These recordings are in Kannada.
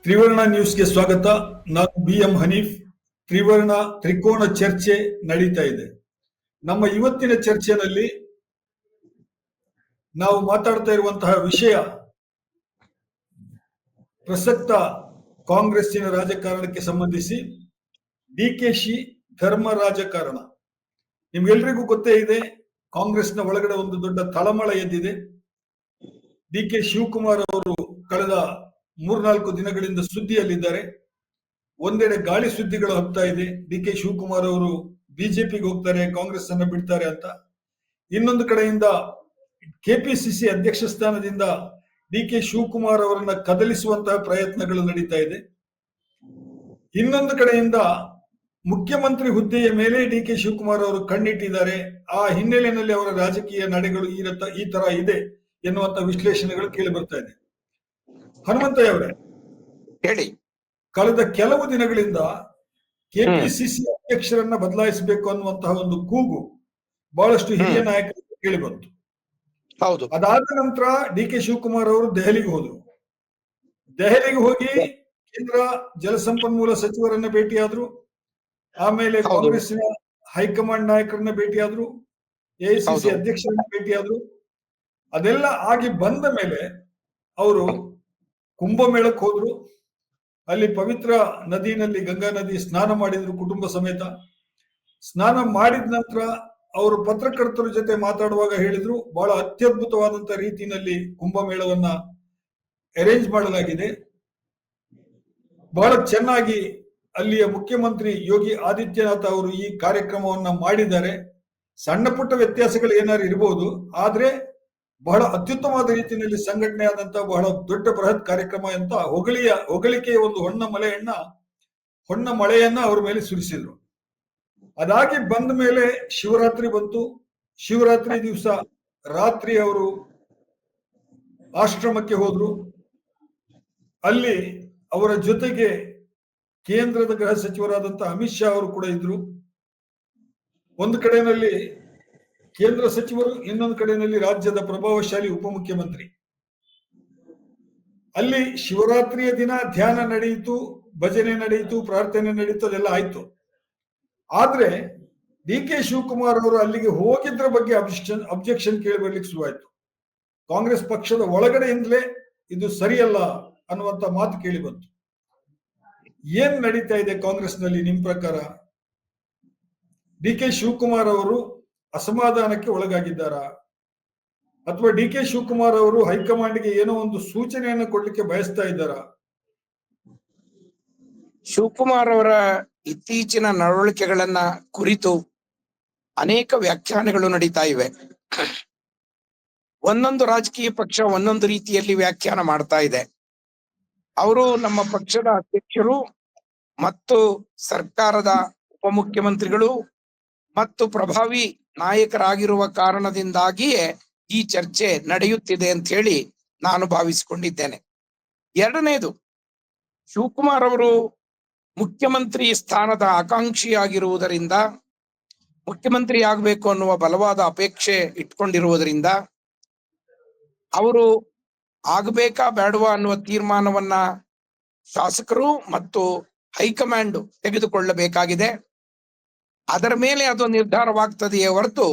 ತ್ರಿವರ್ಣ ನ್ಯೂಸ್ಗೆ ಸ್ವಾಗತ. ನಾನು BM ಹನೀಫ್. ತ್ರಿವರ್ಣ ತ್ರಿಕೋನ ಚರ್ಚೆ ನಡೀತಾ ಇದೆ. ನಮ್ಮ ಇವತ್ತಿನ ಚರ್ಚೆಯಲ್ಲಿ ನಾವು ಮಾತಾಡ್ತಾ ಇರುವಂತಹ ವಿಷಯ ಪ್ರಸಕ್ತ ಕಾಂಗ್ರೆಸ್ಸಿನ ರಾಜಕಾರಣಕ್ಕೆ ಸಂಬಂಧಿಸಿ DKಶಿ ಧರ್ಮ ರಾಜಕಾರಣ. ನಿಮ್ಗೆಲ್ರಿಗೂ ಗೊತ್ತೇ ಇದೆ, ಕಾಂಗ್ರೆಸ್ನ ಒಳಗಡೆ ಒಂದು ದೊಡ್ಡ ತಳಮಳ ಎದ್ದಿದೆ. DK ಶಿವಕುಮಾರ್ ಅವರು ಕಳೆದ 3-4 ದಿನಗಳಿಂದ ಸುದ್ದಿಯಲ್ಲಿದ್ದಾರೆ. ಒಂದೆಡೆ ಗಾಳಿ ಸುದ್ದಿಗಳು ಹಬ್ತಾ ಇದೆ, DK ಶಿವಕುಮಾರ್ ಅವರು ಬಿಜೆಪಿಗೆ ಹೋಗ್ತಾರೆ, ಕಾಂಗ್ರೆಸ್ ಅನ್ನ ಬಿಡ್ತಾರೆ ಅಂತ. ಇನ್ನೊಂದು ಕಡೆಯಿಂದ KPCC ಅಧ್ಯಕ್ಷ ಸ್ಥಾನದಿಂದ DK ಶಿವಕುಮಾರ್ ಅವರನ್ನ ಕದಲಿಸುವಂತಹ ಪ್ರಯತ್ನಗಳು ನಡೀತಾ ಇದೆ. ಇನ್ನೊಂದು ಕಡೆಯಿಂದ ಮುಖ್ಯಮಂತ್ರಿ ಹುದ್ದೆಯ ಮೇಲೆ DK ಶಿವಕುಮಾರ್ ಅವರು ಕಣ್ಣಿಟ್ಟಿದ್ದಾರೆ. ಆ ಹಿನ್ನೆಲೆಯಲ್ಲಿ ಅವರ ರಾಜಕೀಯ ನಡೆಗಳು ಈ ತರ ಇದೆ ಎನ್ನುವಂತ ವಿಶ್ಲೇಷಣೆಗಳು ಕೇಳಿ ಬರ್ತಾ ಇದೆ. ಹನುಮಂತಯ್ಯ ಅವರೇ ಹೇಳಿ. ಕಳೆದ ಕೆಲವು ದಿನಗಳಿಂದ KPCC ಅಧ್ಯಕ್ಷರನ್ನ ಬದಲಾಯಿಸಬೇಕು ಅನ್ನುವಂತಹ ಒಂದು ಕೂಗು ಬಹಳಷ್ಟು ಹಿರಿಯ ನಾಯಕರಿಗೆ ಕೇಳಿ ಬಂತು. ಹೌದು. ಅದಾದ ನಂತರ DK ಶಿವಕುಮಾರ್ ಅವರು ದೆಹಲಿಗೆ ಹೋದ್ರು. ದೆಹಲಿಗೆ ಹೋಗಿ ಕೇಂದ್ರ ಜಲಸಂಪನ್ಮೂಲ ಸಚಿವರನ್ನ ಭೇಟಿಯಾದ್ರು. ಆಮೇಲೆ ಕಾಂಗ್ರೆಸ್ಸಿನ ಹೈಕಮಾಂಡ್ ನಾಯಕರನ್ನ ಭೇಟಿಯಾದ್ರು, AICC ಅಧ್ಯಕ್ಷರನ್ನ ಭೇಟಿಯಾದ್ರು. ಅದೆಲ್ಲ ಆಗಿ ಬಂದ ಮೇಲೆ ಅವರು ಕುಂಭಮೇಳಕ್ಕೆ ಹೋದ್ರು. ಅಲ್ಲಿ ಪವಿತ್ರ ನದಿನಲ್ಲಿ, ಗಂಗಾ ನದಿ ಸ್ನಾನ ಮಾಡಿದ್ರು ಕುಟುಂಬ ಸಮೇತ. ಸ್ನಾನ ಮಾಡಿದ ನಂತರ ಅವರು ಪತ್ರಕರ್ತರ ಜೊತೆ ಮಾತಾಡುವಾಗ ಹೇಳಿದ್ರು, ಬಹಳ ಅತ್ಯದ್ಭುತವಾದಂತ ರೀತಿಯಲ್ಲಿ ಕುಂಭಮೇಳವನ್ನ ಅರೇಂಜ್ ಮಾಡಲಾಗಿದೆ. ಬಹಳ ಚೆನ್ನಾಗಿ ಅಲ್ಲಿಯ ಮುಖ್ಯಮಂತ್ರಿ ಯೋಗಿ ಆದಿತ್ಯನಾಥ್ ಅವರು ಈ ಕಾರ್ಯಕ್ರಮವನ್ನ ಮಾಡಿದ್ದಾರೆ. ಸಣ್ಣ ಪುಟ್ಟ ವ್ಯತ್ಯಾಸಗಳು ಏನಾದ್ರು ಇರಬಹುದು, ಆದ್ರೆ ಬಹಳ ಅತ್ಯುತ್ತಮವಾದ ರೀತಿಯಲ್ಲಿ ಸಂಘಟನೆ ಆದಂತಹ ಬಹಳ ದೊಡ್ಡ ಬೃಹತ್ ಕಾರ್ಯಕ್ರಮ ಅಂತ ಹೊಗಳಿಕೆಯ ಒಂದು ಹೊನ್ನ ಮಳೆಯನ್ನ ಅವ್ರ ಮೇಲೆ ಸುರಿಸಿದ್ರು. ಅದಾಗಿ ಬಂದ ಮೇಲೆ ಶಿವರಾತ್ರಿ ಬಂತು. ಶಿವರಾತ್ರಿ ದಿವಸ ರಾತ್ರಿ ಅವರು ಆಶ್ರಮಕ್ಕೆ ಹೋದ್ರು. ಅಲ್ಲಿ ಅವರ ಜೊತೆಗೆ ಕೇಂದ್ರದ ಗೃಹ ಸಚಿವರಾದಂತಹ ಅಮಿತ್ ಶಾ ಅವರು ಕೂಡ ಇದ್ರು. ಒಂದು ಕಡೆಯಲ್ಲಿ ಕೇಂದ್ರ ಸಚಿವರು, ಇನ್ನೊಂದು ಕಡೆಯಲ್ಲಿ ರಾಜ್ಯದ ಪ್ರಭಾವಶಾಲಿ ಉಪಮುಖ್ಯಮಂತ್ರಿ. ಅಲ್ಲಿ ಶಿವರಾತ್ರಿಯ ದಿನ ಧ್ಯಾನ ನಡೆಯಿತು, ಭಜನೆ ನಡೆಯಿತು, ಪ್ರಾರ್ಥನೆ ನಡೆಯಿತು, ಅದೆಲ್ಲ ಆಯ್ತು. ಆದ್ರೆ DK ಶಿವಕುಮಾರ್ ಅವರು ಅಲ್ಲಿಗೆ ಹೋಗಿದ್ರ ಬಗ್ಗೆ ಅಬ್ಜೆಕ್ಷನ್ ಕೇಳಿ ಬರ್ಲಿಕ್ಕೆ ಶುರುವಾಯ್ತು. ಕಾಂಗ್ರೆಸ್ ಪಕ್ಷದ ಒಳಗಡೆಯಿಂದಲೇ ಇದು ಸರಿಯಲ್ಲ ಅನ್ನುವಂತ ಮಾತು ಕೇಳಿ ಬಂತು. ಏನ್ ನಡೀತಾ ಇದೆ ಕಾಂಗ್ರೆಸ್ನಲ್ಲಿ ನಿಮ್ ಪ್ರಕಾರ? DK ಶಿವಕುಮಾರ್ ಅವರು ಅಸಮಾಧಾನಕ್ಕೆ ಒಳಗಾಗಿದ್ದಾರಾ, ಅಥವಾ DK ಶಿವಕುಮಾರ್ ಅವರು ಹೈಕಮಾಂಡ್ಗೆ ಏನೋ ಒಂದು ಸೂಚನೆಯನ್ನು ಕೊಡ್ಲಿಕ್ಕೆ ಬಯಸ್ತಾ ಇದ್ದಾರಾ? ಶಿವಕುಮಾರ್ ಅವರ ಇತ್ತೀಚಿನ ನಡವಳಿಕೆಗಳನ್ನ ಕುರಿತು ಅನೇಕ ವ್ಯಾಖ್ಯಾನಗಳು ನಡೀತಾ ಇವೆ. ಒಂದೊಂದು ರಾಜಕೀಯ ಪಕ್ಷ ಒಂದೊಂದು ರೀತಿಯಲ್ಲಿ ವ್ಯಾಖ್ಯಾನ ಮಾಡ್ತಾ ಇದೆ. ಅವರು ನಮ್ಮ ಪಕ್ಷದ ಅಧ್ಯಕ್ಷರು ಮತ್ತು ಸರ್ಕಾರದ ಉಪಮುಖ್ಯಮಂತ್ರಿಗಳು ಮತ್ತು ಪ್ರಭಾವಿ ನಾಯಕರಾಗಿರುವ ಕಾರಣದಿಂದಾಗಿಯೇ ಈ ಚರ್ಚೆ ನಡೆಯುತ್ತಿದೆ ಅಂತ ಹೇಳಿ ನಾನು ಭಾವಿಸಿಕೊಂಡಿದ್ದೇನೆ. ಎರಡನೇದು, ಶಿವಕುಮಾರ್ ಅವರು ಮುಖ್ಯಮಂತ್ರಿ ಸ್ಥಾನದ ಆಕಾಂಕ್ಷಿಯಾಗಿರುವುದರಿಂದ, ಮುಖ್ಯಮಂತ್ರಿ ಆಗಬೇಕು ಅನ್ನುವ ಬಲವಾದ ಅಪೇಕ್ಷೆ ಇಟ್ಕೊಂಡಿರುವುದರಿಂದ ಅವರು ಆಗಬೇಕಾ ಬೇಡವಾ ಅನ್ನುವ ತೀರ್ಮಾನವನ್ನ ಶಾಸಕರು ಮತ್ತು ಹೈಕಮಾಂಡ್ ತೆಗೆದುಕೊಳ್ಳಬೇಕಾಗಿದೆ. ಅದರ ಮೇಲೆ ಅದು ನಿರ್ಧಾರವಾಗ್ತದೆಯೇ ಹೊರತು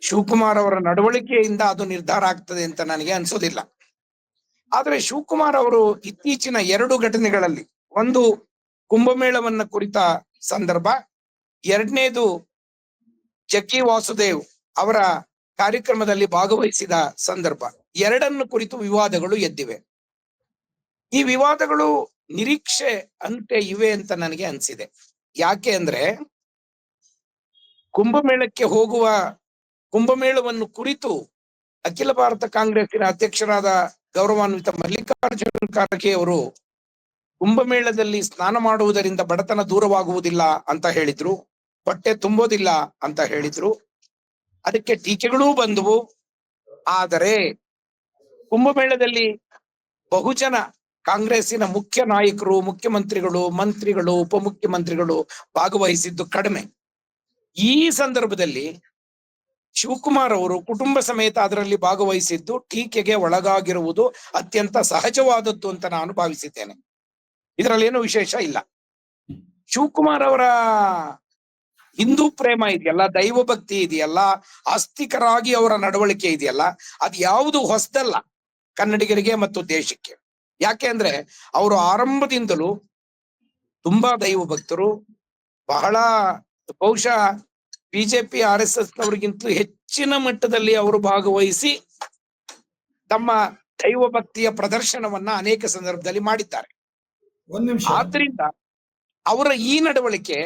ಶಿವಕುಮಾರ್ ಅವರ ನಡವಳಿಕೆಯಿಂದ ಅದು ನಿರ್ಧಾರ ಆಗ್ತದೆ ಅಂತ ನನಗೆ ಅನ್ಸೋದಿಲ್ಲ. ಆದ್ರೆ ಶಿವಕುಮಾರ್ ಅವರು ಇತ್ತೀಚಿನ 2 ಘಟನೆಗಳಲ್ಲಿ, ಒಂದು ಕುಂಭಮೇಳವನ್ನ ಕುರಿತ ಸಂದರ್ಭ, ಎರಡನೇದು ಜಗ್ಗಿ ವಾಸುದೇವ್ ಅವರ ಕಾರ್ಯಕ್ರಮದಲ್ಲಿ ಭಾಗವಹಿಸಿದ ಸಂದರ್ಭ, ಎರಡನ್ನು ಕುರಿತು ವಿವಾದಗಳು ಎದ್ದಿವೆ. ಈ ವಿವಾದಗಳು ನಿರೀಕ್ಷೆ ಅಂತೆ ಇವೆ ಅಂತ ನನಗೆ ಅನ್ಸಿದೆ. ಯಾಕೆ ಅಂದ್ರೆ, ಕುಂಭಮೇಳವನ್ನು ಕುರಿತು ಅಖಿಲ ಭಾರತ ಕಾಂಗ್ರೆಸ್ಸಿನ ಅಧ್ಯಕ್ಷರಾದ ಗೌರವಾನ್ವಿತ ಮಲ್ಲಿಕಾರ್ಜುನ್ ಖರ್ಗೆ ಅವರು ಕುಂಭಮೇಳದಲ್ಲಿ ಸ್ನಾನ ಮಾಡುವುದರಿಂದ ಬಡತನ ದೂರವಾಗುವುದಿಲ್ಲ ಅಂತ ಹೇಳಿದ್ರು, ಹೊಟ್ಟೆ ತುಂಬೋದಿಲ್ಲ ಅಂತ ಹೇಳಿದ್ರು. ಅದಕ್ಕೆ ಟೀಕೆಗಳೂ ಬಂದವು. ಆದರೆ ಕುಂಭಮೇಳದಲ್ಲಿ ಬಹುಜನ ಕಾಂಗ್ರೆಸ್ಸಿನ ಮುಖ್ಯ ನಾಯಕರು, ಮುಖ್ಯಮಂತ್ರಿಗಳು, ಮಂತ್ರಿಗಳು, ಉಪಮುಖ್ಯಮಂತ್ರಿಗಳು ಭಾಗವಹಿಸಿದ್ದು ಕಡಿಮೆ. ಈ ಸಂದರ್ಭದಲ್ಲಿ ಶಿವಕುಮಾರ್ ಅವರು ಕುಟುಂಬ ಸಮೇತ ಅದರಲ್ಲಿ ಭಾಗವಹಿಸಿದ್ದು ಟೀಕೆಗೆ ಒಳಗಾಗಿರುವುದು ಅತ್ಯಂತ ಸಹಜವಾದದ್ದು ಅಂತ ನಾನು ಭಾವಿಸಿದ್ದೇನೆ. ಇದರಲ್ಲಿ ಏನೂ ವಿಶೇಷ ಇಲ್ಲ. ಶಿವಕುಮಾರ್ ಅವರ ಹಿಂದೂ ಪ್ರೇಮ ಇದೆಯಲ್ಲ, ದೈವ ಭಕ್ತಿ ಇದೆಯಲ್ಲ, ಆಸ್ತಿಕರಾಗಿ ಅವರ ನಡವಳಿಕೆ ಇದೆಯಲ್ಲ, ಅದು ಯಾವುದು ಹೊಸದಲ್ಲ ಕನ್ನಡಿಗರಿಗೆ ಮತ್ತು ದೇಶಕ್ಕೆ. ಯಾಕೆ ಅಂದ್ರೆ ಅವರು ಆರಂಭದಿಂದಲೂ ತುಂಬಾ ದೈವ ಭಕ್ತರು. ಬಹಳ ಬಹುಶಃ ಬಿಜೆಪಿ RSS ನವರಿಗಿಂತಲೂ ಹೆಚ್ಚಿನ ಮಟ್ಟದಲ್ಲಿ ಅವರು ಭಾಗವಹಿಸಿ ತಮ್ಮ ದೈವ ಭಕ್ತಿಯ ಪ್ರದರ್ಶನವನ್ನ ಅನೇಕ ಸಂದರ್ಭದಲ್ಲಿ ಮಾಡಿದ್ದಾರೆ. ಒಂದ್ ನಿಮಿಷ ಆದ್ರಿಂದ ಅವರ ಈ ನಡವಳಿಕೆ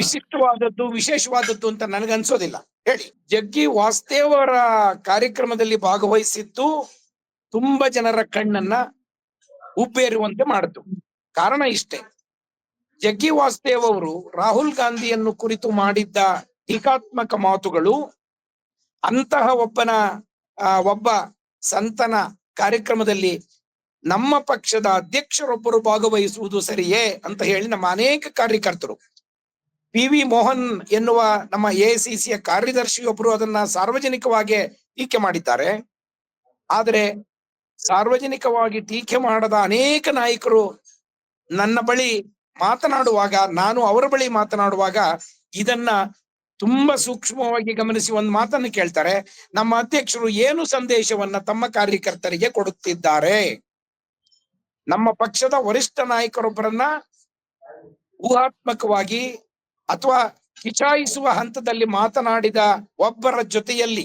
ವಿಶಿಷ್ಟವಾದದ್ದು, ವಿಶೇಷವಾದದ್ದು ಅಂತ ನನಗನ್ಸೋದಿಲ್ಲ. ಹೇಳಿ, ಜಗ್ಗಿ ವಾಸುದೇವ್ ಅವರ ಕಾರ್ಯಕ್ರಮದಲ್ಲಿ ಭಾಗವಹಿಸಿದ್ದು ತುಂಬಾ ಜನರ ಕಣ್ಣನ್ನ ಉಬ್ಬೇರುವಂತೆ ಮಾಡಿತು. ಕಾರಣ ಇಷ್ಟೇ, ಜಗ್ಗಿ ವಾಸುದೇವ್ ಅವರು ರಾಹುಲ್ ಗಾಂಧಿಯನ್ನು ಕುರಿತು ಮಾಡಿದ್ದ ಟೀಕಾತ್ಮಕ ಮಾತುಗಳು ಅಂತಹ ಒಬ್ಬ ಸಂತನ ಕಾರ್ಯಕ್ರಮದಲ್ಲಿ ನಮ್ಮ ಪಕ್ಷದ ಅಧ್ಯಕ್ಷರೊಬ್ಬರು ಭಾಗವಹಿಸುವುದು ಸರಿಯೇ ಅಂತ ಹೇಳಿ ನಮ್ಮ ಅನೇಕ ಕಾರ್ಯಕರ್ತರು, PV ಮೋಹನ್ ಎನ್ನುವ ನಮ್ಮ AICCಯ ಕಾರ್ಯದರ್ಶಿಯೊಬ್ಬರು ಅದನ್ನ ಸಾರ್ವಜನಿಕವಾಗಿ ಟೀಕೆ ಮಾಡಿದ್ದಾರೆ. ಆದರೆ ಸಾರ್ವಜನಿಕವಾಗಿ ಟೀಕೆ ಮಾಡದ ಅನೇಕ ನಾಯಕರು ನನ್ನ ಬಳಿ ಮಾತನಾಡುವಾಗ, ನಾನು ಅವರ ಬಳಿ ಮಾತನಾಡುವಾಗ ಇದನ್ನ ತುಂಬಾ ಸೂಕ್ಷ್ಮವಾಗಿ ಗಮನಿಸಿ ಒಂದು ಮಾತನ್ನು ಕೇಳ್ತಾರೆ, ನಮ್ಮ ಅಧ್ಯಕ್ಷರು ಏನು ಸಂದೇಶವನ್ನ ತಮ್ಮ ಕಾರ್ಯಕರ್ತರಿಗೆ ಕೊಡುತ್ತಿದ್ದಾರೆ. ನಮ್ಮ ಪಕ್ಷದ ವರಿಷ್ಠ ನಾಯಕರೊಬ್ಬರನ್ನ ಊಹಾತ್ಮಕವಾಗಿ ಅಥವಾ ಕಿಚಾಯಿಸುವ ಹಂತದಲ್ಲಿ ಮಾತನಾಡಿದ ಒಬ್ಬರ ಜೊತೆಯಲ್ಲಿ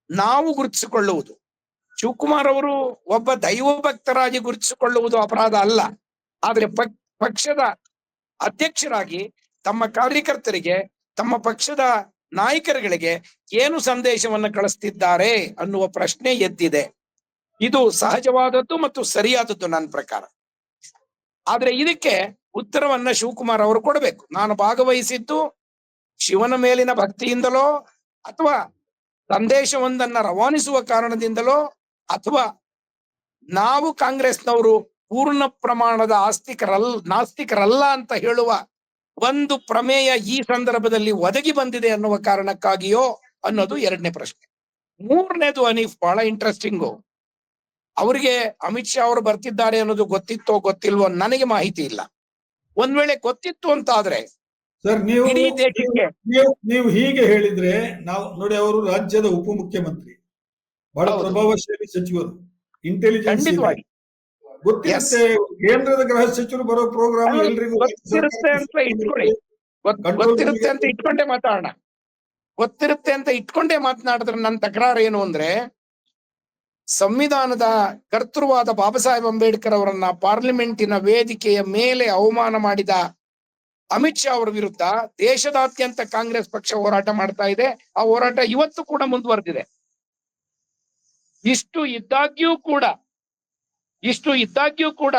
ನಾವು ಗುರುತಿಸಿಕೊಳ್ಳುವುದು, ಶಿವಕುಮಾರ್ ಅವರು ಒಬ್ಬ ದೈವ ಭಕ್ತರಾಗಿ ಗುರುತಿಸಿಕೊಳ್ಳುವುದು ಅಪರಾಧ ಅಲ್ಲ. ಆದ್ರೆ ಪಕ್ಷದ ಅಧ್ಯಕ್ಷರಾಗಿ ತಮ್ಮ ಕಾರ್ಯಕರ್ತರಿಗೆ, ತಮ್ಮ ಪಕ್ಷದ ನಾಯಕರುಗಳಿಗೆ ಏನು ಸಂದೇಶವನ್ನು ಕಳಿಸ್ತಿದ್ದಾರೆ ಅನ್ನುವ ಪ್ರಶ್ನೆ ಎದ್ದಿದೆ. ಇದು ಸಹಜವಾದದ್ದು ಮತ್ತು ಸರಿಯಾದದ್ದು ನನ್ನ ಪ್ರಕಾರ. ಆದ್ರೆ ಇದಕ್ಕೆ ಉತ್ತರವನ್ನ ಶಿವಕುಮಾರ್ ಅವರು ಕೊಡಬೇಕು. ನಾನು ಭಾಗವಹಿಸಿದ್ದು ಶಿವನ ಮೇಲಿನ ಭಕ್ತಿಯಿಂದಲೋ, ಅಥವಾ ಸಂದೇಶವೊಂದನ್ನ ರವಾನಿಸುವ ಕಾರಣದಿಂದಲೋ, ಅಥವಾ ನಾವು ಕಾಂಗ್ರೆಸ್ನವರು ಪೂರ್ಣ ಪ್ರಮಾಣದ ನಾಸ್ತಿಕರಲ್ಲ ಅಂತ ಹೇಳುವ ಒಂದು ಪ್ರಮೇಯ ಈ ಸಂದರ್ಭದಲ್ಲಿ ಒದಗಿ ಬಂದಿದೆ ಅನ್ನುವ ಕಾರಣಕ್ಕಾಗಿಯೋ ಅನ್ನೋದು ಎರಡನೇ ಪ್ರಶ್ನೆ. ಮೂರನೇದು ಹನೀಫ್, ಬಹಳ ಇಂಟ್ರೆಸ್ಟಿಂಗು. ಅವರಿಗೆ ಅಮಿತ್ ಶಾ ಅವರು ಬರ್ತಿದ್ದಾರೆ ಅನ್ನೋದು ಗೊತ್ತಿತ್ತೋ ಗೊತ್ತಿಲ್ವೋ ನನಗೆ ಮಾಹಿತಿ ಇಲ್ಲ. ಒಂದ್ ವೇಳೆ ಗೊತ್ತಿತ್ತು ಅಂತ ಆದ್ರೆ ಸರ್, ಇಡೀ ದೇಶಕ್ಕೆ ನೀವು ಹೀಗೆ ಹೇಳಿದ್ರೆ ನಾವು ನೋಡಿ, ಅವರು ರಾಜ್ಯದ ಉಪಮುಖ್ಯಮಂತ್ರಿ, ಬಹಳ ಪ್ರಭಾವಶಾಲಿ ಸಚಿವರು, ಇಂಟೆಲಿಜೆನ್ಸ್ ಗೊತ್ತಿರುತ್ತೆ. ಕೇಂದ್ರದ ಗೃಹ ಸಚಿವರು ಬರೋ ಪ್ರೋಗ್ರಾಮ್ ಎಲ್ರಿಗೂ ಗೊತ್ತಿರುತ್ತೆ ಅಂತ ಇಟ್ಕೊಳ್ಳಿ, ಗೊತ್ತಿರುತ್ತೆ ಅಂತ ಇಟ್ಕೊಂಡೇ ಮಾತಾಡೋಣ. ಗೊತ್ತಿರುತ್ತೆ ಅಂತ ಇಟ್ಕೊಂಡೇ ಮಾತನಾಡಿದ್ರೆ ನನ್ನ ತಕರಾರು ಏನು ಅಂದ್ರೆ, ಸಂವಿಧಾನದ ಕರ್ತೃವಾದ ಬಾಬಾ ಸಾಹೇಬ್ ಅಂಬೇಡ್ಕರ್ ಅವರನ್ನ ಪಾರ್ಲಿಮೆಂಟಿನ ವೇದಿಕೆಯ ಮೇಲೆ ಅವಮಾನ ಮಾಡಿದ ಅಮಿತ್ ಶಾ ಅವರ ವಿರುದ್ಧ ದೇಶದಾದ್ಯಂತ ಕಾಂಗ್ರೆಸ್ ಪಕ್ಷ ಹೋರಾಟ ಮಾಡ್ತಾ ಇದೆ. ಆ ಹೋರಾಟ ಇವತ್ತು ಕೂಡ ಮುಂದುವರೆದಿದೆ. ಇಷ್ಟು ಇದ್ದಾಗ್ಯೂ ಕೂಡ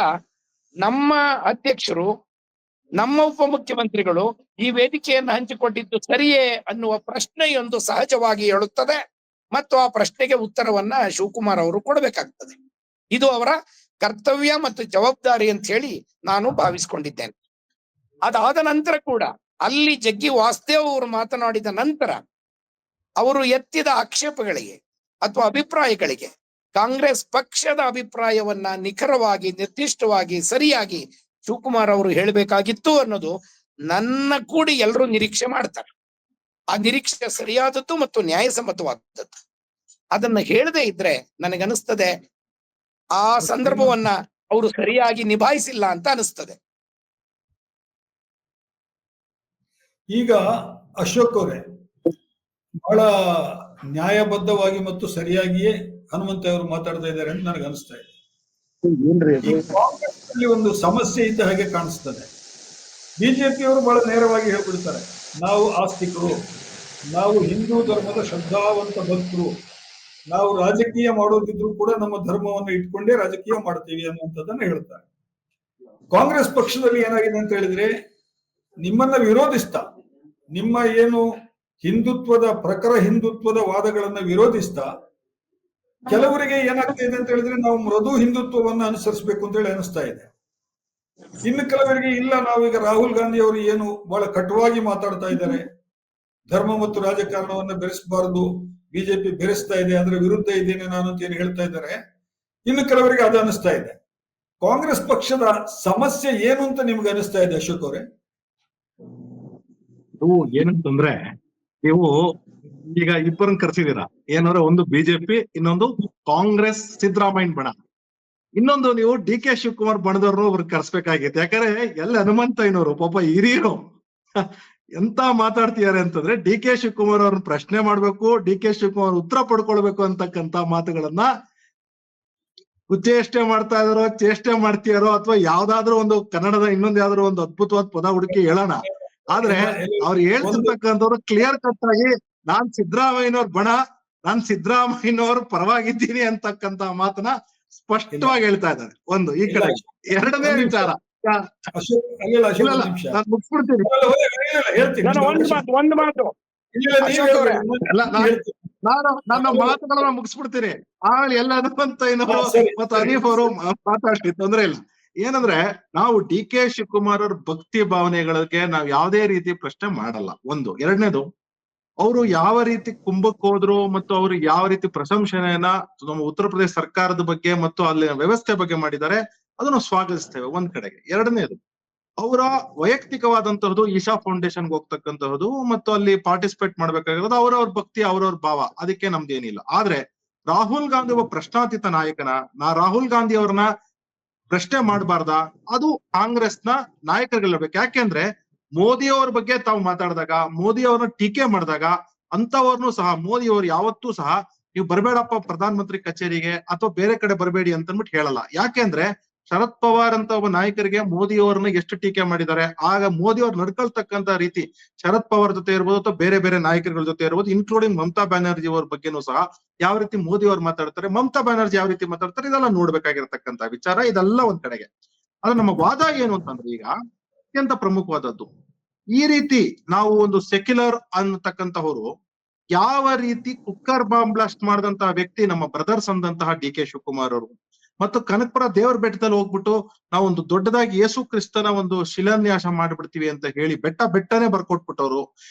ನಮ್ಮ ಅಧ್ಯಕ್ಷರು, ನಮ್ಮ ಉಪಮುಖ್ಯಮಂತ್ರಿಗಳು ಈ ವೇದಿಕೆಯನ್ನು ಹಂಚಿಕೊಂಡಿದ್ದು ಸರಿಯೇ ಅನ್ನುವ ಪ್ರಶ್ನೆಯೊಂದು ಸಹಜವಾಗಿ ಹೇಳುತ್ತದೆ. ಮತ್ತು ಆ ಪ್ರಶ್ನೆಗೆ ಉತ್ತರವನ್ನ ಶಿವಕುಮಾರ್ ಅವರು ಕೊಡಬೇಕಾಗ್ತದೆ. ಇದು ಅವರ ಕರ್ತವ್ಯ ಮತ್ತು ಜವಾಬ್ದಾರಿ ಅಂತ ಹೇಳಿ ನಾನು ಭಾವಿಸ್ಕೊಂಡಿದ್ದೇನೆ. ಅದಾದ ನಂತರ ಕೂಡ ಅಲ್ಲಿ ಜಗ್ಗಿ ವಾಸುದೇವ್ ಅವರು ಮಾತನಾಡಿದ ನಂತರ ಅವರು ಎತ್ತಿದ ಆಕ್ಷೇಪಗಳಿಗೆ ಅಥವಾ ಅಭಿಪ್ರಾಯಗಳಿಗೆ ಕಾಂಗ್ರೆಸ್ ಪಕ್ಷದ ಅಭಿಪ್ರಾಯವನ್ನ ನಿಖರವಾಗಿ, ನಿರ್ದಿಷ್ಟವಾಗಿ, ಸರಿಯಾಗಿ ಶಿವಕುಮಾರ್ ಅವರು ಹೇಳಬೇಕಾಗಿತ್ತು ಅನ್ನೋದು ನನ್ನ ಕೂಡಿ ಎಲ್ಲರೂ ನಿರೀಕ್ಷೆ ಮಾಡ್ತಾರೆ. ಆ ನಿರೀಕ್ಷೆ ಸರಿಯಾದದ್ದು ಮತ್ತು ನ್ಯಾಯಸಮ್ಮತವಾದದ್ದು. ಅದನ್ನ ಹೇಳದೇ ಇದ್ರೆ ನನಗನ್ನಿಸ್ತದೆ ಆ ಸಂದರ್ಭವನ್ನ ಅವರು ಸರಿಯಾಗಿ ನಿಭಾಯಿಸಿಲ್ಲ ಅಂತ ಅನಿಸ್ತದೆ. ಈಗ ಅಶೋಕ್ ಅವರೇ ಬಹಳ ನ್ಯಾಯಬದ್ಧವಾಗಿ ಮತ್ತು ಸರಿಯಾಗಿಯೇ ಹನುಮಂತ ಅವರು ಮಾತಾಡ್ತಾ ಇದ್ದಾರೆ ಅಂತ ನನಗೆ ಅನಿಸ್ತಾ ಇದೆ. ಈ ಕಾಂಗ್ರೆಸ್ ಅಲ್ಲಿ ಒಂದು ಸಮಸ್ಯೆ ಇದ್ದ ಹಾಗೆ ಕಾಣಿಸ್ತದೆ. ಬಿಜೆಪಿಯವರು ಬಹಳ ನೇರವಾಗಿ ಹೇಳ್ಬಿಡ್ತಾರೆ, ನಾವು ಆಸ್ತಿಕರು, ನಾವು ಹಿಂದೂ ಧರ್ಮದ ಶ್ರದ್ಧಾವಂತ ಭಕ್ತರು, ನಾವು ರಾಜಕೀಯ ಮಾಡೋದಿದ್ರು ಕೂಡ ನಮ್ಮ ಧರ್ಮವನ್ನು ಇಟ್ಕೊಂಡೇ ರಾಜಕೀಯ ಮಾಡ್ತೀವಿ ಅನ್ನುವಂಥದ್ದನ್ನ ಹೇಳ್ತಾರೆ. ಕಾಂಗ್ರೆಸ್ ಪಕ್ಷದಲ್ಲಿ ಏನಾಗಿದೆ ಅಂತ ಹೇಳಿದ್ರೆ, ನಿಮ್ಮನ್ನ ವಿರೋಧಿಸ್ತಾ, ನಿಮ್ಮ ಏನು ಪ್ರಖರ ಹಿಂದುತ್ವದ ವಾದಗಳನ್ನ ವಿರೋಧಿಸ್ತಾ, ಕೆಲವರಿಗೆ ಏನಾಗ್ತಾ ಇದೆ ಅಂತ ಹೇಳಿದ್ರೆ ನಾವು ಮೃದು ಹಿಂದುತ್ವವನ್ನ ಅನುಸರಿಸಬೇಕು ಅಂತ ಹೇಳಿ ಅನಿಸ್ತಾ ಇದೆ. ಇನ್ನು ಕೆಲವರಿಗೆ ಇಲ್ಲ, ನಾವೀಗ ರಾಹುಲ್ ಗಾಂಧಿ ಅವರು ಏನು ಬಹಳ ಕಟುವಾಗಿ ಮಾತಾಡ್ತಾ ಇದ್ದಾರೆ, ಧರ್ಮ ಮತ್ತು ರಾಜಕಾರಣವನ್ನ ಬೆರೆಸಬಾರದು, ಬಿಜೆಪಿ ಬೆರೆಸ್ತಾ ಇದೆ, ಅದರ ವಿರುದ್ಧ ಇದ್ದೇನೆ ನಾನು ಅಂತ ಏನು ಹೇಳ್ತಾ ಇದ್ದಾರೆ. ಇನ್ನು ಕೆಲವರಿಗೆ ಅದು ಅನಿಸ್ತಾ ಇದೆ. ಕಾಂಗ್ರೆಸ್ ಪಕ್ಷದ ಸಮಸ್ಯೆ ಏನು ಅಂತ ನಿಮ್ಗೆ ಅನಿಸ್ತಾ ಇದೆ ಅಶೋಕ್ ಅವರೇ? ಇದು ಏನಂತಂದ್ರೆ, ನೀವು ಈಗ ಇಬ್ಬರನ್ನ ಕರ್ಸಿದೀರಾ. ಏನಂದ್ರೆ ಒಂದು ಬಿಜೆಪಿ, ಇನ್ನೊಂದು ಕಾಂಗ್ರೆಸ್ ಸಿದ್ದರಾಮಯ್ಯ ಬಣ, ಇನ್ನೊಂದು ನೀವು ಡಿ ಕೆ ಶಿವಕುಮಾರ್ ಬಣದವ್ರನ್ನು ಅವ್ರಿಗೆ ಕರ್ಸ್ಬೇಕಾಗಿತ್ತು. ಯಾಕಂದ್ರೆ ಎಲ್ಲ ಹನುಮಂತಯ್ಯನವರು ಪಾಪ ಹಿರಿಯರು ಎಂತ ಮಾತಾಡ್ತಿದ್ದಾರೆ ಅಂತಂದ್ರೆ, ಡಿ ಕೆ ಶಿವಕುಮಾರ್ ಅವ್ರನ್ನ ಪ್ರಶ್ನೆ ಮಾಡ್ಬೇಕು, ಡಿ ಕೆ ಶಿವಕುಮಾರ್ ಉತ್ತರ ಪಡ್ಕೊಳ್ಬೇಕು ಅಂತಕ್ಕಂತ ಮಾತುಗಳನ್ನ ಕುಚೇಷ್ಟೆ ಮಾಡ್ತಾ ಇದಾರೋ, ಚೇಷ್ಟೆ ಮಾಡ್ತೀಯಾರೋ, ಅಥವಾ ಯಾವ್ದಾದ್ರು ಒಂದು ಕನ್ನಡದ ಇನ್ನೊಂದ್ ಯಾವ್ದಾದ್ರು ಒಂದು ಅದ್ಭುತವಾದ ಪದ ಹುಡುಕಿ ಹೇಳೋಣ. ಆದ್ರೆ ಅವ್ರು ಹೇಳ್ತಿರ್ತಕ್ಕಂಥವ್ರು ಕ್ಲಿಯರ್ ಕಟ್ ಆಗಿ ನಾನ್ ಸಿದ್ದರಾಮಯ್ಯನವ್ರ ಬಣ, ನಾನ್ ಸಿದ್ದರಾಮಯ್ಯನವ್ರ ಪರವಾಗಿದ್ದೀನಿ ಅಂತಕ್ಕಂತ ಮಾತನ್ನ ಸ್ಪಷ್ಟವಾಗಿ ಹೇಳ್ತಾ ಇದ್ದಾರೆ. ಒಂದು ಈ ಕಡೆ. ಎರಡನೇ ವಿಚಾರ, ಅಶೋಕ್ ಅಶೋಕ್ ಒಂದ್ ನಿಮಿಷ. ನಾನು ಮುಗಿಸ್ಬಿಡ್ತೀನಿ. ಹೇಳ್ತೀನಿ. ಒಂದು ಮಾತು ಅಶೋಕ್ ಅವರೇ. ನಾನು ನನ್ನ ಮಾತುಗಳನ್ನ ಮುಗಿಸ್ಬಿಡ್ತೀನಿ. ಆಮೇಲೆ ಎಲ್ಲ ಹನುಮಂತಯ್ಯನವರು ಮತ್ತು ಹನೀಫ್ ಅವರು ಮಾತಾಡ್ಲಿ, ತೊಂದ್ರೆ ಇಲ್ಲ. ಏನಂದ್ರೆ, ನಾವು ಡಿ ಕೆ ಶಿವಕುಮಾರ್ ಅವ್ರ ಭಕ್ತಿ ಭಾವನೆಗಳಿಗೆ ನಾವು ಯಾವುದೇ ರೀತಿ ಪ್ರಶ್ನೆ ಮಾಡಲ್ಲ. ಒಂದು. ಎರಡನೇದು, ಅವರು ಯಾವ ರೀತಿ ಕುಂಭಕ್ಕೆ ಹೋದ್ರು ಮತ್ತು ಅವರು ಯಾವ ರೀತಿ ಪ್ರಶಂಸನೆಯನ್ನ ನಮ್ಮ ಉತ್ತರ ಪ್ರದೇಶ ಸರ್ಕಾರದ ಬಗ್ಗೆ ಮತ್ತು ಅಲ್ಲಿ ವ್ಯವಸ್ಥೆ ಬಗ್ಗೆ ಮಾಡಿದ್ದಾರೆ, ಅದನ್ನು ಸ್ವಾಗತಿಸ್ತೇವೆ ಒಂದ್ ಕಡೆಗೆ. ಎರಡನೇದು, ಅವರ ವೈಯಕ್ತಿಕವಾದಂತಹದ್ದು ಈಶಾ ಫೌಂಡೇಶನ್ಗೆ ಹೋಗ್ತಕ್ಕಂತಹದ್ದು ಮತ್ತು ಅಲ್ಲಿ ಪಾರ್ಟಿಸಿಪೇಟ್ ಮಾಡ್ಬೇಕಾಗಿರೋದು ಅವ್ರವ್ರ ಭಕ್ತಿ, ಅವ್ರವ್ರ ಭಾವ, ಅದಕ್ಕೆ ನಮ್ದೇನಿಲ್ಲ. ಆದ್ರೆ ರಾಹುಲ್ ಗಾಂಧಿ ಒಬ್ಬ ಪ್ರಶ್ನಾತೀತ ನಾಯಕನ, ರಾಹುಲ್ ಗಾಂಧಿ ಅವ್ರನ್ನ ಪ್ರಶ್ನೆ ಮಾಡಬಾರ್ದ? ಅದು ಕಾಂಗ್ರೆಸ್ನ ನಾಯಕರುಗಳಿರ್ಬೇಕು. ಯಾಕೆಂದ್ರೆ ಮೋದಿ ಅವ್ರ ಬಗ್ಗೆ ತಾವು ಮಾತಾಡಿದಾಗ, ಮೋದಿ ಅವ್ರನ್ನ ಟೀಕೆ ಮಾಡಿದಾಗ, ಅಂತವ್ರನ್ನು ಸಹ ಮೋದಿ ಅವರು ಯಾವತ್ತೂ ಸಹ ನೀವು ಬರ್ಬೇಡಪ್ಪ ಪ್ರಧಾನ ಮಂತ್ರಿ ಕಚೇರಿಗೆ ಅಥವಾ ಬೇರೆ ಕಡೆ ಬರಬೇಡಿ ಅಂತ ಅಂದ್ಬಿಟ್ಟು ಹೇಳಲ್ಲ. ಯಾಕೆಂದ್ರೆ ಶರದ್ ಪವಾರ್ ಅಂತ ಒಬ್ಬ ನಾಯಕರಿಗೆ ಮೋದಿ ಅವ್ರನ್ನ ಎಷ್ಟು ಟೀಕೆ ಮಾಡಿದ್ದಾರೆ. ಆಗ ಮೋದಿ ಅವ್ರು ನಡ್ಕೊಳ್ತಕ್ಕಂತ ರೀತಿ ಶರದ್ ಪವಾರ್ ಜೊತೆ ಇರ್ಬೋದು ಅಥವಾ ಬೇರೆ ಬೇರೆ ನಾಯಕರುಗಳ ಜೊತೆ ಇರ್ಬೋದು, ಇನ್ಕ್ಲೂಡಿಂಗ್ ಮಮತಾ ಬ್ಯಾನರ್ಜಿ ಅವ್ರ ಬಗ್ಗೆನೂ ಸಹ ಯಾವ ರೀತಿ ಮೋದಿ ಅವ್ರು ಮಾತಾಡ್ತಾರೆ, ಮಮತಾ ಬ್ಯಾನರ್ಜಿ ಯಾವ ರೀತಿ ಮಾತಾಡ್ತಾರೆ, ಇದೆಲ್ಲ ನೋಡ್ಬೇಕಾಗಿರ್ತಕ್ಕಂತ ವಿಚಾರ. ಇದೆಲ್ಲ ಒಂದ್ ಕಡೆಗೆ. ಆದ್ರೆ ನಮ್ಮ ವಾದ ಏನು ಅಂತಂದ್ರೆ, ಈಗ ಅತ್ಯಂತ ಪ್ರಮುಖವಾದದ್ದು, ಈ ರೀತಿ ನಾವು ಒಂದು ಸೆಕ್ಯುಲರ್ ಅನ್ನತಕ್ಕಂತಹವರು ಯಾವ ರೀತಿ ಕುಕ್ಕರ್ ಬಾಂಬ್ ಬ್ಲಾಸ್ಟ್ ಮಾಡಿದಂತಹ ವ್ಯಕ್ತಿ ನಮ್ಮ ಬ್ರದರ್ಸ್ ಅಂದಂತಹ ಡಿ ಕೆ ಶಿವಕುಮಾರ್ ಅವರು, ಮತ್ತು ಕನಕಪುರ ದೇವರ ಬೆಟ್ಟದಲ್ಲಿ ಹೋಗ್ಬಿಟ್ಟು ನಾವೊಂದು ದೊಡ್ಡದಾಗಿ ಯೇಸು ಕ್ರಿಸ್ತನ ಒಂದು ಶಿಲಾನ್ಯಾಸ ಮಾಡ್ಬಿಡ್ತೀವಿ ಅಂತ ಹೇಳಿ ಬೆಟ್ಟನೇ ಬರ್ಕೊಟ್ಬಿಟ್ಟವ್ರು,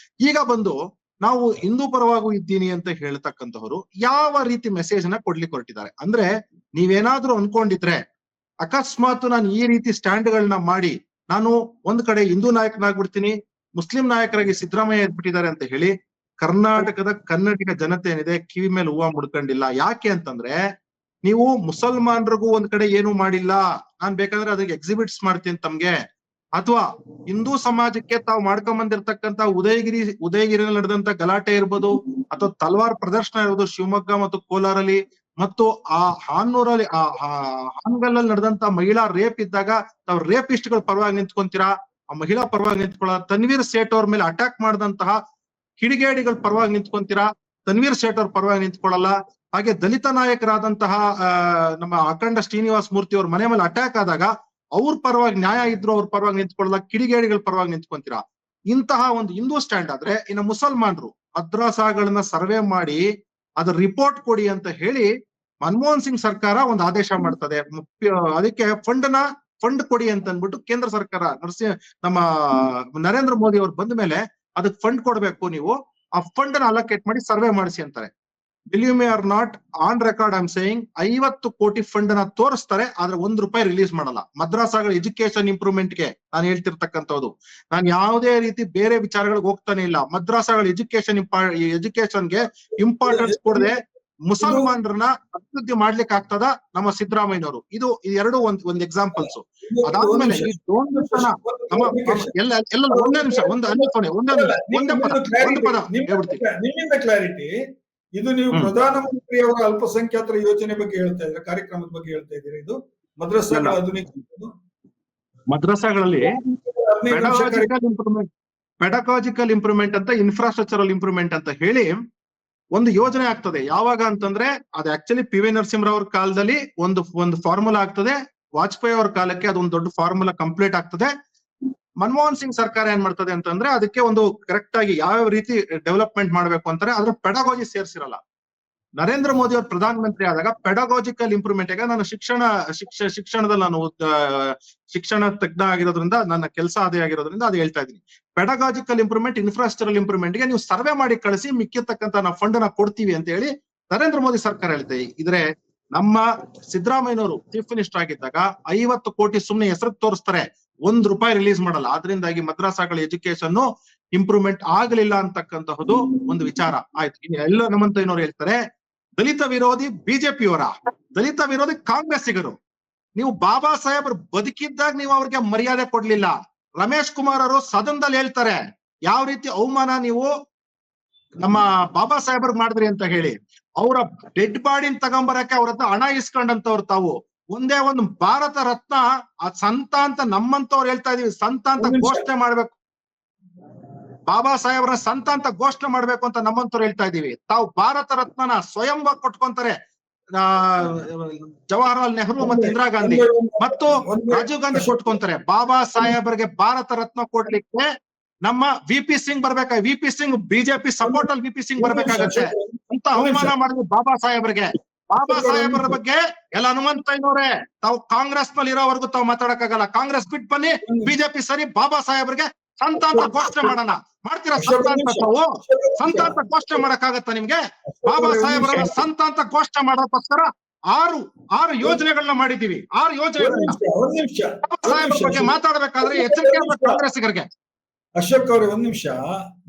ಈಗ ಬಂದು ನಾವು ಹಿಂದೂ ಪರವಾಗೂ ಇದ್ದೀನಿ ಅಂತ ಹೇಳ್ತಕ್ಕಂಥವ್ರು ಯಾವ ರೀತಿ ಮೆಸೇಜ್ ನ ಕೊಡ್ಲಿಕ್ಕೆ ಹೊರಟಿದ್ದಾರೆ ಅಂದ್ರೆ, ನೀವೇನಾದ್ರೂ ಅನ್ಕೊಂಡಿದ್ರೆ ಅಕಸ್ಮಾತ್ ನಾನು ಈ ರೀತಿ ಸ್ಟ್ಯಾಂಡ್ ಗಳನ್ನ ಮಾಡಿ ನಾನು ಒಂದ್ ಕಡೆ ಹಿಂದೂ ನಾಯಕನಾಗ್ಬಿಡ್ತೀನಿ, ಮುಸ್ಲಿಂ ನಾಯಕರಾಗಿ ಸಿದ್ದರಾಮಯ್ಯ ಎದ್ಬಿಟ್ಟಿದ್ದಾರೆ ಅಂತ ಹೇಳಿ ಕರ್ನಾಟಕದ ಕನ್ನಡಿಗ ಜನತೆ ಏನಿದೆ ಕಿವಿ ಮೇಲೆ ಹೂವ ಮುಡ್ಕೊಂಡಿಲ್ಲ. ಯಾಕೆ ಅಂತಂದ್ರೆ, ನೀವು ಮುಸಲ್ಮಾನರಿಗೂ ಒಂದ್ ಕಡೆ ಏನು ಮಾಡಿಲ್ಲ, ನಾನ್ ಬೇಕಾದ್ರೆ ಅದಕ್ಕೆ ಎಕ್ಸಿಬಿಟ್ಸ್ ಮಾಡ್ತೀನಿ ತಮ್ಗೆ, ಅಥವಾ ಹಿಂದೂ ಸಮಾಜಕ್ಕೆ ತಾವು ಮಾಡ್ಕೊಂಡ್ ಬಂದಿರ್ತಕ್ಕಂತ ಉದಯಗಿರಿಯಲ್ಲಿ ನಡೆದಂತ ಗಲಾಟೆ ಇರ್ಬೋದು, ಅಥವಾ ತಲ್ವಾರ್ ಪ್ರದರ್ಶನ ಇರ್ಬೋದು ಶಿವಮೊಗ್ಗ ಮತ್ತು ಕೋಲಾರಲ್ಲಿ, ಮತ್ತು ಆ ಹಾನೂರಲ್ಲಿ ಹಾನಗಲ್ಲಲ್ಲಿ ನಡೆದಂತ ಮಹಿಳಾ ರೇಪ್ ಇದ್ದಾಗ ತಾವ್ ರೇಪಿಸ್ಟ್ ಗಳ ಪರವಾಗಿ ನಿಂತ್ಕೊಂತೀರಾ, ಆ ಮಹಿಳಾ ಪರವಾಗಿ ನಿಂತ್ಕೊಳ್ಳ, ತನ್ವೀರ್ ಸೇಠ್ ಅವ್ರ ಮೇಲೆ ಅಟ್ಯಾಕ್ ಮಾಡಿದಂತಹ ಕಿಡಿಗೇಡಿಗಳ ಪರವಾಗಿ ನಿಂತ್ಕೊಂತೀರಾ, ತನ್ವೀರ್ ಸೇಠ್ ಅವ್ರ ಪರವಾಗಿ ನಿಂತ್ಕೊಳ್ಳಲ್ಲ. ಹಾಗೆ ದಲಿತ ನಾಯಕರಾದಂತಹ ನಮ್ಮ ಅಖಂಡ ಶ್ರೀನಿವಾಸ್ ಮೂರ್ತಿ ಅವ್ರ ಮನೆ ಮೇಲೆ ಅಟ್ಯಾಕ್ ಆದಾಗ ಅವ್ರ ಪರವಾಗಿ ನ್ಯಾಯ ಇದ್ರು ಅವ್ರ ಪರವಾಗಿ ನಿಂತ್ಕೊಳ್ಳಲ್ಲ, ಕಿಡಿಗೇಡಿಗಳ ಪರವಾಗಿ ನಿಂತ್ಕೊಂತೀರಾ. ಇಂತಹ ಒಂದು ಹಿಂದೂ ಸ್ಟ್ಯಾಂಡ್ ಆದ್ರೆ, ಇನ್ನು ಮುಸಲ್ಮಾನರು ಮದ್ರಾಸಾಗಳನ್ನ ಸರ್ವೆ ಮಾಡಿ ಅದ್ರ ರಿಪೋರ್ಟ್ ಕೊಡಿ ಅಂತ ಹೇಳಿ ಮನಮೋಹನ್ ಸಿಂಗ್ ಸರ್ಕಾರ ಒಂದು ಆದೇಶ ಮಾಡ್ತದೆ. ಅದಕ್ಕೆ ಫಂಡ್ ಕೊಡಿ ಅಂತ ಅಂದ್ಬಿಟ್ಟು ಕೇಂದ್ರ ಸರ್ಕಾರ ನಮ್ಮ ನರೇಂದ್ರ ಮೋದಿ ಅವ್ರು ಬಂದ ಮೇಲೆ ಅದಕ್ಕೆ ಫಂಡ್ ಕೊಡ್ಬೇಕು, ನೀವು ಆ ಫಂಡ್ ನ ಅಲೋಕೇಟ್ ಮಾಡಿ ಸರ್ವೆ ಮಾಡಿಸಿ ಅಂತಾರೆ. Believe me or not, on record I am saying 50 ಕೋಟಿ ಫಂಡ್ ನ ತೋರಿಸ್ತಾರೆ, ಆದ್ರೆ ರೂಪಾಯಿ ರಿಲೀಸ್ ಮಾಡಲ್ಲ. ಮದ್ರಾಸಾಗಳ ಎಜುಕೇಶನ್ ಇಂಪ್ರೂವ್ಮೆಂಟ್ಗೆ ನಾನು ಹೇಳ್ತಿರ್ತಕ್ಕಂಥದ್ದು, ನಾನು ಯಾವುದೇ ರೀತಿ ಬೇರೆ ವಿಚಾರಗಳಿಗೆ ಹೋಗ್ತಾನೆ ಇಲ್ಲ. ಮದ್ರಾಸಾಗಳ ಎಜುಕೇಶನ್ಗೆ ಇಂಪಾರ್ಟೆನ್ಸ್ ಕೊಡದೆ ಮುಸಲ್ಮಾನರನ್ನ ಅಭಿವೃದ್ಧಿ ಮಾಡ್ಲಿಕ್ಕೆ ಆಗ್ತದ ನಮ್ಮ ಸಿದ್ದರಾಮಯ್ಯನವರು. ಇದು ಎರಡು ಒಂದ್ ಎಕ್ಸಾಂಪಲ್ಸ್. ಅದಾದ್ಮೇಲೆ ಒಂದೇ ನಿಮಿಷ, ಒಂದೇ ಪದ ನಿಮ್ಮಿಂದ ಕ್ಲಾರಿಟಿ. ಇದು ನೀವು ಪ್ರಧಾನಮಂತ್ರಿ ಅವರ ಅಲ್ಪಸಂಖ್ಯಾತರ ಯೋಜನೆ ಬಗ್ಗೆ ಹೇಳ್ತಾ ಇದ್ರೆ, ಕಾರ್ಯಕ್ರಮದ ಬಗ್ಗೆ ಹೇಳ್ತಾ ಇದ್ದೀರಾ? ಇದು ಮದ್ರಸಾಗಳ ಮದ್ರಸಾಗಳಲ್ಲಿ ಪೆಡಗಾಜಿಕಲ್ ಇಂಪ್ರೂವ್ಮೆಂಟ್ ಅಂತ, ಇನ್ಫ್ರಾಸ್ಟ್ರಕ್ಚರಲ್ ಇಂಪ್ರೂವ್ಮೆಂಟ್ ಅಂತ ಹೇಳಿ ಒಂದು ಯೋಜನೆ ಆಗ್ತದೆ. ಯಾವಾಗ ಅಂತಂದ್ರೆ, ಅದು ಆಕ್ಚುಲಿ ಪಿ ವಿ ನರಸಿಂಹರಾವ್ ಅವ್ರ ಕಾಲದಲ್ಲಿ ಒಂದು ಫಾರ್ಮುಲಾ ಆಗ್ತದೆ, ವಾಜಪೇಯಿ ಅವ್ರ ಕಾಲಕ್ಕೆ ಅದೊಂದು ದೊಡ್ಡ ಫಾರ್ಮುಲಾ ಕಂಪ್ಲೀಟ್ ಆಗ್ತದೆ. ಮನಮೋಹನ್ ಸಿಂಗ್ ಸರ್ಕಾರ ಏನ್ ಮಾಡ್ತದೆ ಅಂತಂದ್ರೆ, ಅದಕ್ಕೆ ಒಂದು ಕರೆಕ್ಟ್ ಆಗಿ ಯಾವ ರೀತಿ ಡೆವಲಪ್ಮೆಂಟ್ ಮಾಡ್ಬೇಕು ಅಂತಾರೆ, ಅದ್ರ ಪೆಡಗಾಜಿ ಸೇರ್ಸಿರಲ್ಲ. ನರೇಂದ್ರ ಮೋದಿ ಅವರು ಪ್ರಧಾನಮಂತ್ರಿ ಆದಾಗ ಪೆಡಗಾಜಿಕಲ್ ಇಂಪ್ರೂವ್ಮೆಂಟ್, ಈಗ ನಾನು ಶಿಕ್ಷಣದಲ್ಲಿ ನಾನು ಶಿಕ್ಷಣ ತಜ್ಞ ಆಗಿರೋದ್ರಿಂದ, ನನ್ನ ಕೆಲಸ ಅದೇ ಆಗಿರೋದ್ರಿಂದ ಅದು ಹೇಳ್ತಾ ಇದ್ದೀನಿ. ಪೆಡಗಾಜಿಕಲ್ ಇಂಪ್ರೂವ್ಮೆಂಟ್, ಇನ್ಫ್ರಾಸ್ಟ್ರಕ್ಚರಲ್ ಇಂಪ್ರೂವ್ಮೆಂಟ್ ಗೆ ನೀವು ಸರ್ವೆ ಮಾಡಿ ಕಳಿಸಿ, ಮಿಕ್ಕಿರ್ತಕ್ಕಂಥ ನಾವು ಫಂಡ್ ನ ಕೊಡ್ತೀವಿ ಅಂತ ಹೇಳಿ ನರೇಂದ್ರ ಮೋದಿ ಸರ್ಕಾರ ಹೇಳ್ತೇವೆ. ಇದ್ರೆ ನಮ್ಮ ಸಿದ್ದರಾಮಯ್ಯನವರು ಚೀಫ್ ಮಿನಿಸ್ಟರ್ ಆಗಿದ್ದಾಗ 50 ಕೋಟಿ ಸುಮ್ನೆ ಹೆಸರು ತೋರಿಸ್ತಾರೆ, ₹1 ರಿಲೀಸ್ ಮಾಡಲ್ಲ. ಆದ್ರಿಂದಾಗಿ ಮದ್ರಾಸಾಗಳ ಎಜುಕೇಶನ್ ಇಂಪ್ರೂವ್ಮೆಂಟ್ ಆಗಲಿಲ್ಲ ಅಂತಕ್ಕಂತಹದ್ದು ಒಂದು ವಿಚಾರ ಆಯ್ತು. ಇನ್ನು ಎಲ್ಲ ಹನುಮಂತಯ್ಯನವರು ಹೇಳ್ತಾರೆ ದಲಿತ ವಿರೋಧಿ ಬಿಜೆಪಿಯವರ, ದಲಿತ ವಿರೋಧಿ ಕಾಂಗ್ರೆಸ್ಸಿಗರು. ನೀವು ಬಾಬಾ ಸಾಹೇಬ್ರು ಬದುಕಿದ್ದಾಗ ನೀವು ಅವ್ರಿಗೆ ಮರ್ಯಾದೆ ಕೊಡ್ಲಿಲ್ಲ. ರಮೇಶ್ ಕುಮಾರ್ ಅವರು ಸದನದಲ್ಲಿ ಹೇಳ್ತಾರೆ ಯಾವ ರೀತಿ ಅವಮಾನ ನೀವು ನಮ್ಮ ಬಾಬಾ ಸಾಹೇಬ್ರಿಗೆ ಮಾಡಿದ್ರಿ ಅಂತ ಹೇಳಿ. ಅವರ ಡೆಡ್ ಬಾಡಿನ ತಗೊಂಬರಕ್ಕೆ ಅವ್ರ ಹತ್ರ ಹಣ ಇಸ್ಕೊಂಡಂತವ್ರು ತಾವು. ಒಂದೇ ಒಂದು ಭಾರತ ರತ್ನ ಆ ಸಂತ ಅಂತ ನಮ್ಮಂತವ್ರು ಹೇಳ್ತಾ ಇದೀವಿ, ಸಂತ ಅಂತ ಘೋಷಣೆ ಮಾಡ್ಬೇಕು, ಬಾಬಾ ಸಾಹೇಬ್ರ ಸಂತ ಅಂತ ಘೋಷಣೆ ಮಾಡ್ಬೇಕು ಅಂತ ನಮ್ಮಂತವ್ರು ಹೇಳ್ತಾ ಇದೀವಿ. ತಾವು ಭಾರತ ರತ್ನನ ಸ್ವಯಂವಾಗಿ ಕೊಟ್ಕೊಂತಾರೆ ಜವಾಹರ್ಲಾಲ್ ನೆಹರು ಮತ್ತು ಇಂದಿರಾ ಗಾಂಧಿ ಮತ್ತು ರಾಜೀವ್ ಗಾಂಧಿ ಕೊಟ್ಕೊಂತಾರೆ. ಬಾಬಾ ಸಾಹೇಬ್ರಿಗೆ ಭಾರತ ರತ್ನ ಕೊಡ್ಲಿಕ್ಕೆ ನಮ್ಮ ವಿ.ಪಿ. ಸಿಂಗ್ ಬರ್ಬೇಕಾಗ, ವಿ.ಪಿ. ಸಿಂಗ್ ಬಿಜೆಪಿ ಸಪೋರ್ಟ್ ಅಲ್ಲಿ ವಿ.ಪಿ. ಸಿಂಗ್ ಬರ್ಬೇಕಾಗತ್ತೆ ಅಂತ ಅವಮಾನ ಮಾಡಿದ್ವಿ ಬಾಬಾ ಸಾಹೇಬ್ರಿಗೆ. ಬಾಬಾ ಸಾಹೇಬರ ಬಗ್ಗೆ ಎಲ್ಲ ಹನುಮಂತಯ್ಯನವರೇ, ತಾವು ಕಾಂಗ್ರೆಸ್ ನಲ್ಲಿ ಇರೋವರೆಗೂ ತಾವು ಮಾತಾಡಕ್ಕಾಗಲ್ಲ. ಕಾಂಗ್ರೆಸ್ ಬಿಟ್ಟು ಬನ್ನಿ, ಬಿಜೆಪಿ ಸರಿ, ಬಾಬಾ ಸಾಹೇಬ್ರಿಗೆ ಸಂತ ಅಂತ ಘೋಷಣೆ ಮಾಡೋಣ. ಮಾಡ್ತೀರಾ ಸಂತ ಅಂತ? ತಾವು ಸಂತ ಅಂತ ಘೋಷಣೆ ಮಾಡಕ್ಕಾಗತ್ತ ನಿಮ್ಗೆ? ಬಾಬಾ ಸಾಹೇಬ್ರ ಸಂತ ಅಂತ ಘೋಷಣೆ ಮಾಡೋದಕ್ಕೋಸ್ಕರ ಆರು ಯೋಜನೆಗಳನ್ನ ಮಾಡಿದೀವಿ. 6 ಯೋಜನೆಗಳನ್ನ ಸಾಹೇಬ್ರ ಬಗ್ಗೆ ಮಾತಾಡ್ಬೇಕಾದ್ರೆ ಎಚ್ಚರಿಕೆ ಕಾಂಗ್ರೆಸ್ಸಿಗರಿಗೆ. ಅಶೋಕ್ ಅವರೇ, ಒಂದ್ ನಿಮಿಷ,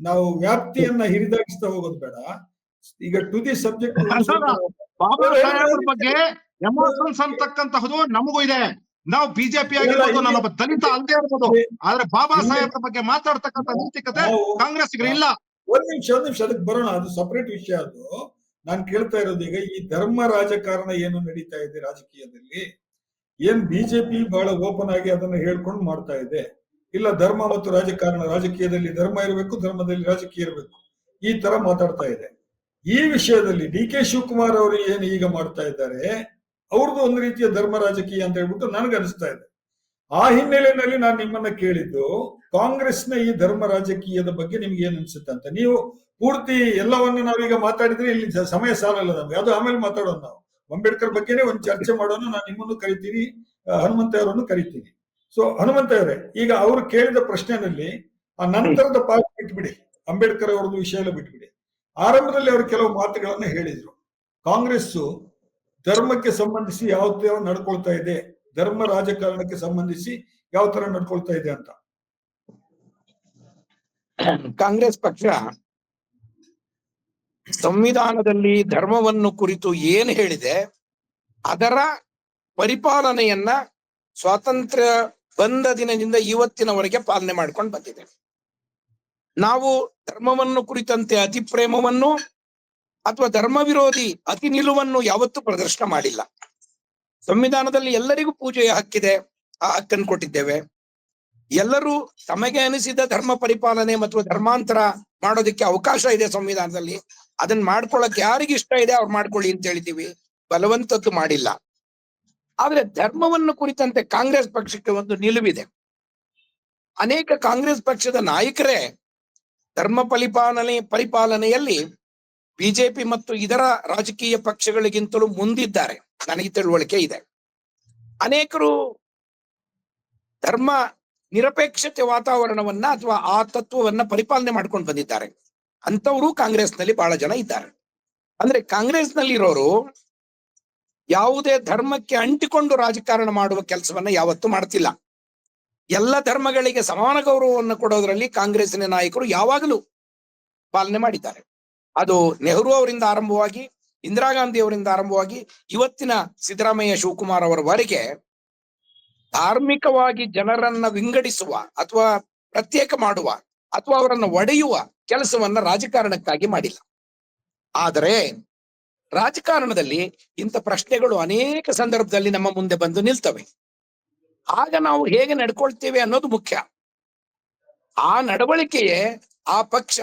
ನಾವು ವ್ಯಾಪ್ತಿಯನ್ನ ಹಿರಿದಾಗಿಸ್ತಾ ಹೋಗೋದು ಬೇಡ. ಈಗ ಟು ದಿ ಸಬ್ಜೆಕ್ಟ್. ಬಾಬಾ ಸಾಹೇಬ್ರ ಬಗ್ಗೆ ಎಮೋಷನ್ಸ್ ಅಂತಕ್ಕಂತಹದ್ದು ನಮಗೂ ಇದೆ. ನಾವು ಬಿಜೆಪಿ ಆಗಿರ್ಬೋದು, ನಾನೊಬ್ಬ ದಲಿತ ಅಲ್ಲದೆ ಇರ್ಬೋದು, ಆದ್ರೆ ಬಾಬಾ ಸಾಹೇಬ್ರ ಬಗ್ಗೆ ಮಾತಾಡ್ತಕ್ಕಂಥ ನೈತಿಕತೆ ಕಾಂಗ್ರೆಸ್ಸಿಗರು ಇಲ್ಲ. ಒಂದ್ ನಿಮಿಷ ಅದಕ್ಕೆ ಬರೋಣ, ಅದು ಸಪರೇಟ್ ವಿಷಯ. ಅದು ನಾನು ಕೇಳ್ತಾ ಇರೋದು ಈಗ ಈ ಧರ್ಮ ರಾಜಕಾರಣ ಏನು ನಡೀತಾ ಇದೆ ರಾಜಕೀಯದಲ್ಲಿ, ಏನ್ ಬಿಜೆಪಿ ಬಹಳ ಓಪನ್ ಆಗಿ ಅದನ್ನ ಹೇಳ್ಕೊಂಡು ಮಾಡ್ತಾ ಇದೆ, ಇಲ್ಲ ಧರ್ಮ ಮತ್ತು ರಾಜಕಾರಣ, ರಾಜಕೀಯದಲ್ಲಿ ಧರ್ಮ ಇರಬೇಕು, ಧರ್ಮದಲ್ಲಿ ರಾಜಕೀಯ ಇರಬೇಕು, ಈ ತರ ಮಾತಾಡ್ತಾ ಇದೆ. ಈ ವಿಷಯದಲ್ಲಿ ಡಿ.ಕೆ. ಶಿವಕುಮಾರ್ ಅವರು ಏನು ಈಗ ಮಾಡ್ತಾ ಇದ್ದಾರೆ, ಅವ್ರದ್ದು ಒಂದು ರೀತಿಯ ಧರ್ಮ ರಾಜಕೀಯ ಅಂತ ಹೇಳ್ಬಿಟ್ಟು ನನಗನ್ನಿಸ್ತಾ ಇದೆ. ಆ ಹಿನ್ನೆಲೆಯಲ್ಲಿ ನಾನು ನಿಮ್ಮನ್ನ ಕೇಳಿದ್ದು, ಕಾಂಗ್ರೆಸ್ನ ಈ ಧರ್ಮ ರಾಜಕೀಯದ ಬಗ್ಗೆ ನಿಮ್ಗೆ ಏನ್ ಅನ್ಸುತ್ತೆ ಅಂತ. ನೀವು ಪೂರ್ತಿ ಎಲ್ಲವನ್ನ ನಾವೀಗ ಮಾತಾಡಿದ್ರೆ ಇಲ್ಲಿ ಸಮಯ ಸಾಲಲ್ಲ ನಮ್ಗೆ, ಅದು ಆಮೇಲೆ ಮಾತಾಡೋಣ. ನಾವು ಅಂಬೇಡ್ಕರ್ ಬಗ್ಗೆನೇ ಒಂದು ಚರ್ಚೆ ಮಾಡೋಣ. ನಾನು ನಿಮ್ಮನ್ನು ಕರಿತೀನಿ, ಹನುಮಂತಯ್ಯವರನ್ನು ಕರಿತೀನಿ. ಸೊ ಹನುಮಂತಯ್ಯವರೇ, ಈಗ ಅವರು ಕೇಳಿದ ಪ್ರಶ್ನೆನಲ್ಲಿ ಆ ನಂತರದ ಪಾರ್ಟ್ ಬಿಟ್ಬಿಡಿ, ಅಂಬೇಡ್ಕರ್ ಅವರದ್ದು ವಿಷಯ ಎಲ್ಲ ಬಿಟ್ಬಿಡಿ. ಆರಂಭದಲ್ಲಿ ಅವರು ಕೆಲವು ಮಾತುಗಳನ್ನ ಹೇಳಿದ್ರು. ಕಾಂಗ್ರೆಸ್ ಧರ್ಮಕ್ಕೆ ಸಂಬಂಧಿಸಿ ಯಾವ ತರ ನಡ್ಕೊಳ್ತಾ ಇದೆ, ಧರ್ಮ ರಾಜಕಾರಣಕ್ಕೆ ಸಂಬಂಧಿಸಿ ಯಾವ ತರ ನಡ್ಕೊಳ್ತಾ ಇದೆ ಅಂತ. ಕಾಂಗ್ರೆಸ್ ಪಕ್ಷ ಸಂವಿಧಾನದಲ್ಲಿ ಧರ್ಮವನ್ನು ಕುರಿತು ಏನು ಹೇಳಿದೆ ಅದರ ಪರಿಪಾಲನೆಯನ್ನ ಸ್ವಾತಂತ್ರ್ಯ ಬಂದ ದಿನದಿಂದ ಇವತ್ತಿನವರೆಗೆ ಪಾಲನೆ ಮಾಡ್ಕೊಂಡು ಬಂದಿದೆ. ನಾವು ಧರ್ಮವನ್ನು ಕುರಿತಂತೆ ಅತಿ ಪ್ರೇಮವನ್ನು ಅಥವಾ ಧರ್ಮ ವಿರೋಧಿ ಅತಿ ನಿಲುವನ್ನು ಯಾವತ್ತೂ ಪ್ರದರ್ಶನ ಮಾಡಿಲ್ಲ. ಸಂವಿಧಾನದಲ್ಲಿ ಎಲ್ಲರಿಗೂ ಪೂಜೆಯ ಹಕ್ಕಿದೆ, ಆ ಹಕ್ಕನ್ನು ಕೊಟ್ಟಿದ್ದೇವೆ. ಎಲ್ಲರೂ ತಮಗೆ ಅನಿಸಿದ ಧರ್ಮ ಪರಿಪಾಲನೆ ಮತ್ತು ಧರ್ಮಾಂತರ ಮಾಡೋದಕ್ಕೆ ಅವಕಾಶ ಇದೆ ಸಂವಿಧಾನದಲ್ಲಿ. ಅದನ್ನ ಮಾಡ್ಕೊಳಕ್ ಯಾರಿಗೆ ಇಷ್ಟ ಇದೆ ಅವ್ರು ಮಾಡ್ಕೊಳ್ಳಿ ಅಂತ ಹೇಳಿದೀವಿ, ಬಲವಂತದ್ದು ಮಾಡಿಲ್ಲ. ಆದ್ರೆ ಧರ್ಮವನ್ನು ಕುರಿತಂತೆ ಕಾಂಗ್ರೆಸ್ ಪಕ್ಷಕ್ಕೆ ಒಂದು ನಿಲುವಿದೆ. ಅನೇಕ ಕಾಂಗ್ರೆಸ್ ಪಕ್ಷದ ನಾಯಕರೇ ಧರ್ಮ ಪರಿಪಾಲನೆಯಲ್ಲಿ ಬಿಜೆಪಿ ಮತ್ತು ಇದರ ರಾಜಕೀಯ ಪಕ್ಷಗಳಿಗಿಂತಲೂ ಮುಂದಿದ್ದಾರೆ, ನನಗೆ ತಿಳುವಳಿಕೆ ಇದೆ. ಅನೇಕರು ಧರ್ಮ ನಿರಪೇಕ್ಷತೆ ವಾತಾವರಣವನ್ನ ಅಥವಾ ಆ ತತ್ವವನ್ನ ಪರಿಪಾಲನೆ ಮಾಡ್ಕೊಂಡು ಬಂದಿದ್ದಾರೆ. ಅಂತವರು ಕಾಂಗ್ರೆಸ್ನಲ್ಲಿ ಬಹಳ ಜನ ಇದ್ದಾರೆ. ಅಂದ್ರೆ ಕಾಂಗ್ರೆಸ್ನಲ್ಲಿ ಇರೋರು ಯಾವುದೇ ಧರ್ಮಕ್ಕೆ ಅಂಟಿಕೊಂಡು ರಾಜಕಾರಣ ಮಾಡುವ ಕೆಲಸವನ್ನ ಯಾವತ್ತೂ ಮಾಡ್ತಿಲ್ಲ. ಎಲ್ಲ ಧರ್ಮಗಳಿಗೆ ಸಮಾನ ಗೌರವವನ್ನು ಕೊಡೋದ್ರಲ್ಲಿ ಕಾಂಗ್ರೆಸ್ಸಿನ ನಾಯಕರು ಯಾವಾಗಲೂ ಪಾಲನೆ ಮಾಡಿದ್ದಾರೆ. ಅದು ನೆಹರು ಅವರಿಂದ ಆರಂಭವಾಗಿ, ಇಂದಿರಾ ಗಾಂಧಿ ಅವರಿಂದ ಆರಂಭವಾಗಿ, ಇವತ್ತಿನ ಸಿದ್ದರಾಮಯ್ಯ ಶಿವಕುಮಾರ್ ಅವರವರೆಗೆ ಧಾರ್ಮಿಕವಾಗಿ ಜನರನ್ನ ವಿಂಗಡಿಸುವ ಅಥವಾ ಪ್ರತ್ಯೇಕ ಮಾಡುವ ಅಥವಾ ಅವರನ್ನ ಒಡೆಯುವ ಕೆಲಸವನ್ನ ರಾಜಕಾರಣಕ್ಕಾಗಿ ಮಾಡಿಲ್ಲ. ಆದರೆ ರಾಜಕಾರಣದಲ್ಲಿ ಇಂಥ ಪ್ರಶ್ನೆಗಳು ಅನೇಕ ಸಂದರ್ಭದಲ್ಲಿ ನಮ್ಮ ಮುಂದೆ ಬಂದು ನಿಲ್ತವೆ. ಆಗ ನಾವು ಹೇಗೆ ನಡ್ಕೊಳ್ತೇವೆ ಅನ್ನೋದು ಮುಖ್ಯ. ಆ ನಡವಳಿಕೆಯೇ ಆ ಪಕ್ಷ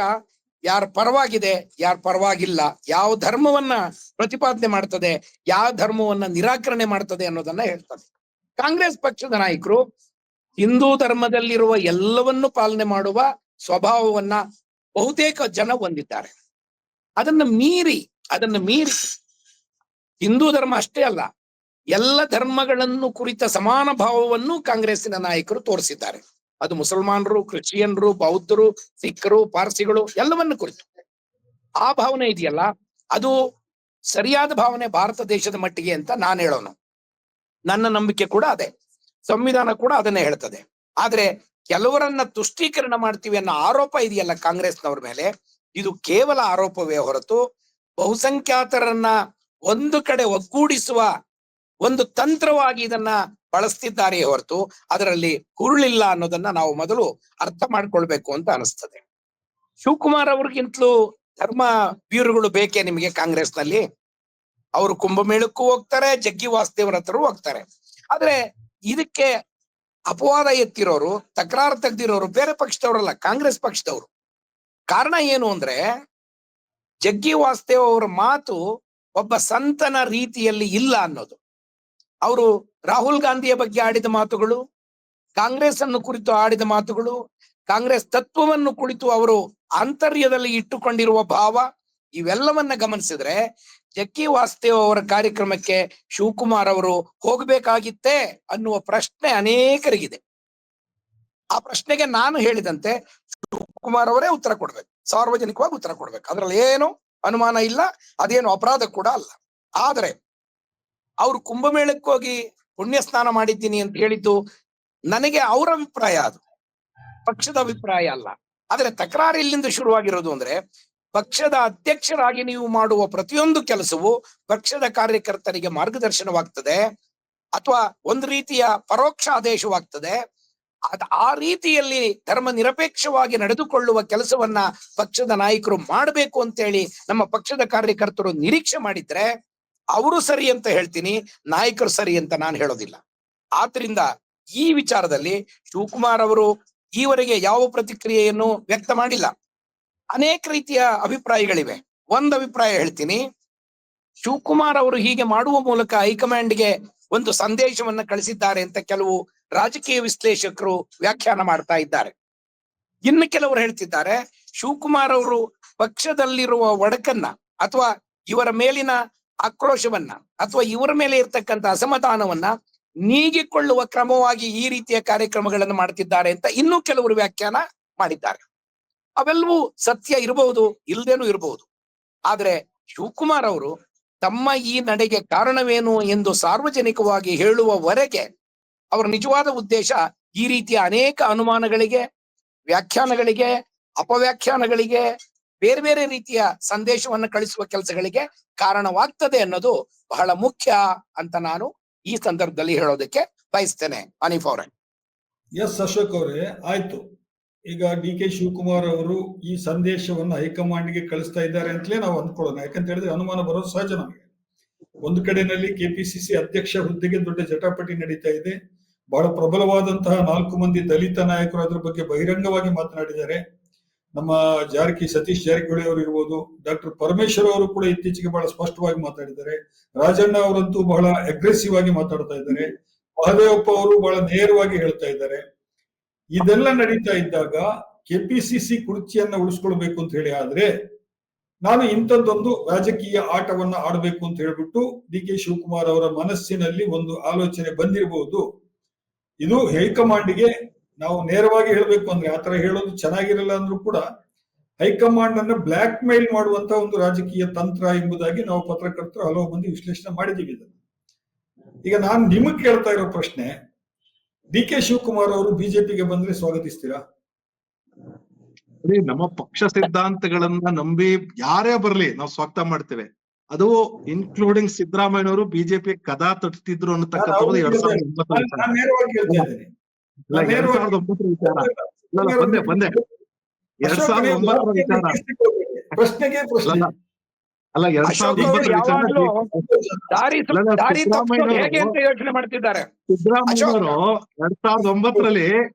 ಯಾರ ಪರವಾಗಿದೆ, ಯಾರ ಪರವಾಗಿಲ್ಲ, ಯಾವ ಧರ್ಮವನ್ನ ಪ್ರತಿಪಾದನೆ ಮಾಡ್ತದೆ, ಯಾವ ಧರ್ಮವನ್ನ ನಿರಾಕರಣೆ ಮಾಡ್ತದೆ ಅನ್ನೋದನ್ನ ಹೇಳ್ತದೆ. ಕಾಂಗ್ರೆಸ್ ಪಕ್ಷದ ನಾಯಕರು ಹಿಂದೂ ಧರ್ಮದಲ್ಲಿರುವ ಎಲ್ಲವನ್ನೂ ಪಾಲನೆ ಮಾಡುವ ಸ್ವಭಾವವನ್ನ ಬಹುತೇಕ ಜನ ಹೊಂದಿದ್ದಾರೆ. ಅದನ್ನ ಮೀರಿ ಹಿಂದೂ ಧರ್ಮ ಅಷ್ಟೇ ಅಲ್ಲ, ಎಲ್ಲ ಧರ್ಮಗಳನ್ನು ಕುರಿತ ಸಮಾನ ಭಾವವನ್ನು ಕಾಂಗ್ರೆಸ್ಸಿನ ನಾಯಕರು ತೋರಿಸಿದ್ದಾರೆ. ಅದು ಮುಸಲ್ಮಾನರು, ಕ್ರಿಶ್ಚಿಯನ್ರು, ಬೌದ್ಧರು, ಸಿಖ್ರು, ಪಾರ್ಸಿಗಳು ಎಲ್ಲವನ್ನು ಕುರಿತು ಆ ಭಾವನೆ ಇದೆಯಲ್ಲ, ಅದು ಸರಿಯಾದ ಭಾವನೆ ಭಾರತ ದೇಶದ ಮಟ್ಟಿಗೆ ಅಂತ ನಾನು ಹೇಳೋನು. ನನ್ನ ನಂಬಿಕೆ ಕೂಡ ಅದೇ, ಸಂವಿಧಾನ ಕೂಡ ಅದನ್ನೇ ಹೇಳ್ತದೆ. ಆದ್ರೆ ಕೆಲವರನ್ನ ತುಷ್ಟೀಕರಣ ಮಾಡ್ತೀವಿ ಅನ್ನೋ ಆರೋಪ ಇದೆಯಲ್ಲ ಕಾಂಗ್ರೆಸ್ನವ್ರ ಮೇಲೆ, ಇದು ಕೇವಲ ಆರೋಪವೇ ಹೊರತು ಬಹುಸಂಖ್ಯಾತರನ್ನ ಒಂದು ಕಡೆ ಒಗ್ಗೂಡಿಸುವ ಒಂದು ತಂತ್ರವಾಗಿ ಇದನ್ನ ಬಳಸ್ತಿದ್ದಾರೆಯೇ ಹೊರತು ಅದರಲ್ಲಿ ಹುರುಳಿಲ್ಲ ಅನ್ನೋದನ್ನ ನಾವು ಮೊದಲು ಅರ್ಥ ಮಾಡ್ಕೊಳ್ಬೇಕು ಅಂತ ಅನಿಸ್ತದೆ. ಶಿವಕುಮಾರ್ ಅವ್ರಿಗಿಂತಲೂ ಧರ್ಮ ವೀರಗಳು ಬೇಕೇ ನಿಮಗೆ ಕಾಂಗ್ರೆಸ್ನಲ್ಲಿ? ಅವರು ಕುಂಭಮೇಳಕ್ಕೂ ಹೋಗ್ತಾರೆ, ಜಗ್ಗಿ ವಾಸುದೇವರ ಹತ್ರ ಹೋಗ್ತಾರೆ. ಆದ್ರೆ ಇದಕ್ಕೆ ಅಪವಾದ ಎತ್ತಿರೋರು, ತಕರಾರು ತೆಗ್ದಿರೋರು ಬೇರೆ ಪಕ್ಷದವರಲ್ಲ, ಕಾಂಗ್ರೆಸ್ ಪಕ್ಷದವರು. ಕಾರಣ ಏನು ಅಂದ್ರೆ, ಜಗ್ಗಿ ವಾಸುದೇವ್ ಅವರ ಮಾತು ಒಬ್ಬ ಸಂತನ ರೀತಿಯಲ್ಲಿ ಇಲ್ಲ ಅನ್ನೋದು. ಅವರು ರಾಹುಲ್ ಗಾಂಧಿಯ ಬಗ್ಗೆ ಆಡಿದ ಮಾತುಗಳು, ಕಾಂಗ್ರೆಸ್ ಅನ್ನು ಕುರಿತು ಆಡಿದ ಮಾತುಗಳು, ಕಾಂಗ್ರೆಸ್ ತತ್ವವನ್ನು ಕುರಿತು ಅವರು ಆಂತರ್ಯದಲ್ಲಿ ಇಟ್ಟುಕೊಂಡಿರುವ ಭಾವ, ಇವೆಲ್ಲವನ್ನ ಗಮನಿಸಿದ್ರೆ ಜಗ್ಗಿ ವಾಸುದೇವ್ ಅವರ ಕಾರ್ಯಕ್ರಮಕ್ಕೆ ಶಿವಕುಮಾರ್ ಅವರು ಹೋಗ್ಬೇಕಾಗಿತ್ತೇ ಅನ್ನುವ ಪ್ರಶ್ನೆ ಅನೇಕರಿಗಿದೆ. ಆ ಪ್ರಶ್ನೆಗೆ ನಾನು ಹೇಳಿದಂತೆ ಶಿವಕುಮಾರ್ ಅವರೇ ಉತ್ತರ ಕೊಡ್ಬೇಕು, ಸಾರ್ವಜನಿಕವಾಗಿ ಉತ್ತರ ಕೊಡ್ಬೇಕು. ಅದ್ರಲ್ಲಿ ಏನು ಅನುಮಾನ ಇಲ್ಲ, ಅದೇನು ಅಪರಾಧ ಕೂಡ ಅಲ್ಲ. ಆದ್ರೆ ಅವ್ರು ಕುಂಭಮೇಳಕ್ಕೆ ಹೋಗಿ ಪುಣ್ಯ ಸ್ನಾನ ಮಾಡಿದ್ದೀನಿ ಅಂತ ಹೇಳಿದ್ದು ನನಗೆ ಅವರ ಅಭಿಪ್ರಾಯ, ಅದು ಪಕ್ಷದ ಅಭಿಪ್ರಾಯ ಅಲ್ಲ. ಆದ್ರೆ ತಕರಾರು ಎಲ್ಲಿಂದ ಶುರುವಾಗಿರೋದು ಅಂದ್ರೆ, ಪಕ್ಷದ ಅಧ್ಯಕ್ಷರಾಗಿ ನೀವು ಮಾಡುವ ಪ್ರತಿಯೊಂದು ಕೆಲಸವು ಪಕ್ಷದ ಕಾರ್ಯಕರ್ತರಿಗೆ ಮಾರ್ಗದರ್ಶನವಾಗ್ತದೆ ಅಥವಾ ಒಂದು ರೀತಿಯ ಪರೋಕ್ಷ ಆದೇಶವಾಗ್ತದೆ. ಆ ರೀತಿಯಲ್ಲಿ ಧರ್ಮ ನಿರಪೇಕ್ಷವಾಗಿ ನಡೆದುಕೊಳ್ಳುವ ಕೆಲಸವನ್ನ ಪಕ್ಷದ ನಾಯಕರು ಮಾಡಬೇಕು ಅಂತೇಳಿ ನಮ್ಮ ಪಕ್ಷದ ಕಾರ್ಯಕರ್ತರು ನಿರೀಕ್ಷೆ ಮಾಡಿದ್ರೆ ಅವರು ಸರಿ ಅಂತ ಹೇಳ್ತೀನಿ, ನಾಯಕರು ಸರಿ ಅಂತ ನಾನು ಹೇಳೋದಿಲ್ಲ. ಆದ್ರಿಂದ ಈ ವಿಚಾರದಲ್ಲಿ ಶಿವಕುಮಾರ್ ಅವರು ಈವರೆಗೆ ಯಾವ ಪ್ರತಿಕ್ರಿಯೆಯನ್ನು ವ್ಯಕ್ತ ಮಾಡಿಲ್ಲ. ಅನೇಕ ರೀತಿಯ ಅಭಿಪ್ರಾಯಗಳಿವೆ. ಒಂದು ಅಭಿಪ್ರಾಯ ಹೇಳ್ತೀನಿ, ಶಿವಕುಮಾರ್ ಅವರು ಹೀಗೆ ಮಾಡುವ ಮೂಲಕ ಹೈಕಮಾಂಡ್ಗೆ ಒಂದು ಸಂದೇಶವನ್ನ ಕಳಿಸಿದ್ದಾರೆ ಅಂತ ಕೆಲವು ರಾಜಕೀಯ ವಿಶ್ಲೇಷಕರು ವ್ಯಾಖ್ಯಾನ ಮಾಡ್ತಾ ಇದ್ದಾರೆ. ಇನ್ನು ಕೆಲವರು ಹೇಳ್ತಿದ್ದಾರೆ, ಶಿವಕುಮಾರ್ ಅವರು ಪಕ್ಷದಲ್ಲಿರುವ ಒಡಕನ್ನ ಅಥವಾ ಇವರ ಮೇಲಿನ ಆಕ್ರೋಶವನ್ನ ಅಥವಾ ಇವರ ಮೇಲೆ ಇರ್ತಕ್ಕಂಥ ಅಸಮಾಧಾನವನ್ನ ನೀಗಿಕೊಳ್ಳುವ ಕ್ರಮವಾಗಿ ಈ ರೀತಿಯ ಕಾರ್ಯಕ್ರಮಗಳನ್ನು ಮಾಡ್ತಿದ್ದಾರೆ ಅಂತ ಇನ್ನೂ ಕೆಲವರು ವ್ಯಾಖ್ಯಾನ ಮಾಡಿದ್ದಾರೆ. ಅವೆಲ್ಲವೂ ಸತ್ಯ ಇರಬಹುದು, ಇಲ್ದೇನೂ ಇರಬಹುದು. ಆದ್ರೆ ಶಿವಕುಮಾರ್ ಅವರು ತಮ್ಮ ಈ ನಡೆಗೆ ಕಾರಣವೇನು ಎಂದು ಸಾರ್ವಜನಿಕವಾಗಿ ಹೇಳುವವರೆಗೆ ಅವರ ನಿಜವಾದ ಉದ್ದೇಶ ಈ ರೀತಿಯ ಅನೇಕ ಅನುಮಾನಗಳಿಗೆ, ವ್ಯಾಖ್ಯಾನಗಳಿಗೆ, ಅಪವ್ಯಾಖ್ಯಾನಗಳಿಗೆ, ಬೇರೆ ಬೇರೆ ರೀತಿಯ ಸಂದೇಶವನ್ನು ಕಳಿಸುವ ಕೆಲಸಗಳಿಗೆ ಕಾರಣವಾಗ್ತದೆ ಅನ್ನೋದು ಬಹಳ ಮುಖ್ಯ ಅಂತ ನಾನು ಈ ಸಂದರ್ಭದಲ್ಲಿ ಹೇಳೋದಕ್ಕೆ ಬಯಸ್ತೇನೆ. ಹನೀಫ್ ಅವರೇ. ಎಸ್ ಅಶೋಕ್ ಅವರೇ, ಆಯ್ತು. ಈಗ ಡಿ ಕೆ ಶಿವಕುಮಾರ್ ಅವರು ಈ ಸಂದೇಶವನ್ನು ಹೈಕಮಾಂಡ್ಗೆ ಕಳಿಸ್ತಾ ಇದ್ದಾರೆ ಅಂತಲೇ ನಾವು ಅಂದ್ಕೊಳ್ಳೋಣ. ಯಾಕಂತ ಹೇಳಿದ್ರೆ ಅನುಮಾನ ಬರೋದು ಸಹಜ ನಮಗೆ. ಒಂದು ಕಡೆಯಲ್ಲಿ ಕೆಪಿಸಿಸಿ ಅಧ್ಯಕ್ಷ ಹುದ್ದೆಗೆ ದೊಡ್ಡ ಜಟಾಪಟಿ ನಡೀತಾ ಇದೆ. ಬಹಳ ಪ್ರಬಲವಾದಂತಹ 4 ಮಂದಿ ದಲಿತ ನಾಯಕರು ಅದ್ರ ಬಗ್ಗೆ ಬಹಿರಂಗವಾಗಿ ಮಾತನಾಡಿದ್ದಾರೆ. ನಮ್ಮ ಸತೀಶ್ ಜಾರಕಿಹೊಳಿ ಅವರು ಇರ್ಬೋದು, ಡಾಕ್ಟರ್ ಪರಮೇಶ್ವರ್ ಅವರು ಕೂಡ ಇತ್ತೀಚೆಗೆ ಬಹಳ ಸ್ಪಷ್ಟವಾಗಿ ಮಾತಾಡಿದ್ದಾರೆ. ರಾಜಣ್ಣ ಅವರಂತೂ ಬಹಳ ಅಗ್ರೆಸಿವ್ ಆಗಿ ಮಾತಾಡ್ತಾ ಇದ್ದಾರೆ. ಮಹದೇವಪ್ಪ ಅವರು ಬಹಳ ನೇರವಾಗಿ ಹೇಳ್ತಾ ಇದ್ದಾರೆ. ಇದೆಲ್ಲ ನಡೀತಾ ಇದ್ದಾಗ ಕೆಪಿಸಿಸಿ ಕುರ್ಚಿಯನ್ನ ಉಳಿಸ್ಕೊಳ್ಬೇಕು ಅಂತ ಹೇಳಿ ಆದ್ರೆ ನಾನು ಇಂಥದ್ದೊಂದು ರಾಜಕೀಯ ಆಟವನ್ನ ಆಡಬೇಕು ಅಂತ ಹೇಳ್ಬಿಟ್ಟು ಡಿ ಕೆ ಶಿವಕುಮಾರ್ ಅವರ ಮನಸ್ಸಿನಲ್ಲಿ ಒಂದು ಆಲೋಚನೆ ಬಂದಿರಬಹುದು. ಇದು ಹೈಕಮಾಂಡ್ಗೆ ನಾವು ನೇರವಾಗಿ ಹೇಳ್ಬೇಕು ಅಂದ್ರೆ, ಆತರ ಹೇಳೋದು ಚೆನ್ನಾಗಿರಲ್ಲ ಅಂದ್ರೂ ಕೂಡ ಹೈಕಮಾಂಡ್ ಅನ್ನ ಬ್ಲಾಕ್ ಮೇಲ್ ಮಾಡುವಂತ ಒಂದು ರಾಜಕೀಯ ತಂತ್ರ ಎಂಬುದಾಗಿ ನಾವು ಪತ್ರಕರ್ತರು ಹಲವು ಮಂದಿ ವಿಶ್ಲೇಷಣೆ ಮಾಡಿದೀವಿ ಇದನ್ನು. ಈಗ ನಾನು ನಿಮಗ್ ಕೇಳ್ತಾ ಇರೋ ಪ್ರಶ್ನೆ, ಡಿ ಕೆ ಶಿವಕುಮಾರ್ ಅವರು ಬಿಜೆಪಿಗೆ ಬಂದ್ರೆ ಸ್ವಾಗತಿಸ್ತೀರಾ? ನಮ್ಮ ಪಕ್ಷ ಸಿದ್ಧಾಂತಗಳನ್ನ ನಂಬಿ ಯಾರೇ ಬರ್ಲಿ ನಾವು ಸ್ವಾಗತ ಮಾಡ್ತೇವೆ. ಅದು ಇನ್ಕ್ಲೂಡಿಂಗ್ ಸಿದ್ದರಾಮಯ್ಯನವರು ಬಿಜೆಪಿ ಕದಾ ತಟ್ಟಿದ್ರು ಅನ್ನತಕ್ಕಂಥದ್ದು 2009 ವಿಚಾರ. 2009 ವಿಚಾರ ಪ್ರಶ್ನೆಗೆ ಪ್ರಶ್ನೆ ಅಲ್ಲ. 2009 ಯೋಚನೆ ಮಾಡ್ತಿದ್ದಾರೆ ಸಿದ್ದರಾಮಯ್ಯನವರು 2009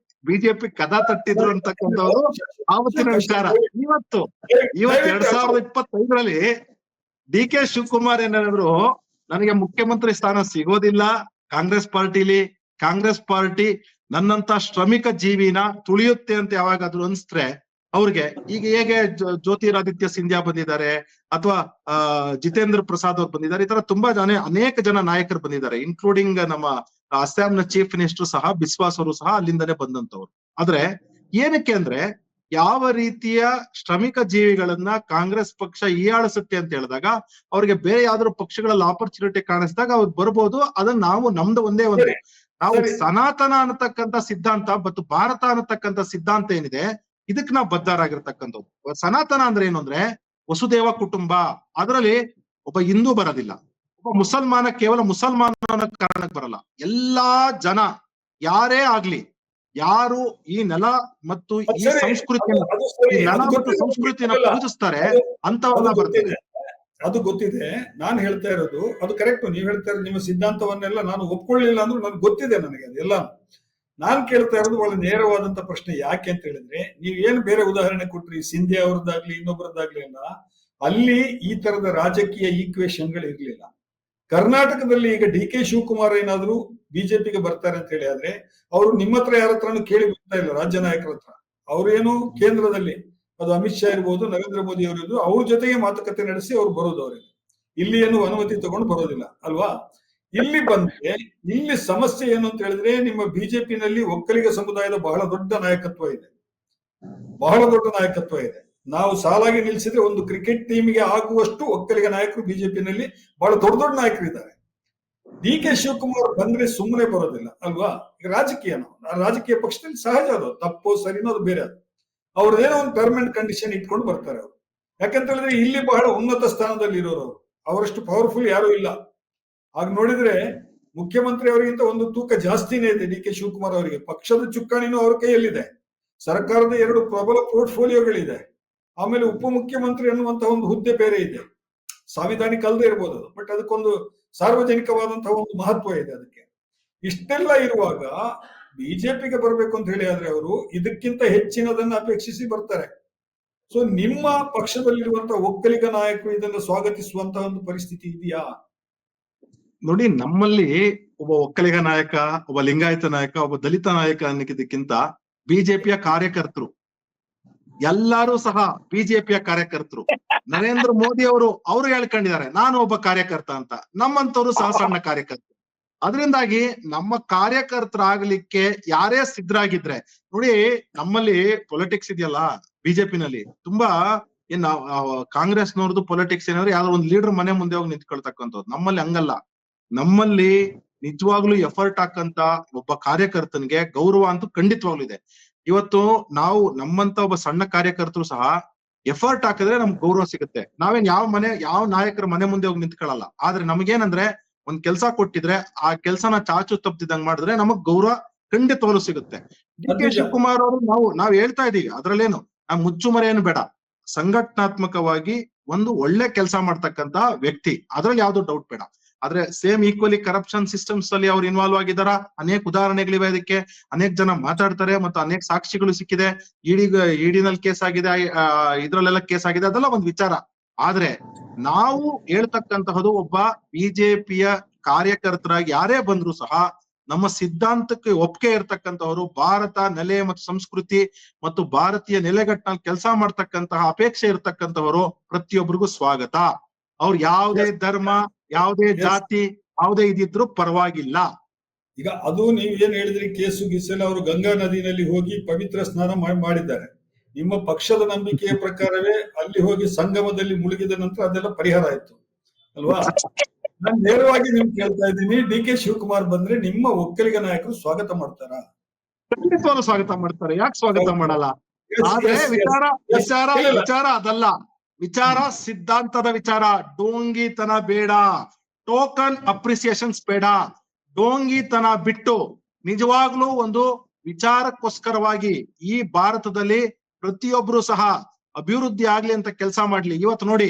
ಬಿಜೆಪಿ ಕದಾ ತಟ್ಟಿದ್ರು ಅಂತಕ್ಕಂಥವ್ರು ಆವತ್ತಿನ ವಿಚಾರ. ಇವತ್ತು 2025 ಡಿ ಕೆ ಶಿವಕುಮಾರ್ ಏನಾದ್ರು ನನಗೆ ಮುಖ್ಯಮಂತ್ರಿ ಸ್ಥಾನ ಸಿಗೋದಿಲ್ಲ ಕಾಂಗ್ರೆಸ್ ಪಾರ್ಟಿಲಿ, ಕಾಂಗ್ರೆಸ್ ಪಾರ್ಟಿ ನನ್ನಂತ ಶ್ರಮಿಕ ಜೀವಿನ ತುಳಿಯುತ್ತೆ ಅಂತ ಯಾವಾಗಾದ್ರೂ ಅನ್ಸ್ತ್ರೆ ಅವ್ರಿಗೆ, ಈಗ ಹೇಗೆ ಜ್ಯೋತಿರಾದಿತ್ಯ ಸಿಂಧ್ಯಾ ಬಂದಿದ್ದಾರೆ ಅಥವಾ ಜಿತೇಂದ್ರ ಪ್ರಸಾದ್ ಅವ್ರು ಬಂದಿದ್ದಾರೆ, ಈ ತರ ತುಂಬಾ ಅನೇಕ ಜನ ನಾಯಕರು ಬಂದಿದ್ದಾರೆ, ಇನ್ಕ್ಲೂಡಿಂಗ್ ನಮ್ಮ ಅಸ್ಸಾಂನ ಚೀಫ್ ಮಿನಿಸ್ಟರ್ ಸಹ ಬಿಸ್ವಾಸ್ ಅವರು ಸಹ ಅಲ್ಲಿಂದನೇ ಬಂದಂತವ್ರು. ಆದ್ರೆ ಏನಕ್ಕೆ ಅಂದ್ರೆ ಯಾವ ರೀತಿಯ ಶ್ರಮಿಕ ಜೀವಿಗಳನ್ನ ಕಾಂಗ್ರೆಸ್ ಪಕ್ಷ ಹೀಯಾಳಿಸುತ್ತೆ ಅಂತ ಹೇಳಿದಾಗ ಅವ್ರಿಗೆ ಬೇರೆ ಯಾವ್ದಾದ್ರು ಪಕ್ಷಗಳಲ್ಲಿ ಆಪರ್ಚುನಿಟಿ ಕಾಣಿಸಿದಾಗ ಅವ್ರು ಬರ್ಬೋದು. ಅದನ್ನ ನಾವು ನಮ್ದು ಒಂದೇ ಒಂದು, ನಾವು ಸನಾತನ ಅನ್ನತಕ್ಕಂಥ ಸಿದ್ಧಾಂತ ಮತ್ತು ಭಾರತ ಅನ್ನತಕ್ಕಂಥ ಸಿದ್ಧಾಂತ ಏನಿದೆ ಇದಕ್ ನಾವು ಬದ್ಧರಾಗಿರ್ತಕ್ಕಂಥದ್ದು. ಸನಾತನ ಅಂದ್ರೆ ಏನು ಅಂದ್ರೆ ವಸುದೇವ ಕುಟುಂಬ. ಅದರಲ್ಲಿ ಒಬ್ಬ ಹಿಂದೂ ಬರೋದಿಲ್ಲ, ಒಬ್ಬ ಮುಸಲ್ಮಾನ ಕೇವಲ ಮುಸಲ್ಮಾನ ಅನ್ನೋ ಕಾರಣಕ್ಕೆ ಬರಲ್ಲ. ಎಲ್ಲಾ ಜನ ಯಾರೇ ಆಗ್ಲಿ, ಯಾರು ಈ ನೆಲ ಮತ್ತು ಈ ಸಂಸ್ಕೃತಿಯನ್ನು ಈ ನೆಲ ಮತ್ತು ಸಂಸ್ಕೃತಿಯನ್ನ ಪೂಜಿಸ್ತಾರೆ ಅಂತವರೆಲ್ಲ ಬರ್ತಾರೆ. ಅದು ಗೊತ್ತಿದೆ. ನಾನು ಹೇಳ್ತಾ ಇರೋದು ಅದು ಕರೆಕ್ಟ್. ನೀವ್ ಹೇಳ್ತಾ ಇರೋದು ನಿಮ್ಮ ಸಿದ್ಧಾಂತವನ್ನೆಲ್ಲ ನಾನು ಒಪ್ಕೊಳ್ಳಿಲ್ಲ ಅಂದ್ರೂ ನನ್ಗೆ ಗೊತ್ತಿದೆ, ನನಗೆ ಅದೆಲ್ಲ. ನಾನ್ ಕೇಳ್ತಾ ಇರೋದು ಬಹಳ ನೇರವಾದಂತ ಪ್ರಶ್ನೆ. ಯಾಕೆ ಅಂತ ಹೇಳಿದ್ರೆ, ನೀವ್ ಏನ್ ಬೇರೆ ಉದಾಹರಣೆ ಕೊಟ್ರಿ, ಸಿಂಧಿಯಾ ಅವ್ರದ್ದಾಗ್ಲಿ ಇನ್ನೊಬ್ಬರದ್ದಾಗ್ಲಿ ಅಲ್ಲ, ಅಲ್ಲಿ ಈ ತರದ ರಾಜಕೀಯ ಈಕ್ವೇಶನ್ಗಳು ಇರ್ಲಿಲ್ಲ. ಕರ್ನಾಟಕದಲ್ಲಿ ಈಗ ಡಿ ಕೆ ಶಿವಕುಮಾರ್ ಏನಾದ್ರು ಬಿಜೆಪಿಗೆ ಬರ್ತಾರೆ ಅಂತ ಹೇಳಿ ಆದ್ರೆ ಅವರು ನಿಮ್ಮ ಹತ್ರ ಯಾರ ಹತ್ರನು ಕೇಳಿ ಬರ್ತಾ ಇಲ್ಲ, ರಾಜ್ಯ ನಾಯಕರ ಹತ್ರ. ಅವ್ರೇನು ಕೇಂದ್ರದಲ್ಲಿ ಅದು ಅಮಿತ್ ಶಾ ಇರ್ಬೋದು, ನರೇಂದ್ರ ಮೋದಿ ಅವರು ಅವ್ರ ಜೊತೆಗೆ ಮಾತುಕತೆ ನಡೆಸಿ ಅವ್ರು ಬರೋದು. ಅವ್ರಿಗೆ ಇಲ್ಲಿ ಏನು ಅನುಮತಿ ತಗೊಂಡು ಬರೋದಿಲ್ಲ ಅಲ್ವಾ. ಇಲ್ಲಿ ಬಂದ್ರೆ ಇಲ್ಲಿ ಸಮಸ್ಯೆ ಏನು ಅಂತ ಹೇಳಿದ್ರೆ, ನಿಮ್ಮ ಬಿಜೆಪಿನಲ್ಲಿ ಒಕ್ಕಲಿಗ ಸಮುದಾಯದ ಬಹಳ ದೊಡ್ಡ ನಾಯಕತ್ವ ಇದೆ, ಬಹಳ ದೊಡ್ಡ ನಾಯಕತ್ವ ಇದೆ. ನಾವು ಸಾಲಾಗಿ ನಿಲ್ಸಿದ್ರೆ ಒಂದು ಕ್ರಿಕೆಟ್ ಟೀಮ್ಗೆ ಆಗುವಷ್ಟು ಒಕ್ಕಲಿಗ ನಾಯಕರು ಬಿಜೆಪಿನಲ್ಲಿ ಬಹಳ ದೊಡ್ಡ ದೊಡ್ಡ ನಾಯಕರಿದ್ದಾರೆ. ಡಿ ಕೆ ಶಿವಕುಮಾರ್ ಬಂದ್ರೆ ಸುಮ್ಮನೆ ಬರೋದಿಲ್ಲ ಅಲ್ವಾ. ಈಗ ರಾಜಕೀಯ ಪಕ್ಷದಲ್ಲಿ ಸಹಜ, ಅದು ತಪ್ಪು ಸರಿನೋ ಅದು ಬೇರೆ. ಅದು ಅವ್ರದ್ದೇನೋ ಒಂದು ಟರ್ಮ್ ಅಂಡ್ ಕಂಡೀಷನ್ ಇಟ್ಕೊಂಡು ಬರ್ತಾರೆ ಅವರು. ಯಾಕಂತ ಹೇಳಿದ್ರೆ ಇಲ್ಲಿ ಬಹಳ ಉನ್ನತ ಸ್ಥಾನದಲ್ಲಿ ಇರೋರು ಅವರು, ಅವರಷ್ಟು ಪವರ್ಫುಲ್ ಯಾರು ಇಲ್ಲ. ಆಗ ನೋಡಿದ್ರೆ ಮುಖ್ಯಮಂತ್ರಿ ಅವರಿಗಿಂತ ಒಂದು ತೂಕ ಜಾಸ್ತಿನೇ ಇದೆ ಡಿ ಕೆ ಶಿವಕುಮಾರ್ ಅವರಿಗೆ. ಪಕ್ಷದ ಚುಕ್ಕಾಣಿನೂ ಅವ್ರ ಕೈಯಲ್ಲಿದೆ, ಸರ್ಕಾರದ 2 ಪ್ರಬಲ ಪೋರ್ಟ್ಫೋಲಿಯೋಗಳಿದೆ, ಆಮೇಲೆ ಉಪಮುಖ್ಯಮಂತ್ರಿ ಅನ್ನುವಂತಹ ಒಂದು ಹುದ್ದೆ ಬೇರೆ ಇದೆ. ಸಾಂವಿಧಾನಿಕ ಅಲ್ಲದೆ ಇರ್ಬೋದು ಅದು, ಬಟ್ ಅದಕ್ಕೊಂದು ಸಾರ್ವಜನಿಕವಾದಂತಹ ಒಂದು ಮಹತ್ವ ಇದೆ ಅದಕ್ಕೆ. ಇಷ್ಟೆಲ್ಲ ಇರುವಾಗ ಬಿಜೆಪಿಗೆ ಬರ್ಬೇಕು ಅಂತ ಹೇಳಿ ಆದ್ರೆ ಅವರು ಇದಕ್ಕಿಂತ ಹೆಚ್ಚಿನದನ್ನ ಅಪೇಕ್ಷಿಸಿ ಬರ್ತಾರೆ. ಸೊ ನಿಮ್ಮ ಪಕ್ಷದಲ್ಲಿರುವಂತಹ ಒಕ್ಕಲಿಗ ನಾಯಕರು ಇದನ್ನು ಸ್ವಾಗತಿಸುವಂತಹ ಒಂದು ಪರಿಸ್ಥಿತಿ ಇದೆಯಾ? ನೋಡಿ, ನಮ್ಮಲ್ಲಿ ಒಬ್ಬ ಒಕ್ಕಲಿಗ ನಾಯಕ, ಒಬ್ಬ ಲಿಂಗಾಯತ ನಾಯಕ, ಒಬ್ಬ ದಲಿತ ನಾಯಕ ಅನ್ನೋದಕ್ಕಿಂತ ಬಿಜೆಪಿಯ ಕಾರ್ಯಕರ್ತರು ಎಲ್ಲರೂ ಸಹ ಬಿಜೆಪಿಯ ಕಾರ್ಯಕರ್ತರು. ನರೇಂದ್ರ ಮೋದಿ ಅವರು ಹೇಳ್ಕೊಂಡಿದ್ದಾರೆ ನಾನು ಒಬ್ಬ ಕಾರ್ಯಕರ್ತ ಅಂತ. ನಮ್ಮಂತವ್ರು ಸಹ ಸಣ್ಣ ಕಾರ್ಯಕರ್ತರು. ಅದರಿಂದಾಗಿ ನಮ್ಮ ಕಾರ್ಯಕರ್ತರಾಗ್ಲಿಕ್ಕೆ ಯಾರೇ ಸಿದ್ಧರಾಗಿದ್ರೆ, ನೋಡಿ ನಮ್ಮಲ್ಲಿ ಪೊಲಿಟಿಕ್ಸ್ ಇದೆಯಲ್ಲ ಬಿಜೆಪಿನಲ್ಲಿ, ತುಂಬಾ ಏನ್ ಕಾಂಗ್ರೆಸ್ನವ್ರದ್ದು ಪೊಲಿಟಿಕ್ಸ್ ಏನಾದ್ರು ಯಾವ್ದೋ ಒಂದು ಲೀಡರ್ ಮನೆ ಮುಂದೆ ಹೋಗಿ ನಿಂತ್ಕೊಳ್ತಕ್ಕಂಥದ್ದು. ನಮ್ಮಲ್ಲಿ ಹಂಗಲ್ಲ. ನಮ್ಮಲ್ಲಿ ನಿಜವಾಗ್ಲೂ ಎಫರ್ಟ್ ಹಾಕಂತ ಒಬ್ಬ ಕಾರ್ಯಕರ್ತನಿಗೆ ಗೌರವ ಅಂತೂ ಖಂಡಿತವಾಗ್ಲೂ ಇದೆ. ಇವತ್ತು ನಾವು ನಮ್ಮಂತ ಒಬ್ಬ ಸಣ್ಣ ಕಾರ್ಯಕರ್ತರು ಸಹ ಎಫರ್ಟ್ ಹಾಕಿದ್ರೆ ನಮ್ಗೆ ಗೌರವ ಸಿಗುತ್ತೆ. ನಾವೇನ್ ಯಾವ ನಾಯಕರ ಮನೆ ಮುಂದೆ ಹೋಗಿ ನಿಂತ್ಕೊಳ್ಳಲ್ಲ. ಆದ್ರೆ ನಮಗೇನಂದ್ರೆ ಒಂದ್ ಕೆಲ್ಸ ಕೊಟ್ಟಿದ್ರೆ ಆ ಕೆಲ್ಸನ ಚಾಚು ತಪ್ಪದಿದ್ದಂಗ್ ಮಾಡಿದ್ರೆ ನಮಗ್ ಗೌರವ ಖಂಡಿತವಾಗ್ಲೂ ಸಿಗುತ್ತೆ. ಡಿ ಕೆ ಶಿವಕುಮಾರ್ ಅವರು ನಾವು ಹೇಳ್ತಾ ಇದೀವಿ, ಅದ್ರಲ್ಲೇನು ಮುಚ್ಚುಮರೆ ಏನು ಬೇಡ. ಸಂಘಟನಾತ್ಮಕವಾಗಿ ಒಂದು ಒಳ್ಳೆ ಕೆಲಸ ಮಾಡ್ತಕ್ಕಂತ ವ್ಯಕ್ತಿ, ಅದ್ರಲ್ಲಿ ಯಾವ್ದು ಡೌಟ್ ಬೇಡ. ಆದ್ರೆ ಸೇಮ್ ಈಕ್ವಲಿ ಕರಪ್ಷನ್ ಸಿಸ್ಟಮ್ಸ್ ಅಲ್ಲಿ ಅವ್ರು ಇನ್ವಾಲ್ವ್ ಆಗಿದಾರ, ಅನೇಕ ಉದಾಹರಣೆಗಳಿವೆ. ಅದಕ್ಕೆ ಅನೇಕ ಜನ ಮಾತಾಡ್ತಾರೆ ಮತ್ತು ಅನೇಕ ಸಾಕ್ಷಿಗಳು ಸಿಕ್ಕಿದೆ. ಇಡಿನಲ್ಲಿ ಕೇಸ್ ಆಗಿದೆ, ಇದ್ರಲ್ಲೆಲ್ಲ ಕೇಸ್ ಆಗಿದೆ, ಅದೆಲ್ಲ ಒಂದ್ ವಿಚಾರ. ಆದ್ರೆ ನಾವು ಹೇಳ್ತಕ್ಕಂತಹದ್ದು ಒಬ್ಬ ಬಿಜೆಪಿಯ ಕಾರ್ಯಕರ್ತರಾಗಿ ಯಾರೇ ಬಂದ್ರು ಸಹ ನಮ್ಮ ಸಿದ್ಧಾಂತಕ್ಕೆ ಒಪ್ಪಿಗೆ ಇರ್ತಕ್ಕಂಥವ್ರು, ಭಾರತ ನೆಲೆ ಮತ್ತು ಸಂಸ್ಕೃತಿ ಮತ್ತು ಭಾರತೀಯ ನೆಲೆಗಟ್ಟಿನಲ್ಲಿ ಕೆಲಸ ಮಾಡ್ತಕ್ಕಂತಹ ಅಪೇಕ್ಷೆ ಇರ್ತಕ್ಕಂಥವರು ಪ್ರತಿಯೊಬ್ಬರಿಗೂ ಸ್ವಾಗತ. ಅವ್ರು ಯಾವುದೇ ಧರ್ಮ, ಯಾವುದೇ ಜಾತಿ, ಯಾವುದೇ ಇದಿದ್ರು ಪರವಾಗಿಲ್ಲ. ಈಗ ಅದು ನೀವ್ ಏನ್ ಹೇಳಿದ್ರಿ, ಕೇಸು ಗೀಸೆಲ್ಲ ಅವರು ಗಂಗಾ ನದಿನಲ್ಲಿ ಹೋಗಿ ಪವಿತ್ರ ಸ್ನಾನ ಮಾಡಿದ್ದಾರೆ. ನಿಮ್ಮ ಪಕ್ಷದ ನಂಬಿಕೆಯ ಪ್ರಕಾರವೇ ಅಲ್ಲಿ ಹೋಗಿ ಸಂಗಮದಲ್ಲಿ ಮುಳುಗಿದ ನಂತರ ಅದೆಲ್ಲ ಪರಿಹಾರ ಆಯ್ತು ಅಲ್ವಾ? ನಾನು ನೇರವಾಗಿ ನಿಮ್ಗೆ ಕೇಳ್ತಾ ಇದ್ದೀನಿ, ಡಿ ಕೆ ಶಿವಕುಮಾರ್ ಬಂದ್ರೆ ನಿಮ್ಮ ಒಕ್ಕಲಿಗ ನಾಯಕರು ಸ್ವಾಗತ ಮಾಡ್ತಾರಾ? ಖಂಡಿತವಾಗ್ಲೂ ಸ್ವಾಗತ ಮಾಡ್ತಾರೆ. ಯಾಕೆ ಸ್ವಾಗತ ಮಾಡಲ್ಲ? ಆದ್ರೆ ವಿಚಾರ ಅದಲ್ಲ. ವಿಚಾರ ಸಿದ್ಧಾಂತದ ವಿಚಾರ. ಡೋಂಗಿತನ ಬೇಡ, ಟೋಕನ್ ಅಪ್ರಿಸಿಯೇಷನ್ಸ್ ಬೇಡ. ಡೋಂಗಿತನ ಬಿಟ್ಟು ನಿಜವಾಗ್ಲೂ ಒಂದು ವಿಚಾರಕ್ಕೋಸ್ಕರವಾಗಿ ಈ ಭಾರತದಲ್ಲಿ ಪ್ರತಿಯೊಬ್ರು ಸಹ ಅಭಿವೃದ್ಧಿ ಆಗ್ಲಿ ಅಂತ ಕೆಲಸ ಮಾಡ್ಲಿ. ಇವತ್ತು ನೋಡಿ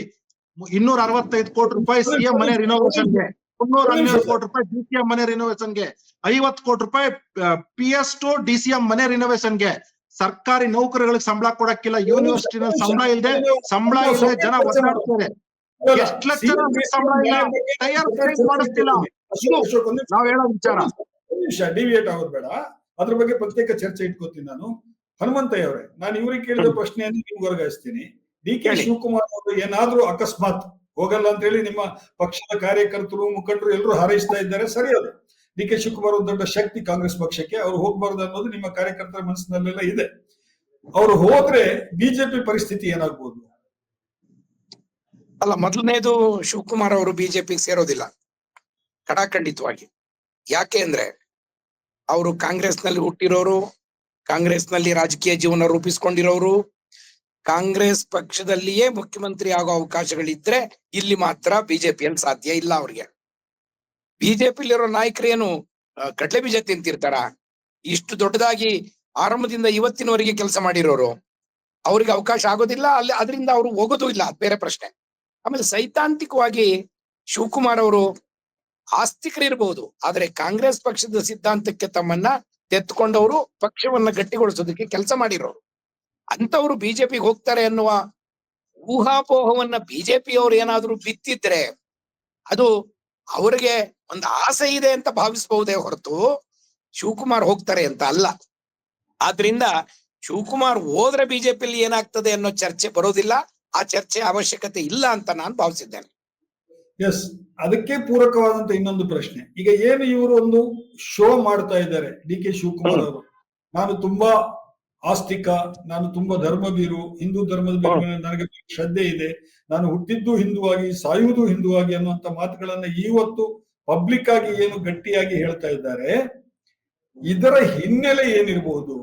265 ಕೋಟಿ ರೂಪಾಯಿ ಸಿಎಂ ಮನೆ ರಿನೋವೇಷನ್ಗೆ, 312 ಕೋಟಿ ರೂಪಾಯಿ ಡಿಸಿಎಂ ಮನೆ ರಿನೋವೇಷನ್ಗೆ, 50 ಕೋಟಿ ರೂಪಾಯಿ PS ಟು DCM ಮನೆ ರಿನೋವೇಷನ್ಗೆ. ಸರ್ಕಾರಿ ನೌಕರಗಳಿಗೆ ಸಂಬಳ ಕೊಡಕ್ಕಿಲ್ಲ, ಯೂನಿವರ್ಸಿಟಿನಲ್ಲಿ ಸಂಬಳ ಇಲ್ಲದೆ ಜನ ಒದ್ದಾಡ್ತಾರೆ. ಎಷ್ಟು ಲಕ್ಷ ಸಂಬಳ ಇಲ್ಲ, ಟೈರ್ ಮಾಡಿಸ್ತಿಲ್ಲ. ನಾವ್ ಹೇಳೋ ವಿಚಾರ ಡಿವಿಯೇಟ್ ಆಗೋದು ಬೇಡ, ಅದ್ರ ಬಗ್ಗೆ ಪ್ರತ್ಯೇಕ ಚರ್ಚೆ ಇಟ್ಕೋತೀನಿ ನಾನು. ಹನುಮಂತಯ್ಯ ಅವರೇ, ನಾನು ಇವ್ರಿಗೆ ಕೇಳಿದ ಪ್ರಶ್ನೆಯನ್ನು ನಿಮ್ಗೆ ವರ್ಗಾಯಿಸ್ತೀನಿ. ಡಿ ಕೆ ಶಿವಕುಮಾರ್ ಅವರು ಏನಾದ್ರೂ ಅಕಸ್ಮಾತ್ ಹೋಗಲ್ಲ ಅಂತ ಹೇಳಿ ನಿಮ್ಮ ಪಕ್ಷದ ಕಾರ್ಯಕರ್ತರು, ಮುಖಂಡರು ಎಲ್ಲರೂ ಹಾರೈಸ್ತಾ ಇದ್ದಾರೆ, ಸರಿ. ಅದು ಡಿ ಕೆ ಶಿವಕುಮಾರ್ ಒಂದು ದೊಡ್ಡ ಶಕ್ತಿ ಕಾಂಗ್ರೆಸ್ ಪಕ್ಷಕ್ಕೆ, ಅವ್ರು ಹೋಗ್ಬಾರ್ದು ಅನ್ನೋದು ನಿಮ್ಮ ಕಾರ್ಯಕರ್ತರ ಮನಸ್ಸಿನಲ್ಲೆಲ್ಲ ಇದೆ. ಅವರು ಹೋದ್ರೆ ಬಿಜೆಪಿ ಪರಿಸ್ಥಿತಿ ಏನಾಗ್ಬೋದು? ಅಲ್ಲ, ಮೊದಲನೇದು ಶಿವಕುಮಾರ್ ಅವರು ಬಿಜೆಪಿಗೆ ಸೇರೋದಿಲ್ಲ ಖಡಾಖಂಡಿತವಾಗಿ. ಯಾಕೆ ಅಂದ್ರೆ ಅವರು ಕಾಂಗ್ರೆಸ್ನಲ್ಲಿ ಹುಟ್ಟಿರೋರು, ಕಾಂಗ್ರೆಸ್ನಲ್ಲಿ ರಾಜಕೀಯ ಜೀವನ ರೂಪಿಸ್ಕೊಂಡಿರೋರು, ಕಾಂಗ್ರೆಸ್ ಪಕ್ಷದಲ್ಲಿಯೇ ಮುಖ್ಯಮಂತ್ರಿ ಆಗೋ ಅವಕಾಶಗಳಿದ್ರೆ ಇಲ್ಲಿ ಮಾತ್ರ ಬಿಜೆಪಿಯಲ್ಲಿ ಸಾಧ್ಯ ಇಲ್ಲ ಅವ್ರಿಗೆ. ಬಿಜೆಪಿಲಿರೋ ನಾಯಕರು ಏನು ಕಡ್ಲೆ ಬೀಜ ತಿಂತಿರ್ತಾರ? ಇಷ್ಟು ದೊಡ್ಡದಾಗಿ ಆರಂಭದಿಂದ ಇವತ್ತಿನವರೆಗೆ ಕೆಲಸ ಮಾಡಿರೋರು, ಅವ್ರಿಗೆ ಅವಕಾಶ ಆಗೋದಿಲ್ಲ, ಅಲ್ಲಿ ಅದರಿಂದ ಅವರು ಹೋಗೋದು ಇಲ್ಲ, ಅದ್ ಬೇರೆ ಪ್ರಶ್ನೆ. ಆಮೇಲೆ ಸೈದ್ಧಾಂತಿಕವಾಗಿ ಶಿವಕುಮಾರ್ ಅವರು ಆಸ್ತಿಕರಿರ್ಬಹುದು, ಆದ್ರೆ ಕಾಂಗ್ರೆಸ್ ಪಕ್ಷದ ಸಿದ್ಧಾಂತಕ್ಕೆ ತಮ್ಮನ್ನ ತೆತ್ಕೊಂಡವರು ಪಕ್ಷವನ್ನ ಗಟ್ಟಿಗೊಳಿಸೋದಕ್ಕೆ ಕೆಲಸ ಮಾಡಿರೋರು. ಅಂತವ್ರು ಬಿಜೆಪಿಗೆ ಹೋಗ್ತಾರೆ ಅನ್ನುವ ಊಹಾಪೋಹವನ್ನ ಬಿಜೆಪಿಯವರು ಏನಾದ್ರೂ ಬಿತ್ತಿದ್ರೆ ಅದು ಅವ್ರಿಗೆ ಒಂದು ಆಸೆ ಇದೆ ಅಂತ ಭಾವಿಸಬಹುದೇ ಹೊರತು ಶಿವಕುಮಾರ್ ಹೋಗ್ತಾರೆ ಅಂತ ಅಲ್ಲ. ಆದ್ರಿಂದ ಶಿವಕುಮಾರ್ ಹೋದ್ರೆ ಬಿಜೆಪಿಯಲ್ಲಿ ಏನಾಗ್ತದೆ ಅನ್ನೋ ಚರ್ಚೆ ಬರೋದಿಲ್ಲ, ಆ ಚರ್ಚೆ ಅವಶ್ಯಕತೆ ಇಲ್ಲ ಅಂತ ನಾನು ಭಾವಿಸಿದ್ದೇನೆ. ಎಸ್, ಅದಕ್ಕೆ ಪೂರಕವಾದಂತ ಇನ್ನೊಂದು ಪ್ರಶ್ನೆ. ಈಗ ಏನು ಇವರು ಒಂದು ಶೋ ಮಾಡ್ತಾ ಇದ್ದಾರೆ ಡಿ ಕೆ ಶಿವಕುಮಾರ್ ಅವರು, ನಾನು ತುಂಬಾ ಆಸ್ತಿಕ, ನಾನು ತುಂಬಾ ಧರ್ಮವೀರು, ಹಿಂದೂ ಧರ್ಮದ ಮೇಲೆ ನನಗೆ ಶ್ರದ್ಧೆ ಇದೆ, ನಾನು ಹುಟ್ಟಿದ್ದು ಹಿಂದುವಾಗಿ ಸಾಯುವುದು ಹಿಂದುವಾಗಿ ಅನ್ನುವಂತ ಮಾತುಗಳನ್ನ ಇವತ್ತು ಪಬ್ಲಿಕ್ ಆಗಿ ಏನು ಗಟ್ಟಿಯಾಗಿ ಹೇಳ್ತಾ ಇದ್ದಾರೆ, ಇದರ ಹಿನ್ನೆಲೆ ಏನಿರಬಹುದು?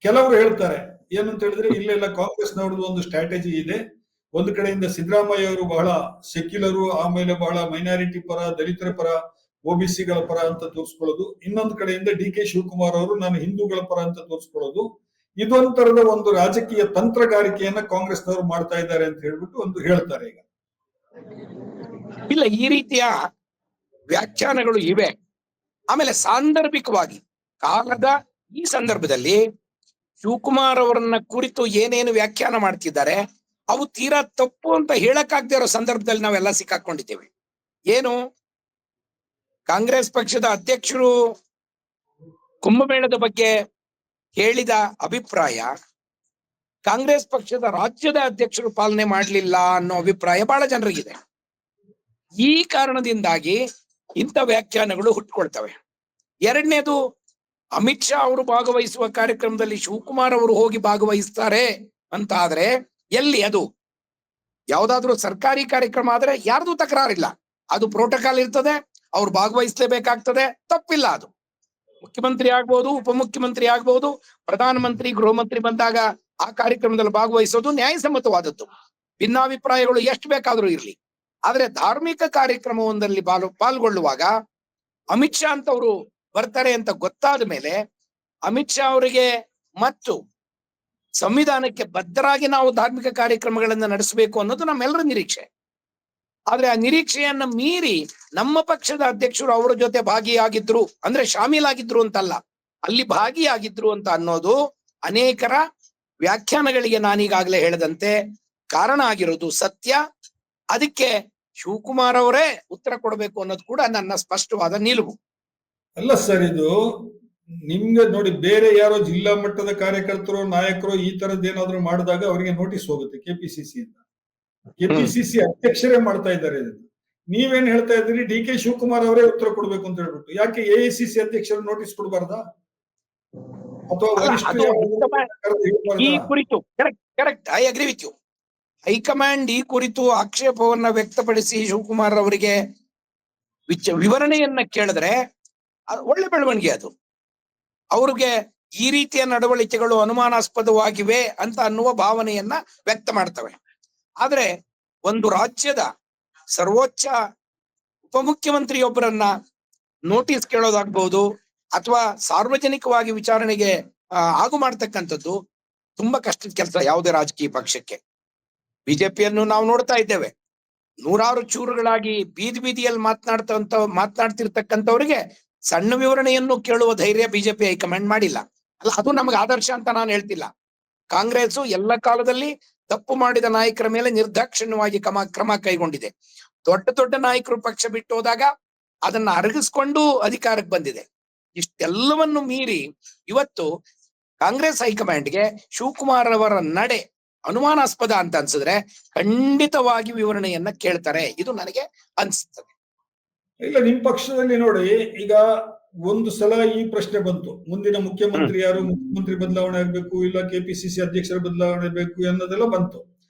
ಕೆಲವರು ಹೇಳ್ತಾರೆ ಏನಂತ ಹೇಳಿದ್ರೆ, ಇಲ್ಲೆಲ್ಲ ಕಾಂಗ್ರೆಸ್ನವ್ರದ್ದು ಒಂದು ಸ್ಟ್ರಾಟಜಿ ಇದೆ. ಒಂದು ಕಡೆಯಿಂದ ಸಿದ್ದರಾಮಯ್ಯ ಅವರು ಬಹಳ ಸೆಕ್ಯುಲರು, ಆಮೇಲೆ ಬಹಳ ಮೈನಾರಿಟಿ ಪರ, ದಲಿತರ ಪರ, ಒಬಿಸಿಗಳ ಪರ ಅಂತ ತೋರಿಸ್ಕೊಳ್ಳೋದು. ಇನ್ನೊಂದು ಕಡೆಯಿಂದ ಡಿ ಕೆ ಶಿವಕುಮಾರ್ ಅವರು ನಾನು ಹಿಂದೂಗಳ ಪರ ಅಂತ ತೋರಿಸ್ಕೊಳ್ಳೋದು. ಇದೊಂಥರದ ಒಂದು ರಾಜಕೀಯ ತಂತ್ರಗಾರಿಕೆಯನ್ನ ಕಾಂಗ್ರೆಸ್ನವರು ಮಾಡ್ತಾ ಇದ್ದಾರೆ ಅಂತ ಹೇಳ್ಬಿಟ್ಟು ಒಂದು ಹೇಳ್ತಾರೆ. ಈಗ ಇಲ್ಲ, ಈ ರೀತಿಯ ವ್ಯಾಖ್ಯಾನಗಳು ಇವೆ. ಆಮೇಲೆ ಸಾಂದರ್ಭಿಕವಾಗಿ ಕಾಲದ ಈ ಸಂದರ್ಭದಲ್ಲಿ ಶಿವಕುಮಾರ್ ಅವರನ್ನ ಕುರಿತು ಏನೇನು ವ್ಯಾಖ್ಯಾನ ಮಾಡ್ತಿದ್ದಾರೆ ಅವು ತೀರಾ ತಪ್ಪು ಅಂತ ಹೇಳಕ್ಕಾಗದೇ ಇರೋ ಸಂದರ್ಭದಲ್ಲಿ ನಾವೆಲ್ಲ ಸಿಕ್ಕಾಕೊಂಡಿದ್ದೇವೆ. ಏನು, ಕಾಂಗ್ರೆಸ್ ಪಕ್ಷದ ಅಧ್ಯಕ್ಷರು ಕುಂಭಮೇಳದ ಬಗ್ಗೆ ಹೇಳಿದ ಅಭಿಪ್ರಾಯ ಕಾಂಗ್ರೆಸ್ ಪಕ್ಷದ ರಾಜ್ಯದ ಅಧ್ಯಕ್ಷರು ಪಾಲನೆ ಮಾಡಲಿಲ್ಲ ಅನ್ನೋ ಅಭಿಪ್ರಾಯ ಬಹಳ ಜನರಿಗಿದೆ. ಈ ಕಾರಣದಿಂದಾಗಿ ಇಂಥ ವ್ಯಾಖ್ಯಾನಗಳು ಹುಟ್ಟುಕೊಳ್ತವೆ. ಎರಡನೇದು, ಅಮಿತ್ ಶಾ ಅವರು ಭಾಗವಹಿಸುವ ಕಾರ್ಯಕ್ರಮದಲ್ಲಿ ಶಿವಕುಮಾರ್ ಅವರು ಹೋಗಿ ಭಾಗವಹಿಸ್ತಾರೆ ಅಂತ ಆದ್ರೆ ಎಲ್ಲಿ ಅದು? ಯಾವ್ದಾದ್ರು ಸರ್ಕಾರಿ ಕಾರ್ಯಕ್ರಮ ಆದ್ರೆ ಯಾರ್ದು ತಕರಾರಿಲ್ಲ, ಅದು ಪ್ರೋಟೋಕಾಲ್ ಇರ್ತದೆ, ಅವ್ರು ಭಾಗವಹಿಸಲೇಬೇಕಾಗ್ತದೆ, ತಪ್ಪಿಲ್ಲ. ಅದು ಮುಖ್ಯಮಂತ್ರಿ ಆಗ್ಬಹುದು, ಉಪಮುಖ್ಯಮಂತ್ರಿ ಆಗ್ಬಹುದು, ಪ್ರಧಾನಮಂತ್ರಿ, ಗೃಹ ಮಂತ್ರಿ ಬಂದಾಗ ಆ ಕಾರ್ಯಕ್ರಮದಲ್ಲಿ ಭಾಗವಹಿಸೋದು ನ್ಯಾಯಸಮ್ಮತವಾದದ್ದು. ಭಿನ್ನಾಭಿಪ್ರಾಯಗಳು ಎಷ್ಟು ಬೇಕಾದ್ರೂ ಇರ್ಲಿ. ಆದ್ರೆ ಧಾರ್ಮಿಕ ಕಾರ್ಯಕ್ರಮವೊಂದರಲ್ಲಿ ಪಾಲ್ಗೊಳ್ಳುವಾಗ ಅಮಿತ್ ಶಾ ಅಂತವ್ರು ಬರ್ತಾರೆ ಅಂತ ಗೊತ್ತಾದ ಮೇಲೆ ಅಮಿತ್ ಶಾ ಅವರಿಗೆ ಮತ್ತು ಸಂವಿಧಾನಕ್ಕೆ ಬದ್ಧರಾಗಿ ನಾವು ಧಾರ್ಮಿಕ ಕಾರ್ಯಕ್ರಮಗಳನ್ನ ನಡೆಸಬೇಕು ಅನ್ನೋದು ನಮ್ಮೆಲ್ಲರ ನಿರೀಕ್ಷೆ. ಆದ್ರೆ ಆ ನಿರೀಕ್ಷೆಯನ್ನ ಮೀರಿ ನಮ್ಮ ಪಕ್ಷದ ಅಧ್ಯಕ್ಷರು ಅವರ ಜೊತೆ ಭಾಗಿಯಾಗಿದ್ರು ಅಂದ್ರೆ ಶಾಮೀಲಾಗಿದ್ರು ಅಂತಲ್ಲ, ಅಲ್ಲಿ ಭಾಗಿಯಾಗಿದ್ರು ಅಂತ ಅನ್ನೋದು ಅನೇಕರ ವ್ಯಾಖ್ಯಾನಗಳಿಗೆ ನಾನೀಗಾಗಲೇ ಹೇಳದಂತೆ ಕಾರಣ ಆಗಿರೋದು ಸತ್ಯ. ಅದಕ್ಕೆ ಶಿವಕುಮಾರ್ ಅವರೇ ಉತ್ತರ ಕೊಡಬೇಕು ಅನ್ನೋದು ಕೂಡ ನನ್ನ ಸ್ಪಷ್ಟವಾದ ನಿಲುವು. ಅಲ್ಲ ಸರ್, ಇದು ನಿಮ್ಗೆ ನೋಡಿ, ಬೇರೆ ಯಾರೋ ಜಿಲ್ಲಾ ಮಟ್ಟದ ಕಾರ್ಯಕರ್ತರು, ನಾಯಕರು ಈ ತರದ್ ಏನಾದ್ರು ಮಾಡಿದಾಗ ಅವರಿಗೆ ನೋಟಿಸ್ ಹೋಗುತ್ತೆ ಕೆಪಿಸಿಸಿ ಅಂತ. ಕೆಪಿಸಿಸಿ ಅಧ್ಯಕ್ಷರೇ ಮಾಡ್ತಾ ಇದ್ದಾರೆ ಇದನ್ನು. ನೀವೇನ್ ಹೇಳ್ತಾ ಇದ್ದೀರಿ, ಡಿ ಕೆ ಶಿವಕುಮಾರ್ ಅವರೇ ಉತ್ತರ ಕೊಡ್ಬೇಕು ಅಂತ ಹೇಳ್ಬಿಟ್ಟು. ಯಾಕೆ ಎಐಸಿಸಿ ಅಧ್ಯಕ್ಷರು ನೋಟಿಸ್ ಕೊಡಬಾರ್ದಾ? ಅಥವಾ ಈ ಕುರಿತು correct I agree with you. High command ಈ ಕುರಿತು ಆಕ್ಷೇಪವನ್ನ ವ್ಯಕ್ತಪಡಿಸಿ ಶಿವಕುಮಾರ್ ಅವರಿಗೆ ವಿವರಣೆಯನ್ನ ಕೇಳಿದ್ರೆ ಒಳ್ಳೆ ಬೆಳವಣಿಗೆ. ಅದು ಅವ್ರಿಗೆ ಈ ರೀತಿಯ ನಡವಳಿಕೆಗಳು ಅನುಮಾನಾಸ್ಪದವಾಗಿವೆ ಅಂತ ಅನ್ನುವ ಭಾವನೆಯನ್ನ ವ್ಯಕ್ತ ಮಾಡ್ತವೆ. ಆದ್ರೆ ಒಂದು ರಾಜ್ಯದ ಸರ್ವೋಚ್ಚ ಉಪಮುಖ್ಯಮಂತ್ರಿಯೊಬ್ಬರನ್ನ ನೋಟಿಸ್ ಕೇಳೋದಾಗ್ಬಹುದು ಅಥವಾ ಸಾರ್ವಜನಿಕವಾಗಿ ವಿಚಾರಣೆಗೆ ಆಗು ಮಾಡ್ತಕ್ಕಂಥದ್ದು ತುಂಬಾ ಕಷ್ಟದ ಕೆಲಸ ಯಾವುದೇ ರಾಜಕೀಯ ಪಕ್ಷಕ್ಕೆ. ಬಿಜೆಪಿಯನ್ನು ನಾವು ನೋಡ್ತಾ ಇದ್ದೇವೆ, ನೂರಾರು ಚೂರುಗಳಾಗಿ ಬೀದಿ ಬೀದಿಯಲ್ಲಿ ಮಾತನಾಡ್ತಿರ್ತಕ್ಕಂಥವ್ರಿಗೆ ಸಣ್ಣ ವಿವರಣೆಯನ್ನು ಕೇಳುವ ಧೈರ್ಯ ಬಿಜೆಪಿ ಹೈಕಮಾಂಡ್ ಮಾಡಿಲ್ಲ. ಅಲ್ಲ, ಅದು ನಮಗೆ ಆದರ್ಶ ಅಂತ ನಾನು ಹೇಳ್ತಿಲ್ಲ. ಕಾಂಗ್ರೆಸ್ ಎಲ್ಲ ಕಾಲದಲ್ಲಿ ತಪ್ಪು ಮಾಡಿದ ನಾಯಕರ ಮೇಲೆ ನಿರ್ದಾಕ್ಷಿಣ್ಯವಾಗಿ ಕ್ರಮ ಕೈಗೊಂಡಿದೆ. ದೊಡ್ಡ ದೊಡ್ಡ ನಾಯಕರು ಪಕ್ಷ ಬಿಟ್ಟು ಹೋದಾಗ ಅದನ್ನ ಅರಗಿಸ್ಕೊಂಡು ಅಧಿಕಾರಕ್ಕೆ ಬಂದಿದೆ. ಇಷ್ಟೆಲ್ಲವನ್ನು ಮೀರಿ ಇವತ್ತು ಕಾಂಗ್ರೆಸ್ ಹೈಕಮಾಂಡ್ಗೆ ಶಿವಕುಮಾರ್ ಅವರ ನಡೆ ಅನುಮಾನಾಸ್ಪದ ಅಂತ ಅನ್ಸಿದ್ರೆ ಖಂಡಿತವಾಗಿ ವಿವರಣೆಯನ್ನ ಕೇಳ್ತಾರೆ, ಇದು ನನಗೆ ಅನ್ಸುತ್ತದೆ. ಇಲ್ಲ, ನಿಮ್ ಪಕ್ಷದಲ್ಲಿ ನೋಡಿ, ಈಗ ಒಂದು ಸಲ ಈ ಪ್ರಶ್ನೆ ಬಂತು, ಮುಂದಿನ ಮುಖ್ಯಮಂತ್ರಿ ಯಾರು, ಮುಖ್ಯಮಂತ್ರಿ ಬದಲಾವಣೆ ಆಗ್ಬೇಕು ಇಲ್ಲ ಕೆಪಿಸಿಸಿ ಅಧ್ಯಕ್ಷರ ಬದಲಾವಣೆ ಬೇಕು ಅನ್ನೋದೆಲ್ಲ ಬಂತು.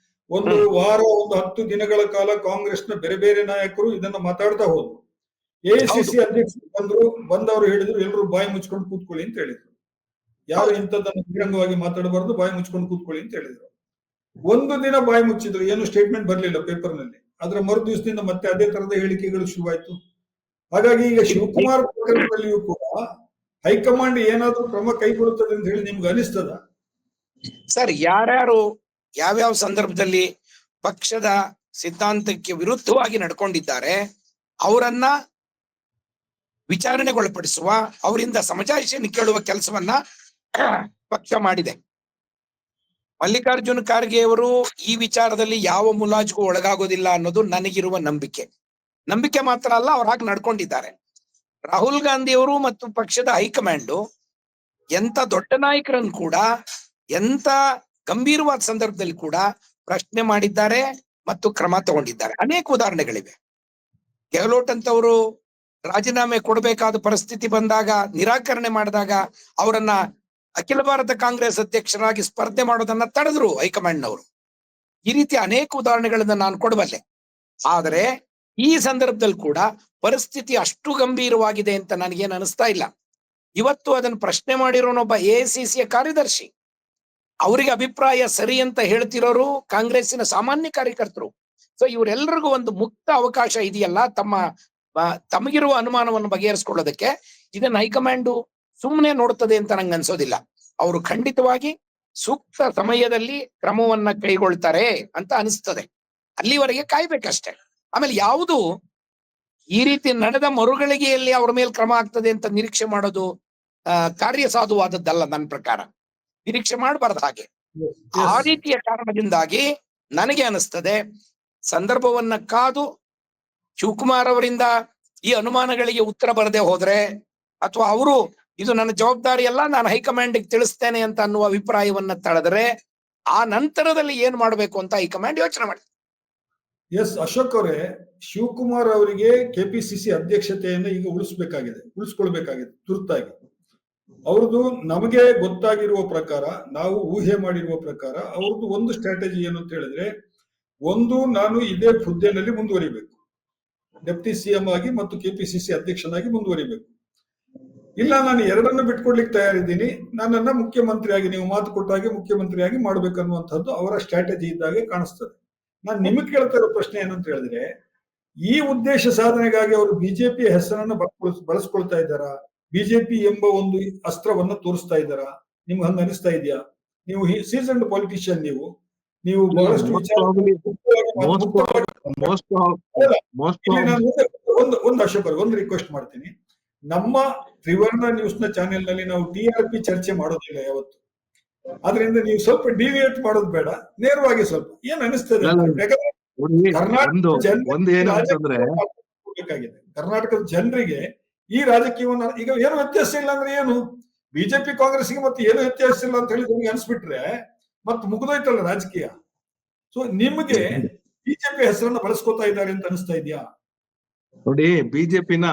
ಒಂದು ವಾರ, ಒಂದು 10 ದಿನಗಳ ಕಾಲ ಕಾಂಗ್ರೆಸ್ನ ಬೇರೆ ಬೇರೆ ನಾಯಕರು ಇದನ್ನ ಮಾತಾಡ್ತಾ ಹೋದ್ರು. ಎಐಸಿಸಿ ಅಧ್ಯಕ್ಷರು ಬಂದವರು ಹೇಳಿದ್ರು ಎಲ್ಲರೂ ಬಾಯಿ ಮುಚ್ಕೊಂಡು ಕೂತ್ಕೊಳ್ಳಿ ಅಂತ ಹೇಳಿದ್ರು. ಯಾರು ಇಂಥದ್ದನ್ನು ಬಹಿರಂಗವಾಗಿ ಮಾತಾಡಬಾರ್ದು, ಬಾಯಿ ಮುಚ್ಕೊಂಡು ಕೂತ್ಕೊಳ್ಳಿ ಅಂತ ಹೇಳಿದ್ರು. ಒಂದು ದಿನ ಬಾಯಿ ಮುಚ್ಚಿದ್ರು, ಏನು ಸ್ಟೇಟ್ಮೆಂಟ್ ಬರ್ಲಿಲ್ಲ ಪೇಪರ್ ನಲ್ಲಿ. ಅದರ ಮರು ದಿವಸದಿಂದ ಮತ್ತೆ ಅದೇ ತರದ ಹೇಳಿಕೆಗಳು ಶುರುವಾಯ್ತು. ಹಾಗಾಗಿ ಈಗ ಶಿವಕುಮಾರ್ ಪ್ರಕರಣದಲ್ಲಿಯೂ ಕೂಡ ಹೈಕಮಾಂಡ್ ಏನಾದ್ರೂ ಕ್ರಮ ಕೈಗೊಳ್ಳುತ್ತದೆ ಅಂತ ಹೇಳಿ ನಿಮ್ಗೆ ಅನಿಸ್ತದ? ಸರ್, ಯಾರ್ಯಾರು ಯಾವ್ಯಾವ ಸಂದರ್ಭದಲ್ಲಿ ಪಕ್ಷದ ಸಿದ್ಧಾಂತಕ್ಕೆ ವಿರುದ್ಧವಾಗಿ ನಡ್ಕೊಂಡಿದ್ದಾರೆ ಅವರನ್ನ ವಿಚಾರಣೆಗೊಳಪಡಿಸುವ, ಅವರಿಂದ ಸಮಜಾಯಿಷಿಯನ್ನು ಕೇಳುವ ಕೆಲಸವನ್ನ ಪಕ್ಷ ಮಾಡಿದೆ. ಮಲ್ಲಿಕಾರ್ಜುನ ಖರ್ಗೆ ಅವರು ಈ ವಿಚಾರದಲ್ಲಿ ಯಾವ ಮುಲಾಜಿಗೂ ಒಳಗಾಗೋದಿಲ್ಲ ಅನ್ನೋದು ನನಗಿರುವ ನಂಬಿಕೆ ಮಾತ್ರ ಅಲ್ಲ, ಅವ್ರು ಹಾಗೆ ನಡ್ಕೊಂಡಿದ್ದಾರೆ. ರಾಹುಲ್ ಗಾಂಧಿ ಅವರು ಮತ್ತು ಪಕ್ಷದ ಹೈಕಮಾಂಡು ಎಂತ ದೊಡ್ಡ ನಾಯಕರನ್ನು ಕೂಡ ಎಂತ ಗಂಭೀರವಾದ ಸಂದರ್ಭದಲ್ಲಿ ಕೂಡ ಪ್ರಶ್ನೆ ಮಾಡಿದ್ದಾರೆ ಮತ್ತು ಕ್ರಮ ತಗೊಂಡಿದ್ದಾರೆ. ಅನೇಕ ಉದಾಹರಣೆಗಳಿವೆ. ಗೆಹ್ಲೋಟ್ ಅಂತವರು ರಾಜೀನಾಮೆ ಕೊಡಬೇಕಾದ ಪರಿಸ್ಥಿತಿ ಬಂದಾಗ, ನಿರಾಕರಣೆ ಮಾಡಿದಾಗ ಅವರನ್ನ ಅಖಿಲ ಭಾರತ ಕಾಂಗ್ರೆಸ್ ಅಧ್ಯಕ್ಷರಾಗಿ ಸ್ಪರ್ಧೆ ಮಾಡೋದನ್ನ ತಡೆದ್ರು ಹೈಕಮಾಂಡ್ನವರು. ಈ ರೀತಿ ಅನೇಕ ಉದಾಹರಣೆಗಳನ್ನ ನಾನು ಕೊಡಬಲ್ಲೆ. ಆದರೆ ಈ ಸಂದರ್ಭದಲ್ಲಿ ಕೂಡ ಪರಿಸ್ಥಿತಿ ಅಷ್ಟು ಗಂಭೀರವಾಗಿದೆ ಅಂತ ನನಗೇನು ಅನಿಸ್ತಾ ಇಲ್ಲ. ಇವತ್ತು ಅದನ್ನು ಪ್ರಶ್ನೆ ಮಾಡಿರೋನೊಬ್ಬ ಎಐಸಿಸಿಯ ಕಾರ್ಯದರ್ಶಿ, ಅವರಿಗೆ ಅಭಿಪ್ರಾಯ ಸರಿ ಅಂತ ಹೇಳ್ತಿರೋರು ಕಾಂಗ್ರೆಸ್ಸಿನ ಸಾಮಾನ್ಯ ಕಾರ್ಯಕರ್ತರು. ಸೊ ಇವರೆಲ್ಲರಿಗೂ ಒಂದು ಮುಕ್ತ ಅವಕಾಶ ಇದೆಯಲ್ಲ ತಮಗಿರುವ ಅನುಮಾನವನ್ನು ಬಗೆಹರಿಸಿಕೊಳ್ಳೋದಕ್ಕೆ. ಇದನ್ನ ಹೈಕಮಾಂಡ್ ಸುಮ್ಮನೆ ನೋಡ್ತದೆ ಅಂತ ನಂಗೆ ಅನ್ಸೋದಿಲ್ಲ. ಅವರು ಖಂಡಿತವಾಗಿ ಸೂಕ್ತ ಸಮಯದಲ್ಲಿ ಕ್ರಮವನ್ನ ಕೈಗೊಳ್ತಾರೆ ಅಂತ ಅನಿಸ್ತದೆ. ಅಲ್ಲಿವರೆಗೆ ಕಾಯ್ಬೇಕಷ್ಟೇ. ಆಮೇಲೆ ಯಾವುದು ಈ ರೀತಿ ನಡೆದ ಮರುಗಳಿಗೆಯಲ್ಲಿ ಅವ್ರ ಮೇಲೆ ಕ್ರಮ ಆಗ್ತದೆ ಅಂತ ನಿರೀಕ್ಷೆ ಮಾಡೋದು ಕಾರ್ಯಸಾಧುವಾದದ್ದಲ್ಲ. ನನ್ನ ಪ್ರಕಾರ ನಿರೀಕ್ಷೆ ಮಾಡಬಾರ್ದು ಹಾಗೆ. ಆ ರೀತಿಯ ಕಾರಣದಿಂದಾಗಿ ನನಗೆ ಅನಿಸ್ತದೆ ಸಂದರ್ಭವನ್ನ ಕಾದು ಶಿವಕುಮಾರ್ ಅವರಿಂದ ಈ ಅನುಮಾನಗಳಿಗೆ ಉತ್ತರ ಬರದೆ ಹೋದ್ರೆ, ಅಥವಾ ಅವರು ಇದು ನನ್ನ ಜವಾಬ್ದಾರಿ ಅಲ್ಲ, ನಾನು ಹೈಕಮಾಂಡ್ ತಿಳಿಸ್ತೇನೆ ಅಂತ ಅನ್ನುವ ಅಭಿಪ್ರಾಯವನ್ನ ತಳೆದ್ರೆ, ಆ ನಂತರದಲ್ಲಿ ಏನ್ ಮಾಡ್ಬೇಕು ಅಂತ ಹೈಕಮಾಂಡ್ ಯೋಚನೆ ಮಾಡಿ. ಎಸ್ ಅಶೋಕ್ ಅವರೇ, ಶಿವಕುಮಾರ್ ಅವರಿಗೆ ಕೆಪಿಸಿಸಿ ಅಧ್ಯಕ್ಷತೆಯನ್ನು ಈಗ ಉಳಿಸ್ಕೊಳ್ಬೇಕಾಗಿದೆ ತುರ್ತಾಗಿ. ಅವ್ರದ್ದು ನಮಗೆ ಗೊತ್ತಾಗಿರುವ ಪ್ರಕಾರ, ನಾವು ಊಹೆ ಮಾಡಿರುವ ಪ್ರಕಾರ ಅವ್ರದ್ದು ಒಂದು ಸ್ಟ್ರಾಟಜಿ ಏನು ಅಂತ ಹೇಳಿದ್ರೆ, ಒಂದು, ನಾನು ಇದೇ ಹುದ್ದೆನಲ್ಲಿ ಮುಂದುವರಿಬೇಕು, ಡೆಪ್ಟಿ ಸಿಎಂ ಆಗಿ ಮತ್ತು ಕೆಪಿಸಿಸಿ ಅಧ್ಯಕ್ಷನಾಗಿ ಮುಂದುವರಿಬೇಕು. ಇಲ್ಲ, ನಾನು ಎರಡನ್ನು ಬಿಟ್ಕೊಡ್ಲಿಕ್ಕೆ ತಯಾರಿದ್ದೀನಿ, ನನ್ನನ್ನ ಮುಖ್ಯಮಂತ್ರಿಯಾಗಿ ನೀವು ಮಾತು ಕೊಟ್ಟಾಗೆ ಮುಖ್ಯಮಂತ್ರಿಯಾಗಿ ಮಾಡ್ಬೇಕನ್ನುವಂಥದ್ದು ಅವರ ಸ್ಟ್ರಾಟಜಿ ಇದ್ದಾಗೆ ಕಾಣಿಸ್ತದೆ. ನಾನು ನಿಮಗೆ ಕೇಳ್ತಾ ಇರೋ ಪ್ರಶ್ನೆ ಏನಂತ ಹೇಳಿದ್ರೆ, ಈ ಉದ್ದೇಶ ಸಾಧನೆಗಾಗಿ ಅವರು ಬಿಜೆಪಿ ಹೆಸರನ್ನ ಬಳಸ್ಕೊಳ್ತಾ ಇದ್ದಾರಾ? ಬಿಜೆಪಿ ಎಂಬ ಒಂದು ಅಸ್ತ್ರವನ್ನ ತೋರಿಸ್ತಾ ಇದ್ದಾರಾ? ನಿಮ್ಗೆ ಹಂಗ ಅನಿಸ್ತಾ ಇದೆಯಾ? ನೀವು ಸೀಸನ್ಡ್ ಪೊಲಿಟಿಷಿಯನ್, ನೀವು ಬಹಳಷ್ಟು ಒಂದು ಅಶೋಕ್ ಒಂದು ರಿಕ್ವೆಸ್ಟ್ ಮಾಡ್ತೀನಿ. ನಮ್ಮ ತ್ರಿವರ್ಣ ನ್ಯೂಸ್ ನ ಚಾನೆಲ್ ನಲ್ಲಿ ನಾವು TRP ಚರ್ಚೆ ಮಾಡೋದಿಲ್ಲ ಯಾವತ್ತು. ಆದ್ರಿಂದ ನೀವು ಸ್ವಲ್ಪ ಡಿವಿಯೇಟ್ ಮಾಡೋದು ಬೇಡ, ನೇರವಾಗಿ ಸ್ವಲ್ಪ ಏನ್ ಅನಿಸ್ತದೆ. ಕರ್ನಾಟಕದ ಜನರಿಗೆ ಈ ರಾಜಕೀಯವನ್ನ ಈಗ ಏನು ವ್ಯತ್ಯಾಸ ಇಲ್ಲ ಅಂದ್ರೆ ಏನು, ಬಿಜೆಪಿ ಕಾಂಗ್ರೆಸ್ಗೆ ಮತ್ತೆ ಏನು ವ್ಯತ್ಯಾಸ ಇಲ್ಲ ಅಂತ ಹೇಳಿ ನಿಮ್ಗೆ ಅನ್ಸ್ಬಿಟ್ರೆ ಮತ್ತೆ ಮುಗಿದೋಯ್ತಲ್ಲ ರಾಜಕೀಯ. ಸೊ ನಿಮ್ಗೆ ಬಿಜೆಪಿ ಹೆಸರನ್ನ ಬಳಸ್ಕೊತಾ ಇದ್ದಾರೆ ಅಂತ ಅನಿಸ್ತಾ ಇದೆಯಾ? ನೋಡಿ, ಬಿಜೆಪಿನ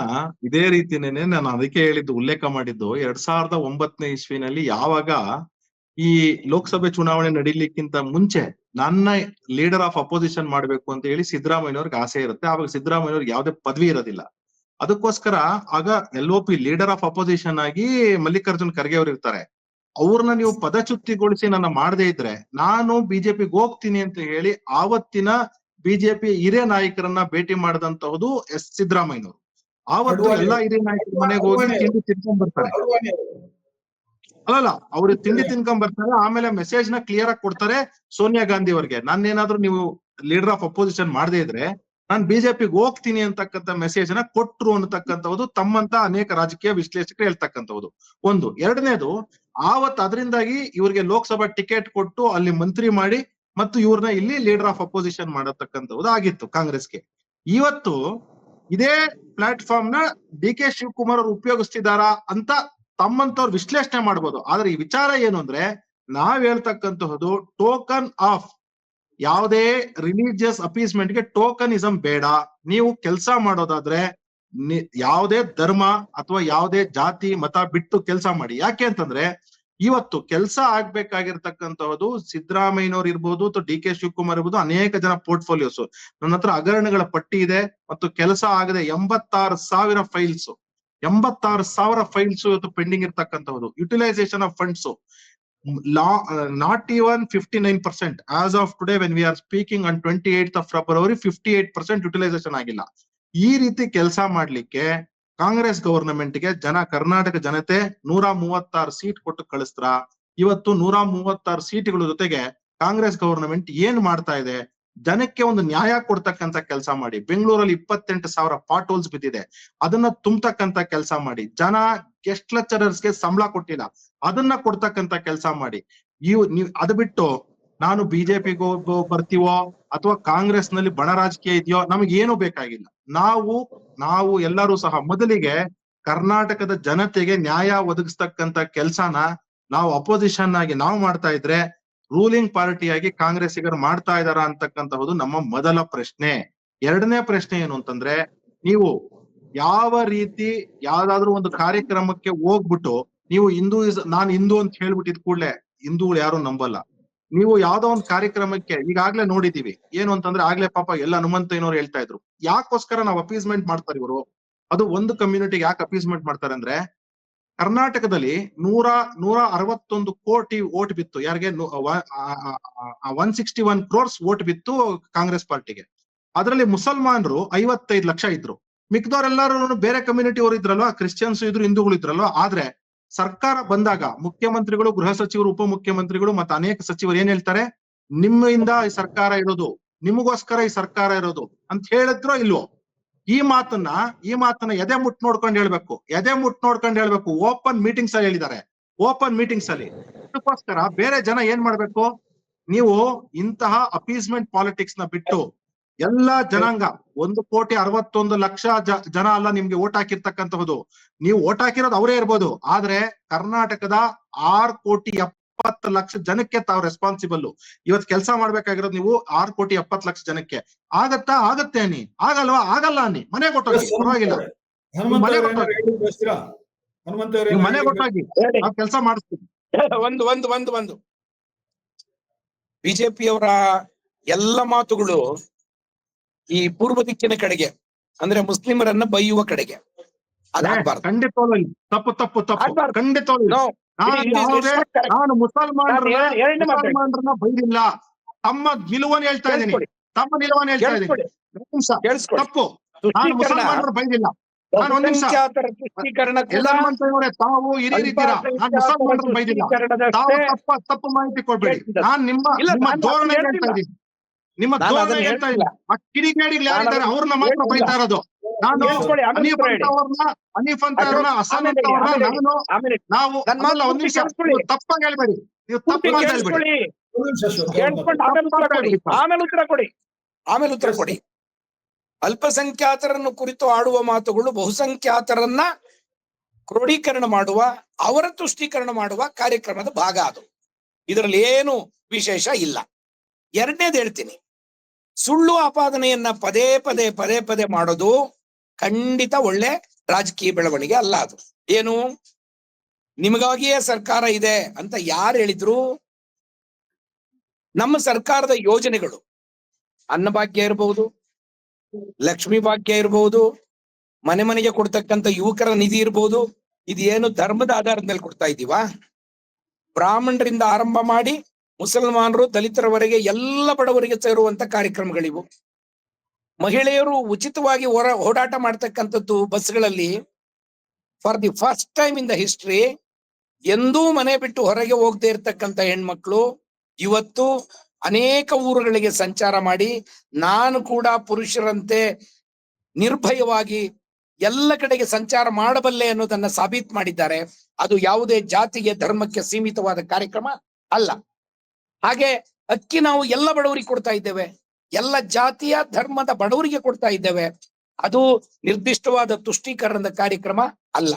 ಇದೇ ರೀತಿನೇನೆ ನಾನು ಅದಕ್ಕೆ ಹೇಳಿದ್ದು, ಉಲ್ಲೇಖ ಮಾಡಿದ್ದು 2009ನೇ ಇಸ್ವಿನಲ್ಲಿ ಯಾವಾಗ ಈ ಲೋಕಸಭೆ ಚುನಾವಣೆ ನಡೀಲಿಕ್ಕಿಂತ ಮುಂಚೆ ನನ್ನ ಲೀಡರ್ ಆಫ್ ಅಪೋಸಿಷನ್ ಮಾಡ್ಬೇಕು ಅಂತ ಹೇಳಿ ಸಿದ್ದರಾಮಯ್ಯನವ್ರಿಗೆ ಆಸೆ ಇರುತ್ತೆ. ಆವಾಗ ಸಿದ್ದರಾಮಯ್ಯವ್ರಿಗೆ ಯಾವುದೇ ಪದವಿ ಇರೋದಿಲ್ಲ. ಅದಕ್ಕೋಸ್ಕರ ಆಗ LOP ಲೀಡರ್ ಆಫ್ ಅಪೋಸಿಷನ್ ಆಗಿ ಮಲ್ಲಿಕಾರ್ಜುನ್ ಖರ್ಗೆ ಅವ್ರು ಇರ್ತಾರೆ. ಅವ್ರನ್ನ ನೀವು ಪದಚ್ಯುತಿಗೊಳಿಸಿ ನನ್ನ ಮಾಡದೇ ಇದ್ರೆ ನಾನು ಬಿಜೆಪಿಗೆ ಹೋಗ್ತೀನಿ ಅಂತ ಹೇಳಿ ಆವತ್ತಿನ ಬಿಜೆಪಿ ಹಿರಿಯ ನಾಯಕರನ್ನ ಭೇಟಿ ಮಾಡಿದಂತಹದ್ದು ಸಿದ್ದರಾಮಯ್ಯನವರು. ಆವತ್ತು ಎಲ್ಲಾ ಹಿರಿಯ ನಾಯಕರ ಮನೆಗೆ ಹೋಗಿ ತಿಂಡಿ ತಿನ್ಕೊಂಡ್ ಬರ್ತಾರೆ. ಅಲ್ಲಲ್ಲ, ಅವ್ರು ತಿಂಡಿ ತಿನ್ಕೊಂಡ್ ಬರ್ತಾರೆ. ಆಮೇಲೆ ಮೆಸೇಜ್ ನ ಕ್ಲಿಯರ್ ಆಗಿ ಕೊಡ್ತಾರೆ ಸೋನಿಯಾ ಗಾಂಧಿ ಅವ್ರಿಗೆ, ನಾನೇನಾದ್ರೂ ನೀವು ಲೀಡರ್ ಆಫ್ ಅಪೋಸಿಷನ್ ಮಾಡದೇ ಇದ್ರೆ ನಾನು ಬಿಜೆಪಿಗೆ ಹೋಗ್ತೀನಿ ಅಂತಕ್ಕಂಥ ಮೆಸೇಜ್ ನ ಕೊಟ್ರು ಅನ್ನತಕ್ಕಂಥದ್ದು ತಮ್ಮಂತ ಅನೇಕ ರಾಜಕೀಯ ವಿಶ್ಲೇಷಕರು ಹೇಳ್ತಕ್ಕಂಥದ್ದು ಒಂದು. ಎರಡನೇದು, ಅದರಿಂದಾಗಿ ಇವ್ರಿಗೆ ಲೋಕಸಭಾ ಟಿಕೆಟ್ ಕೊಟ್ಟು ಅಲ್ಲಿ ಮಂತ್ರಿ ಮಾಡಿ ಮತ್ತು ಇವ್ರನ್ನ ಇಲ್ಲಿ ಲೀಡರ್ ಆಫ್ ಅಪೋಸಿಷನ್ ಮಾಡತಕ್ಕಂಥದ್ದು ಆಗಿತ್ತು ಕಾಂಗ್ರೆಸ್ಗೆ. ಇವತ್ತು ಇದೇ ಪ್ಲಾಟ್ಫಾರ್ಮ್ ನ DK ಶಿವಕುಮಾರ್ ಅವರು ಉಪಯೋಗಿಸ್ತಿದಾರಾ ಅಂತ ತಮ್ಮಂತವ್ರು ವಿಶ್ಲೇಷಣೆ ಮಾಡ್ಬೋದು. ಆದ್ರೆ ಈ ವಿಚಾರ ಏನು ಅಂದ್ರೆ, ನಾವ್ ಹೇಳ್ತಕ್ಕಂತಹದ್ದು ಟೋಕನ್ ಆಫ್ ಯಾವುದೇ ರಿಲಿಜಿಯಸ್ ಅಪೀಸ್ಮೆಂಟ್ ಗೆ ಟೋಕನಿಸಂ ಬೇಡ. ನೀವು ಕೆಲಸ ಮಾಡೋದಾದ್ರೆ ಯಾವುದೇ ಧರ್ಮ ಅಥವಾ ಯಾವುದೇ ಜಾತಿ ಮತ ಬಿಟ್ಟು ಕೆಲಸ ಮಾಡಿ. ಯಾಕೆ ಅಂತಂದ್ರೆ ಇವತ್ತು ಕೆಲಸ ಆಗ್ಬೇಕಾಗಿರ್ತಕ್ಕಂಥದ್ದು ಸಿದ್ದರಾಮಯ್ಯನವ್ರು ಇರ್ಬೋದು ಅಥವಾ ಡಿ ಕೆ ಶಿವಕುಮಾರ್ ಇರ್ಬೋದು, ಅನೇಕ ಜನ ಪೋರ್ಟ್ಫೋಲಿಯೋಸ್ ನನ್ನ ಹತ್ರ ಹಗರಣಗಳ ಪಟ್ಟಿ ಇದೆ. ಮತ್ತು ಕೆಲಸ ಆಗದೆ 86,000 ಫೈಲ್ಸ್ 86,000 ಫೈಲ್ಸ್ ಇವತ್ತು ಪೆಂಡಿಂಗ್ ಇರ್ತಕ್ಕಂಥದ್ದು. Utilisation of funds not even 59%. As of today when we are speaking on 28th of February 58% utilisation ಆಗಿಲ್ಲ. ಈ ರೀತಿ ಕೆಲಸ ಮಾಡ್ಲಿಕ್ಕೆ ಕಾಂಗ್ರೆಸ್ ಗವರ್ನಮೆಂಟ್ ಗೆ ಕರ್ನಾಟಕ ಜನತೆ 136 ಸೀಟ್ ಕೊಟ್ಟು ಕಳಿಸ್ತ್ರ. ಇವತ್ತು 136 ಸೀಟ್ಗಳ ಜೊತೆಗೆ ಕಾಂಗ್ರೆಸ್ ಗವರ್ನಮೆಂಟ್ ಏನ್ ಮಾಡ್ತಾ ಇದೆ, ಜನಕ್ಕೆ ಒಂದು ನ್ಯಾಯ ಕೊಡ್ತಕ್ಕಂತ ಕೆಲಸ ಮಾಡಿ. ಬೆಂಗಳೂರಲ್ಲಿ 28,000 ಪಾಟ್ ಹೋಲ್ಸ್ ಬಿದ್ದಿದೆ, ಅದನ್ನ ತುಂಬತಕ್ಕಂತ ಕೆಲಸ ಮಾಡಿ. ಜನ ಗೆಸ್ಟ್ ಲೆಕ್ಚರರ್ಸ್ಗೆ ಸಂಬಳ ಕೊಟ್ಟಿಲ್ಲ, ಅದನ್ನ ಕೊಡ್ತಕ್ಕಂತ ಕೆಲಸ ಮಾಡಿ. ನೀವು ಅದು ಬಿಟ್ಟು ನಾನು ಬಿಜೆಪಿಗೂ ಬರ್ತೀವೋ ಅಥವಾ ಕಾಂಗ್ರೆಸ್ ನಲ್ಲಿ ಬಣ ರಾಜಕೀಯ ಇದೆಯೋ ನಮಗೇನು ಬೇಕಾಗಿಲ್ಲ. ನಾವು ಎಲ್ಲರೂ ಸಹ ಮೊದಲಿಗೆ ಕರ್ನಾಟಕದ ಜನತೆಗೆ ನ್ಯಾಯ ಒದಗಿಸ್ತಕ್ಕಂತ ಕೆಲಸನ ನಾವು ಅಪೋಸಿಷನ್ ಆಗಿ ನಾವು ಮಾಡ್ತಾ ಇದ್ರೆ ರೂಲಿಂಗ್ ಪಾರ್ಟಿಯಾಗಿ ಕಾಂಗ್ರೆಸ್ಸಿಗರು ಮಾಡ್ತಾ ಇದಾರ ಅಂತಕ್ಕಂತಹದ್ದು ನಮ್ಮ ಮೊದಲ ಪ್ರಶ್ನೆ. ಎರಡನೇ ಪ್ರಶ್ನೆ ಏನು ಅಂತಂದ್ರೆ, ನೀವು ಯಾವ ರೀತಿ ಯಾವ್ದಾದ್ರು ಒಂದು ಕಾರ್ಯಕ್ರಮಕ್ಕೆ ಹೋಗ್ಬಿಟ್ಟು ನೀವು ನಾನು ಹಿಂದೂ ಅಂತ ಹೇಳ್ಬಿಟ್ಟಿದ್ ಕೂಡ್ಲೆ ಹಿಂದೂಗಳು ಯಾರು ನಂಬಲ್ಲ. ನೀವು ಯಾವ್ದೋ ಒಂದು ಕಾರ್ಯಕ್ರಮಕ್ಕೆ ಈಗಾಗ್ಲೇ ನೋಡಿದೀವಿ ಏನು ಅಂತಂದ್ರೆ, ಆಗ್ಲೇ ಪಾಪ ಎಲ್ಲ ಹನುಮಂತಯ್ಯನವ್ರು ಹೇಳ್ತಾ ಇದ್ರು, ಯಾಕೋಸ್ಕರ ನಾವು ಅಪೀಸ್ಮೆಂಟ್ ಮಾಡ್ತಾರೆ ಇವರು. ಅದು ಒಂದು ಕಮ್ಯುನಿಟಿಗೆ ಯಾಕೆ ಅಪೀಸ್ಮೆಂಟ್ ಮಾಡ್ತಾರೆ ಅಂದ್ರೆ, ಕರ್ನಾಟಕದಲ್ಲಿ 161 ಕೋಟಿ ವೋಟ್ ಬಿತ್ತು. ಯಾರಿಗೆ 161 crores ವೋಟ್ ಬಿತ್ತು ಕಾಂಗ್ರೆಸ್ ಪಾರ್ಟಿಗೆ. ಅದರಲ್ಲಿ ಮುಸಲ್ಮಾನರು 55 ಲಕ್ಷ ಇದ್ರು. ಮಿಕ್ದವ್ರೆಲ್ಲರೂ ಬೇರೆ ಕಮ್ಯುನಿಟಿ ಅವರು ಇದ್ರಲ್ವಾ, ಕ್ರಿಶ್ಚಿಯನ್ಸ್ ಇದ್ರು, ಹಿಂದೂಗಳು ಇದ್ರಲ್ವಾ. ಆದ್ರೆ ಸರ್ಕಾರ ಬಂದಾಗ ಮುಖ್ಯಮಂತ್ರಿಗಳು, ಗೃಹ ಸಚಿವರು, ಉಪಮುಖ್ಯಮಂತ್ರಿಗಳು ಮತ್ತೆ ಅನೇಕ ಸಚಿವರು ಏನ್ ಹೇಳ್ತಾರೆ, ನಿಮ್ಮಿಂದ ಈ ಸರ್ಕಾರ ಇರೋದು, ನಿಮಗೋಸ್ಕರ ಈ ಸರ್ಕಾರ ಇರೋದು ಅಂತ ಹೇಳಿದ್ರೋ ಇಲ್ವೋ? ಈ ಮಾತನ್ನ ಎದೆ ಮುಟ್ ನೋಡ್ಕೊಂಡು ಹೇಳ್ಬೇಕು. ಓಪನ್ ಮೀಟಿಂಗ್ಸ್ ಅಲ್ಲಿ ಹೇಳಿದ್ದಾರೆ, ಓಪನ್ ಮೀಟಿಂಗ್ಸ್ ಅಲ್ಲಿ. ಅದಕ್ಕೋಸ್ಕರ ಬೇರೆ ಜನ ಏನ್ ಮಾಡ್ಬೇಕು, ನೀವು ಇಂತಹ ಅಪೀಸ್ಮೆಂಟ್ ಪಾಲಿಟಿಕ್ಸ್ ನ ಬಿಟ್ಟು ಎಲ್ಲಾ ಜನಾಂಗ 1,61,00,000 ಜನ ಅಲ್ಲ ನಿಮ್ಗೆ ಓಟ್ ಹಾಕಿರ್ತಕ್ಕಂತಹದ್ದು. ನೀವು ಓಟ್ ಹಾಕಿರೋದು ಅವರೇ ಇರ್ಬೋದು, ಆದ್ರೆ ಕರ್ನಾಟಕದ 6,70,00,000 ಜನಕ್ಕೆ ತಾವು ರೆಸ್ಪಾನ್ಸಿಬಲ್. ಇವತ್ತು ಕೆಲಸ ಮಾಡ್ಬೇಕಾಗಿರೋದು ನೀವು 6,70,00,000 ಜನಕ್ಕೆ. ಆಗತ್ತೆ ಅನ್ನಿ, ಆಗಲ್ಲ ಅನ್ನಿ, ಮನೆ ಕೊಟ್ಟೋಗಿ, ಪರವಾಗಿಲ್ಲ, ಮನೆ ಕೊಟ್ಟೋಗಿ ನಾವು ಕೆಲಸ ಮಾಡಿಸ್ತೀವಿ. ಒಂದು ಬಿಜೆಪಿಯವರ ಎಲ್ಲ ಮಾತುಗಳು ಈ ಪೂರ್ವ ದಿಕ್ಕಿನ ಕಡೆಗೆ, ಅಂದ್ರೆ ಮುಸ್ಲಿಮರನ್ನ ಬೈಯುವ ಕಡೆಗೆ. ಖಂಡಿತವಾಗ್ಲೂ ತಪ್ಪು ಖಂಡಿತವಾಗ್ಲೂ. ನಾನು ಮುಸಲ್ಮಾನರನ್ನ ಬೈದಿಲ್ಲ, ತಮ್ಮ ನಿಲುವನ್ನು ಹೇಳ್ತಾ ಇದ್ದೀನಿ. ತಪ್ಪು, ನಾನು ಮುಸಲ್ಮಾನರನ್ನ ಬೈದಿಲ್ಲ. ನಾನು ಒಂದ್ ನಿಮಿಷ, ತಾವು ಹಿರಿಯರಿದ್ದೀರಾ, ನಾನು ಮುಸಲ್ಮಾನರನ್ನ ಬೈದಿಲ್ಲ. ತಾವು ತಪ್ಪು ಮಾಹಿತಿ ಕೊಡ್ಬೇಡಿ. ನಾನ್ ನಿಮ್ಮ ಧೋರಣೆ ಹೇಳ್ತಾ ಇದ್ದೀನಿ, ನಿಮ್ಮ ಧೋರಣೆ ಹೇಳ್ತಾ ಇಲ್ಲ. ಆ ಕಿಡಿಗೇಡಿಗಳು ಯಾರಿದ್ದಾರೆ ಅವ್ರನ್ನ ಮಾತ್ರ ಬೈತಾ ಇರೋದು. ನಾನು ಹನೀಫ್ ಅಂತ ಹಸನ್ ಅಂತ ನಾವು ಒಂದ್ ನಿಮಿಷ, ತಪ್ಪಾಗಿ ಹೇಳ್ಬೇಡಿ, ನೀವು ತಪ್ಪಾಗಿ ಹೇಳ್ಬೇಡಿ. ಆಮೇಲೆ ಉತ್ತರ ಕೊಡಿ. ಅಲ್ಪಸಂಖ್ಯಾತರನ್ನು ಕುರಿತು ಆಡುವ ಮಾತುಗಳು ಬಹುಸಂಖ್ಯಾತರನ್ನ ಕ್ರೋಢೀಕರಣ ಮಾಡುವ, ಅವರ ತುಷ್ಟೀಕರಣ ಮಾಡುವ ಕಾರ್ಯಕ್ರಮದ ಭಾಗ ಅದು. ಇದರಲ್ಲಿ ಏನು ವಿಶೇಷ ಇಲ್ಲ. ಎರಡನೇದು ಹೇಳ್ತೀನಿ, ಸುಳ್ಳು ಆಪಾದನೆಯನ್ನ ಪದೇ ಪದೇ ಮಾಡೋದು ಖಂಡಿತ ಒಳ್ಳೆ ರಾಜಕೀಯ ಬೆಳವಣಿಗೆ ಅಲ್ಲ. ಅದು ಏನು, ನಿಮಗಾಗಿಯೇ ಸರ್ಕಾರ ಇದೆ ಅಂತ ಯಾರು ಹೇಳಿದ್ರು? ನಮ್ಮ ಸರ್ಕಾರದ ಯೋಜನೆಗಳು, ಅನ್ನಭಾಗ್ಯ ಇರಬಹುದು, ಲಕ್ಷ್ಮೀ ಭಾಗ್ಯ ಇರಬಹುದು, ಮನೆಗೆ ಕೊಡ್ತಕ್ಕಂಥ ಯುವಕರ ನಿಧಿ ಇರಬಹುದು, ಇದೇನು ಧರ್ಮದ ಆಧಾರದ ಮೇಲೆ ಕೊಡ್ತಾ ಇದ್ದೀವಾ? ಬ್ರಾಹ್ಮಣರಿಂದ ಆರಂಭ ಮಾಡಿ ಮುಸಲ್ಮಾನರು, ದಲಿತರವರೆಗೆ ಎಲ್ಲ ಬಡವರಿಗೆ ಸೇರುವಂತ ಕಾರ್ಯಕ್ರಮಗಳಿವು. ಮಹಿಳೆಯರು ಉಚಿತವಾಗಿ ಓಡಾಟ ಮಾಡ್ತಕ್ಕಂಥದ್ದು ಬಸ್ಗಳಲ್ಲಿ. For the first time in the history ಎಂದೂ ಮನೆ ಬಿಟ್ಟು ಹೊರಗೆ ಹೋಗದೆ ಇರ್ತಕ್ಕಂಥ ಹೆಣ್ಮಕ್ಳು ಇವತ್ತು ಅನೇಕ ಊರುಗಳಿಗೆ ಸಂಚಾರ ಮಾಡಿ, ನಾನು ಕೂಡ ಪುರುಷರಂತೆ ನಿರ್ಭಯವಾಗಿ ಎಲ್ಲ ಕಡೆಗೆ ಸಂಚಾರ ಮಾಡಬಲ್ಲೆ ಅನ್ನೋದನ್ನ ಸಾಬೀತು ಮಾಡಿದ್ದಾರೆ. ಅದು ಯಾವುದೇ ಜಾತಿಗೆ, ಧರ್ಮಕ್ಕೆ ಸೀಮಿತವಾದ ಕಾರ್ಯಕ್ರಮ ಅಲ್ಲ. ಹಾಗೆ ಅಕ್ಕಿ ನಾವು ಎಲ್ಲ ಬಡವರಿಗೆ ಕೊಡ್ತಾ ಇದ್ದೇವೆ, ಎಲ್ಲ ಜಾತಿಯ ಧರ್ಮದ ಬಡವರಿಗೆ ಕೊಡ್ತಾ ಇದ್ದೇವೆ. ಅದು ನಿರ್ದಿಷ್ಟವಾದ ತುಷ್ಟೀಕರಣದ ಕಾರ್ಯಕ್ರಮ ಅಲ್ಲ.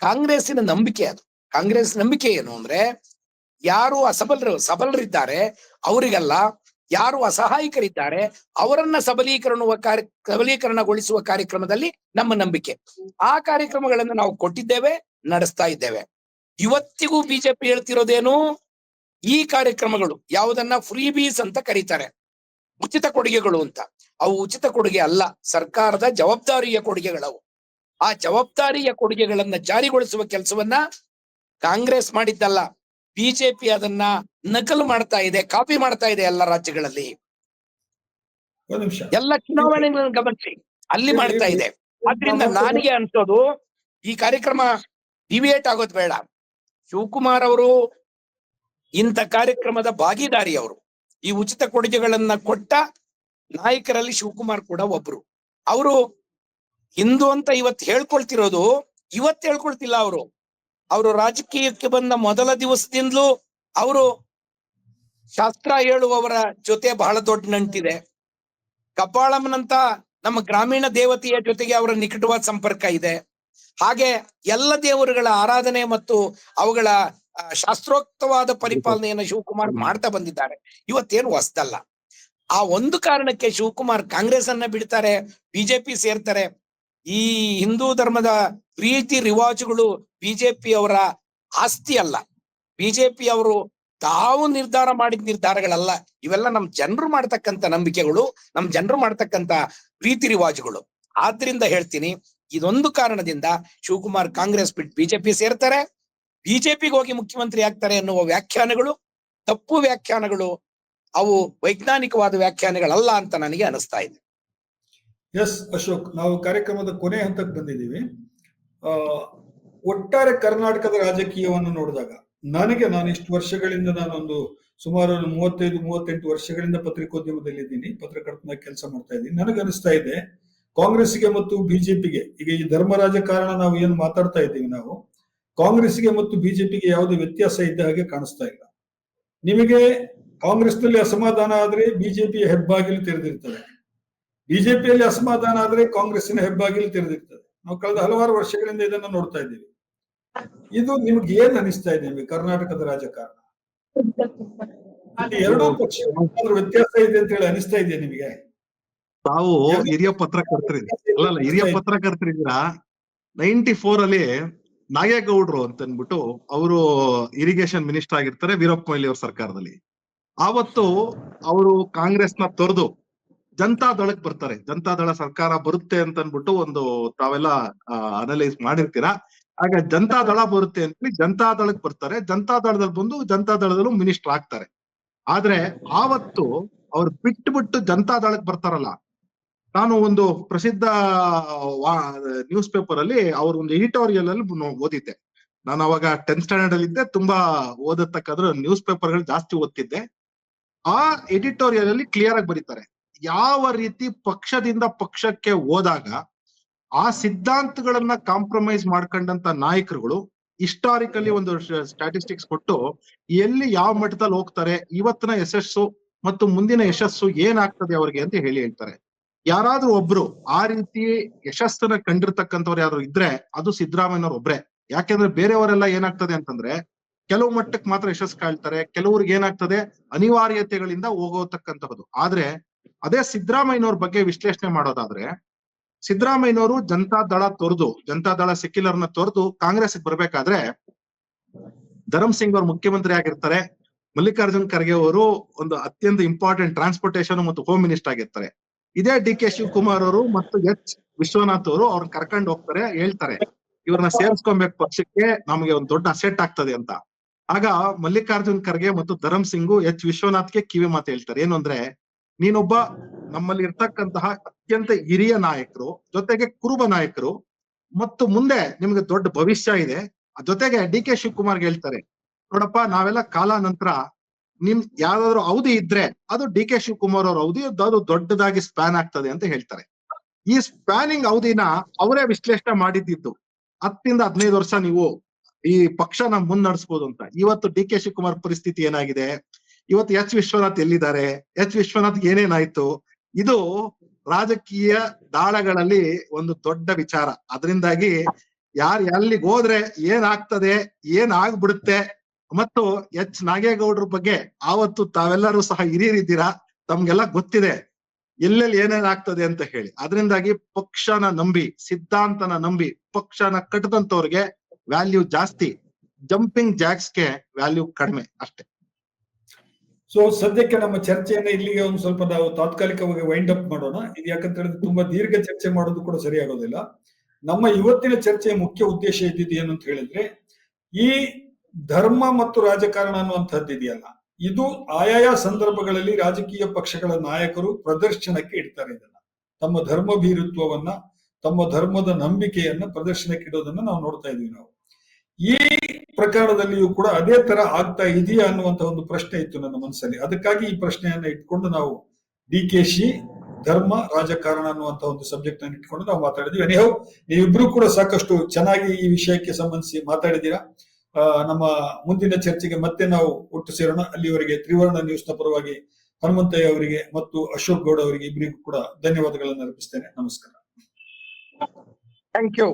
ಕಾಂಗ್ರೆಸ್ಸಿನ ನಂಬಿಕೆ ಅದು. ಕಾಂಗ್ರೆಸ್ ನಂಬಿಕೆ ಏನು ಅಂದ್ರೆ, ಯಾರು ಸಬಲರಿದ್ದಾರೆ ಅವರಿಗೆಲ್ಲ ಯಾರು ಅಸಹಾಯಕರಿದ್ದಾರೆ ಅವರನ್ನ ಸಬಲೀಕರಣಗೊಳಿಸುವ ಕಾರ್ಯಕ್ರಮದಲ್ಲಿ ನಮ್ಮ ನಂಬಿಕೆ. ಆ ಕಾರ್ಯಕ್ರಮಗಳನ್ನು ನಾವು ಕೊಟ್ಟಿದ್ದೇವೆ, ನಡೆಸ್ತಾ ಇದ್ದೇವೆ. ಇವತ್ತಿಗೂ ಬಿಜೆಪಿ ಹೇಳ್ತಿರೋದೇನು, ಈ ಕಾರ್ಯಕ್ರಮಗಳು ಯಾವುದನ್ನ ಫ್ರೀ ಬೀಸ್ ಅಂತ ಕರೀತಾರೆ, ಉಚಿತ ಕೊಡುಗೆಗಳು ಅಂತ. ಅವು ಉಚಿತ ಕೊಡುಗೆ ಅಲ್ಲ, ಸರ್ಕಾರದ ಜವಾಬ್ದಾರಿಯ ಕೊಡುಗೆಗಳವು. ಆ ಜವಾಬ್ದಾರಿಯ ಕೊಡುಗೆಗಳನ್ನ ಜಾರಿಗೊಳಿಸುವ ಕೆಲಸವನ್ನ ಕಾಂಗ್ರೆಸ್ ಮಾಡಿದ್ದಲ್ಲ, ಬಿಜೆಪಿ ಅದನ್ನ ನಕಲು ಮಾಡ್ತಾ ಇದೆ, ಕಾಪಿ ಮಾಡ್ತಾ ಇದೆ ಎಲ್ಲ ರಾಜ್ಯಗಳಲ್ಲಿ. ಒಂದ್ ನಿಮಿಷ. ಎಲ್ಲ ಚುನಾವಣೆಗಳನ್ನು ಗಮನಿಸಿ, ಅಲ್ಲಿ ಮಾಡ್ತಾ ಇದೆ. ಆದ್ರಿಂದ ನನಗೆ ಅನ್ಸೋದು ಈ ಕಾರ್ಯಕ್ರಮ ಡಿವಿಯೇಟ್ ಆಗೋದು ಬೇಡ. ಶಿವಕುಮಾರ್ ಅವರು ಇಂಥ ಕಾರ್ಯಕ್ರಮದ ಭಾಗಿದಾರಿ. ಅವರು ಈ ಉಚಿತ ಕೊಡುಗೆಗಳನ್ನ ಕೊಟ್ಟ ನಾಯಕರಲ್ಲಿ ಶಿವಕುಮಾರ್ ಕೂಡ ಒಬ್ರು. ಅವರು ಹಿಂದೂ ಅಂತ ಇವತ್ತು ಹೇಳ್ಕೊಳ್ತಿರೋದು, ಇವತ್ತು ಹೇಳ್ಕೊಳ್ತಿಲ್ಲ. ಅವರು ರಾಜಕೀಯಕ್ಕೆ ಬಂದ ಮೊದಲ ದಿವಸದಿಂದಲೂ ಅವರು ಶಾಸ್ತ್ರ ಹೇಳುವವರ ಜೊತೆ ಬಹಳ ದೊಡ್ಡ ನಂಟಿದೆ. ಕಪಾಳಮ್ಮನಂತ ನಮ್ಮ ಗ್ರಾಮೀಣ ದೇವತೆಯ ಜೊತೆಗೆ ಅವರ ನಿಕಟವಾದ ಸಂಪರ್ಕ ಇದೆ. ಹಾಗೆ ಎಲ್ಲ ದೇವರುಗಳ ಆರಾಧನೆ ಮತ್ತು ಅವುಗಳ ಶಾಸ್ತ್ರೋಕ್ತವಾದ ಪರಿಪಾಲನೆಯನ್ನು ಶಿವಕುಮಾರ್ ಮಾಡ್ತಾ ಬಂದಿದ್ದಾರೆ. ಇವತ್ತೇನು ಹೊಸದಲ್ಲ. ಆ ಒಂದು ಕಾರಣಕ್ಕೆ ಶಿವಕುಮಾರ್ ಕಾಂಗ್ರೆಸ್ ಅನ್ನ ಬಿಡ್ತಾರೆ, ಬಿಜೆಪಿ ಸೇರ್ತಾರೆ. ಈ ಹಿಂದೂ ಧರ್ಮದ ರೀತಿ ರಿವಾಜುಗಳು ಬಿಜೆಪಿ ಅವರ ಆಸ್ತಿ ಅಲ್ಲ, ಬಿಜೆಪಿ ಅವರು ತಾವು ನಿರ್ಧಾರ ಮಾಡಿದ ನಿರ್ಧಾರಗಳಲ್ಲ. ಇವೆಲ್ಲ ನಮ್ ಜನರು ಮಾಡ್ತಕ್ಕಂಥ ನಂಬಿಕೆಗಳು, ನಮ್ ಜನರು ಮಾಡ್ತಕ್ಕಂಥ ರೀತಿ ರಿವಾಜುಗಳು. ಆದ್ರಿಂದ ಹೇಳ್ತೀನಿ, ಇದೊಂದು ಕಾರಣದಿಂದ ಶಿವಕುಮಾರ್ ಕಾಂಗ್ರೆಸ್ ಬಿಟ್ಟು ಬಿಜೆಪಿ ಸೇರ್ತಾರೆ, ಬಿಜೆಪಿಗೆ ಹೋಗಿ ಮುಖ್ಯಮಂತ್ರಿ ಆಗ್ತಾರೆ ಅನ್ನುವ ವ್ಯಾಖ್ಯಾನಗಳು ತಪ್ಪು ವ್ಯಾಖ್ಯಾನಗಳು, ಅವು ವೈಜ್ಞಾನಿಕವಾದ ವ್ಯಾಖ್ಯಾನಗಳಲ್ಲ ಅಂತ ನನಗೆ ಅನಿಸ್ತಾ ಇದೆ. ಎಸ್ ಅಶೋಕ್, ನಾವು ಕಾರ್ಯಕ್ರಮದ ಕೊನೆ ಹಂತಕ್ಕೆ ಬಂದಿದ್ದೀವಿ. ಒಟ್ಟಾರೆ ಕರ್ನಾಟಕದ ರಾಜಕೀಯವನ್ನು ನೋಡಿದಾಗ ನಾನು ಇಷ್ಟು ವರ್ಷಗಳಿಂದ, ನಾನೊಂದು ಸುಮಾರು 35-38 ವರ್ಷಗಳಿಂದ ಪತ್ರಿಕೋದ್ಯಮದಲ್ಲಿದ್ದೀನಿ, ಪತ್ರಕರ್ತನ ಕೆಲಸ ಮಾಡ್ತಾ ಇದ್ದೀನಿ. ನನಗನ್ನಿಸ್ತಾ ಇದೆ ಕಾಂಗ್ರೆಸ್ಗೆ ಮತ್ತು ಬಿಜೆಪಿಗೆ, ಈಗ ಈ ಧರ್ಮ ರಾಜಕಾರಣ ನಾವು ಏನು ಮಾತಾಡ್ತಾ ಇದ್ದೀವಿ, ನಾವು ಕಾಂಗ್ರೆಸ್ಗೆ ಮತ್ತು ಬಿಜೆಪಿಗೆ ಯಾವುದೇ ವ್ಯತ್ಯಾಸ ಇದ್ದ ಹಾಗೆ ಕಾಣಿಸ್ತಾ ಇಲ್ಲ. ನಿಮಗೆ ಕಾಂಗ್ರೆಸ್ನಲ್ಲಿ ಅಸಮಾಧಾನ ಆದ್ರೆ ಬಿಜೆಪಿಯ ಹೆಬ್ಬಾಗಿಲು ತೆರೆದಿರ್ತದೆ, ಬಿಜೆಪಿಯಲ್ಲಿ ಅಸಮಾಧಾನ ಆದ್ರೆ ಕಾಂಗ್ರೆಸ್ಸಿನ ಹೆಬ್ಬಾಗಿಲು ತೆರೆದಿರ್ತದೆ. ನಾವು ಕಳೆದ ಹಲವಾರು ವರ್ಷಗಳಿಂದ ಇದನ್ನ ನೋಡ್ತಾ ಇದ್ದೀವಿ. ಇದು ನಿಮ್ಗೆ ಏನ್ ಅನಿಸ್ತಾ ಇದೆ ನಿಮಗೆ ಕರ್ನಾಟಕದ ರಾಜಕಾರಣ? ಎರಡೂ ಪಕ್ಷ ವ್ಯತ್ಯಾಸ ಇದೆ ಅಂತ ಹೇಳಿ ಅನಿಸ್ತಾ ಇದೆಯಾ ನಿಮಗೆ? ತಾವು ಹಿರಿಯ ಪತ್ರಕರ್ತರಿದ್ದೀರಾ. 94 ಅಲ್ಲಿ ನಾಗೇಗೌಡ್ರು ಅಂತ ಅನ್ಬಿಟ್ಟು ಅವರು ಇರಿಗೇಷನ್ ಮಿನಿಸ್ಟರ್ ಆಗಿರ್ತಾರೆ ವೀರಪ್ಪ ಮೊಯ್ಲಿ ಅವ್ರ ಸರ್ಕಾರದಲ್ಲಿ. ಆವತ್ತು ಅವರು ಕಾಂಗ್ರೆಸ್ನ ತೊರೆದು ಜನತಾದಳಕ್ ಬರ್ತಾರೆ. ಜನತಾದಳ ಸರ್ಕಾರ ಬರುತ್ತೆ ಅಂತ ಅನ್ಬಿಟ್ಟು ಒಂದು ತಾವೆಲ್ಲ ಅನಲೈಸ್ ಮಾಡಿರ್ತೀರಾ. ಆಗ ಜನತಾದಳ ಬರುತ್ತೆ ಅಂತ ಜನತಾದಳಕ್ ಬರ್ತಾರೆ. ಜನತಾದಳದಲ್ಲಿ ಬಂದು ಜನತಾದಳದಲ್ಲೂ ಮಿನಿಸ್ಟರ್ ಆಗ್ತಾರೆ. ಆದ್ರೆ ಆವತ್ತು ಅವ್ರು ಬಿಟ್ಟು ಜನತಾದಳಕ್ ಬರ್ತಾರಲ್ಲ, ನಾನು ಒಂದು ಪ್ರಸಿದ್ಧ ನ್ಯೂಸ್ ಪೇಪರ್ ಅಲ್ಲಿ ಅವ್ರ ಒಂದು ಎಡಿಟೋರಿಯಲ್ ಅಲ್ಲಿ ಓದಿದ್ದೆ. ನಾನು ಅವಾಗ 10th ಸ್ಟ್ಯಾಂಡರ್ಡ್ ಅಲ್ಲಿ ಇದ್ದೆ. ತುಂಬಾ ಓದತಕ್ಕಾದ್ರೆ ನ್ಯೂಸ್ ಪೇಪರ್ಗಳು ಜಾಸ್ತಿ ಓದ್ತಿದ್ದೆ. ಆ ಎಡಿಟೋರಿಯಲ್ ಅಲ್ಲಿ ಕ್ಲಿಯರ್ ಆಗಿ ಬರೀತಾರೆ, ಯಾವ ರೀತಿ ಪಕ್ಷದಿಂದ ಪಕ್ಷಕ್ಕೆ ಹೋದಾಗ ಆ ಸಿದ್ಧಾಂತಗಳನ್ನ ಕಾಂಪ್ರಮೈಸ್ ಮಾಡ್ಕೊಂಡಂತ ನಾಯಕರುಗಳು ಹಿಸ್ಟಾರಿಕಲಿ ಒಂದು ಸ್ಟ್ಯಾಟಿಸ್ಟಿಕ್ಸ್ ಕೊಟ್ಟು ಎಲ್ಲಿ ಯಾವ ಮಟ್ಟದಲ್ಲಿ ಹೋಗ್ತಾರೆ, ಇವತ್ತಿನ ಯಶಸ್ಸು ಮತ್ತು ಮುಂದಿನ ಯಶಸ್ಸು ಏನಾಗ್ತದೆ ಅವ್ರಿಗೆ ಅಂತ ಹೇಳ್ತಾರೆ. ಯಾರಾದ್ರೂ ಒಬ್ರು ಆ ರೀತಿ ಯಶಸ್ಸನ್ನ ಕಂಡಿರ್ತಕ್ಕಂಥವ್ರು ಯಾರು ಇದ್ರೆ ಅದು ಸಿದ್ದರಾಮಯ್ಯನವ್ರು ಒಬ್ರೆ. ಯಾಕೆಂದ್ರೆ ಬೇರೆಯವರೆಲ್ಲ ಏನಾಗ್ತದೆ ಅಂತಂದ್ರೆ ಕೆಲವು ಮಟ್ಟಕ್ಕೆ ಮಾತ್ರ ಯಶಸ್ಸು ಕಾಳ್ತಾರೆ, ಕೆಲವ್ರಿಗೆ ಏನಾಗ್ತದೆ ಅನಿವಾರ್ಯತೆಗಳಿಂದ ಹೋಗೋತಕ್ಕಂಥದ್ದು. ಆದ್ರೆ ಅದೇ ಸಿದ್ದರಾಮಯ್ಯನವ್ರ ಬಗ್ಗೆ ವಿಶ್ಲೇಷಣೆ ಮಾಡೋದಾದ್ರೆ, ಸಿದ್ದರಾಮಯ್ಯನವರು ಜನತಾದಳ ಸೆಕ್ಯುಲರ್ನ ತೊರೆದು ಕಾಂಗ್ರೆಸ್ಗೆ ಬರ್ಬೇಕಾದ್ರೆ ಧರಮ್ ಸಿಂಗ್ ಅವ್ರು ಮುಖ್ಯಮಂತ್ರಿ ಆಗಿರ್ತಾರೆ. ಮಲ್ಲಿಕಾರ್ಜುನ್ ಖರ್ಗೆ ಅವರು ಒಂದು ಅತ್ಯಂತ ಇಂಪಾರ್ಟೆಂಟ್ ಟ್ರಾನ್ಸ್ಪೋರ್ಟೇಷನ್ ಮತ್ತು ಹೋಮ್ ಮಿನಿಸ್ಟರ್ ಆಗಿರ್ತಾರೆ. ಇದೇ DK ಶಿವಕುಮಾರ್ ಅವರು ಮತ್ತು H ವಿಶ್ವನಾಥ್ ಅವರು ಅವ್ರನ್ನ ಕರ್ಕೊಂಡು ಹೋಗ್ತಾರೆ, ಹೇಳ್ತಾರೆ ಇವ್ರನ್ನ ಸೇರ್ಸ್ಕೊಬೇಕು ಪಕ್ಷಕ್ಕೆ, ನಮಗೆ ಒಂದು ದೊಡ್ಡ ಅಸೆಟ್ ಆಗ್ತದೆ ಅಂತ. ಆಗ ಮಲ್ಲಿಕಾರ್ಜುನ್ ಖರ್ಗೆ ಮತ್ತು ಧರಮ್ ಸಿಂಗ್ H ವಿಶ್ವನಾಥ್ಗೆ ಕಿವಿ ಮಾತು ಹೇಳ್ತಾರೆ. ಏನು ಅಂದ್ರೆ, ನೀನೊಬ್ಬ ನಮ್ಮಲ್ಲಿ ಇರ್ತಕ್ಕಂತಹ ಅತ್ಯಂತ ಹಿರಿಯ ನಾಯಕರು, ಜೊತೆಗೆ ಕುರುಬ ನಾಯಕರು, ಮತ್ತು ಮುಂದೆ ನಿಮ್ಗೆ ದೊಡ್ಡ ಭವಿಷ್ಯ ಇದೆ. ಜೊತೆಗೆ DK ಶಿವಕುಮಾರ್ಗೆ ಹೇಳ್ತಾರೆ, ನೋಡಪ್ಪ ನಾವೆಲ್ಲ ಕಾಲ ನಂತರ ನಿಮ್ ಯಾವ್ದಾದ್ರು ಅವಧಿ ಇದ್ರೆ ಅದು DK ಶಿವಕುಮಾರ್ ಅವ್ರ ಅವಧಿ, ಅದು ದೊಡ್ಡದಾಗಿ ಸ್ಪ್ಯಾನ್ ಆಗ್ತದೆ ಅಂತ ಹೇಳ್ತಾರೆ. ಈ ಸ್ಪ್ಯಾನಿಂಗ್ ಅವಧಿನ ಅವರೇ ವಿಶ್ಲೇಷಣೆ ಮಾಡಿದ್ದು. 10-15 ವರ್ಷ ನೀವು ಈ ಪಕ್ಷನ ಮುನ್ನಡೆಸ್ಬೋದು ಅಂತ. ಇವತ್ತು DK ಶಿವಕುಮಾರ್ ಪರಿಸ್ಥಿತಿ ಏನಾಗಿದೆ, ಇವತ್ತು H ವಿಶ್ವನಾಥ್ ಎಲ್ಲಿದ್ದಾರೆ, H ವಿಶ್ವನಾಥ್ ಏನೇನಾಯ್ತು, ಇದು ರಾಜಕೀಯ ದಾಳಗಳಲ್ಲಿ ಒಂದು ದೊಡ್ಡ ವಿಚಾರ. ಅದರಿಂದಾಗಿ ಯಾರು ಎಲ್ಲಿಗೆ ಹೋದ್ರೆ ಏನಾಗ್ತದೆ, ಏನ್ ಆಗ್ಬಿಡುತ್ತೆ. ಮತ್ತು H ನಾಗೇಗೌಡ್ರ ಬಗ್ಗೆ ಆವತ್ತು ತಾವೆಲ್ಲರೂ ಸಹ ಹಿರಿಯರಿದ್ದೀರಾ, ತಮ್ಗೆಲ್ಲ ಗೊತ್ತಿದೆ ಎಲ್ಲೆಲ್ಲಿ ಏನೇನ್ ಆಗ್ತದೆ ಅಂತ ಹೇಳಿ. ಅದರಿಂದಾಗಿ ಪಕ್ಷನ ನಂಬಿ, ಸಿದ್ಧಾಂತನ ನಂಬಿ ಪಕ್ಷನ ಕಟ್ಟದಂತವ್ರಿಗೆ ವ್ಯಾಲ್ಯೂ ಜಾಸ್ತಿ, ಜಂಪಿಂಗ್ ಜಾಕ್ಸ್ಗೆ ವ್ಯಾಲ್ಯೂ ಕಡಿಮೆ ಅಷ್ಟೇ. ಸೊ ಸದ್ಯಕ್ಕೆ ನಮ್ಮ ಚರ್ಚೆಯನ್ನ ಇಲ್ಲಿಗೆ ಒಂದು ಸ್ವಲ್ಪ ನಾವು ತಾತ್ಕಾಲಿಕವಾಗಿ ವೈಂಡ್ ಅಪ್ ಮಾಡೋಣ. ಇದು ಯಾಕಂತ ಹೇಳಿದ್ರೆ ತುಂಬಾ ದೀರ್ಘ ಚರ್ಚೆ ಮಾಡೋದು ಕೂಡ ಸರಿಯಾಗೋದಿಲ್ಲ. ನಮ್ಮ ಇವತ್ತಿನ ಚರ್ಚೆಯ ಮುಖ್ಯ ಉದ್ದೇಶ ಇದ್ದಿದ್ದು ಏನು ಅಂತ ಹೇಳಿದ್ರೆ, ಈ ಧರ್ಮ ಮತ್ತು ರಾಜಕಾರಣ ಅನ್ನುವಂಥದ್ದು ಇದೆಯಲ್ಲ, ಇದು ಆಯಾಯ ಸಂದರ್ಭಗಳಲ್ಲಿ ರಾಜಕೀಯ ಪಕ್ಷಗಳ ನಾಯಕರು ಪ್ರದರ್ಶನಕ್ಕೆ ಇಡ್ತಾರೆ. ಇದನ್ನ ತಮ್ಮ ಧರ್ಮ ಭೀರುತ್ವವನ್ನ, ತಮ್ಮ ಧರ್ಮದ ನಂಬಿಕೆಯನ್ನ ಪ್ರದರ್ಶನಕ್ಕೆ ಇಡೋದನ್ನ ನಾವು ನೋಡ್ತಾ ಇದೀವಿ. ನಾವು ಈ ಪ್ರಕರಣದಲ್ಲಿಯೂ ಕೂಡ ಅದೇ ತರ ಆಗ್ತಾ ಇದೆಯಾ ಅನ್ನುವಂತ ಒಂದು ಪ್ರಶ್ನೆ ಇತ್ತು ನನ್ನ ಮನಸ್ಸಲ್ಲಿ. ಅದಕ್ಕಾಗಿ ಈ ಪ್ರಶ್ನೆಯನ್ನ ಇಟ್ಕೊಂಡು ನಾವು DKC ಧರ್ಮ ರಾಜಕಾರಣ ಅನ್ನುವಂತ ಒಂದು ಸಬ್ಜೆಕ್ಟ್ ಅನ್ನು ಇಟ್ಕೊಂಡು ನಾವು ಮಾತಾಡಿದ್ವಿ. ಅನಿಹೌ, ನೀವಿಬ್ರು ಕೂಡ ಸಾಕಷ್ಟು ಚೆನ್ನಾಗಿ ಈ ವಿಷಯಕ್ಕೆ ಸಂಬಂಧಿಸಿ ಮಾತಾಡಿದ್ದೀರಾ. ನಮ್ಮ ಮುಂದಿನ ಚರ್ಚೆಗೆ ಮತ್ತೆ ನಾವು ಒಟ್ಟು ಸೇರೋಣ. ಅಲ್ಲಿವರೆಗೆ ತ್ರಿವರ್ಣ ನ್ಯೂಸ್ ನ ಪರವಾಗಿ ಹನುಮಂತಯ್ಯ ಅವರಿಗೆ ಮತ್ತು ಅಶೋಕ್ ಗೌಡ ಅವರಿಗೆ ಇಬ್ಬರಿಗೂ ಕೂಡ ಧನ್ಯವಾದಗಳನ್ನು ಅರ್ಪಿಸ್ತೇನೆ. ನಮಸ್ಕಾರ. Thank you.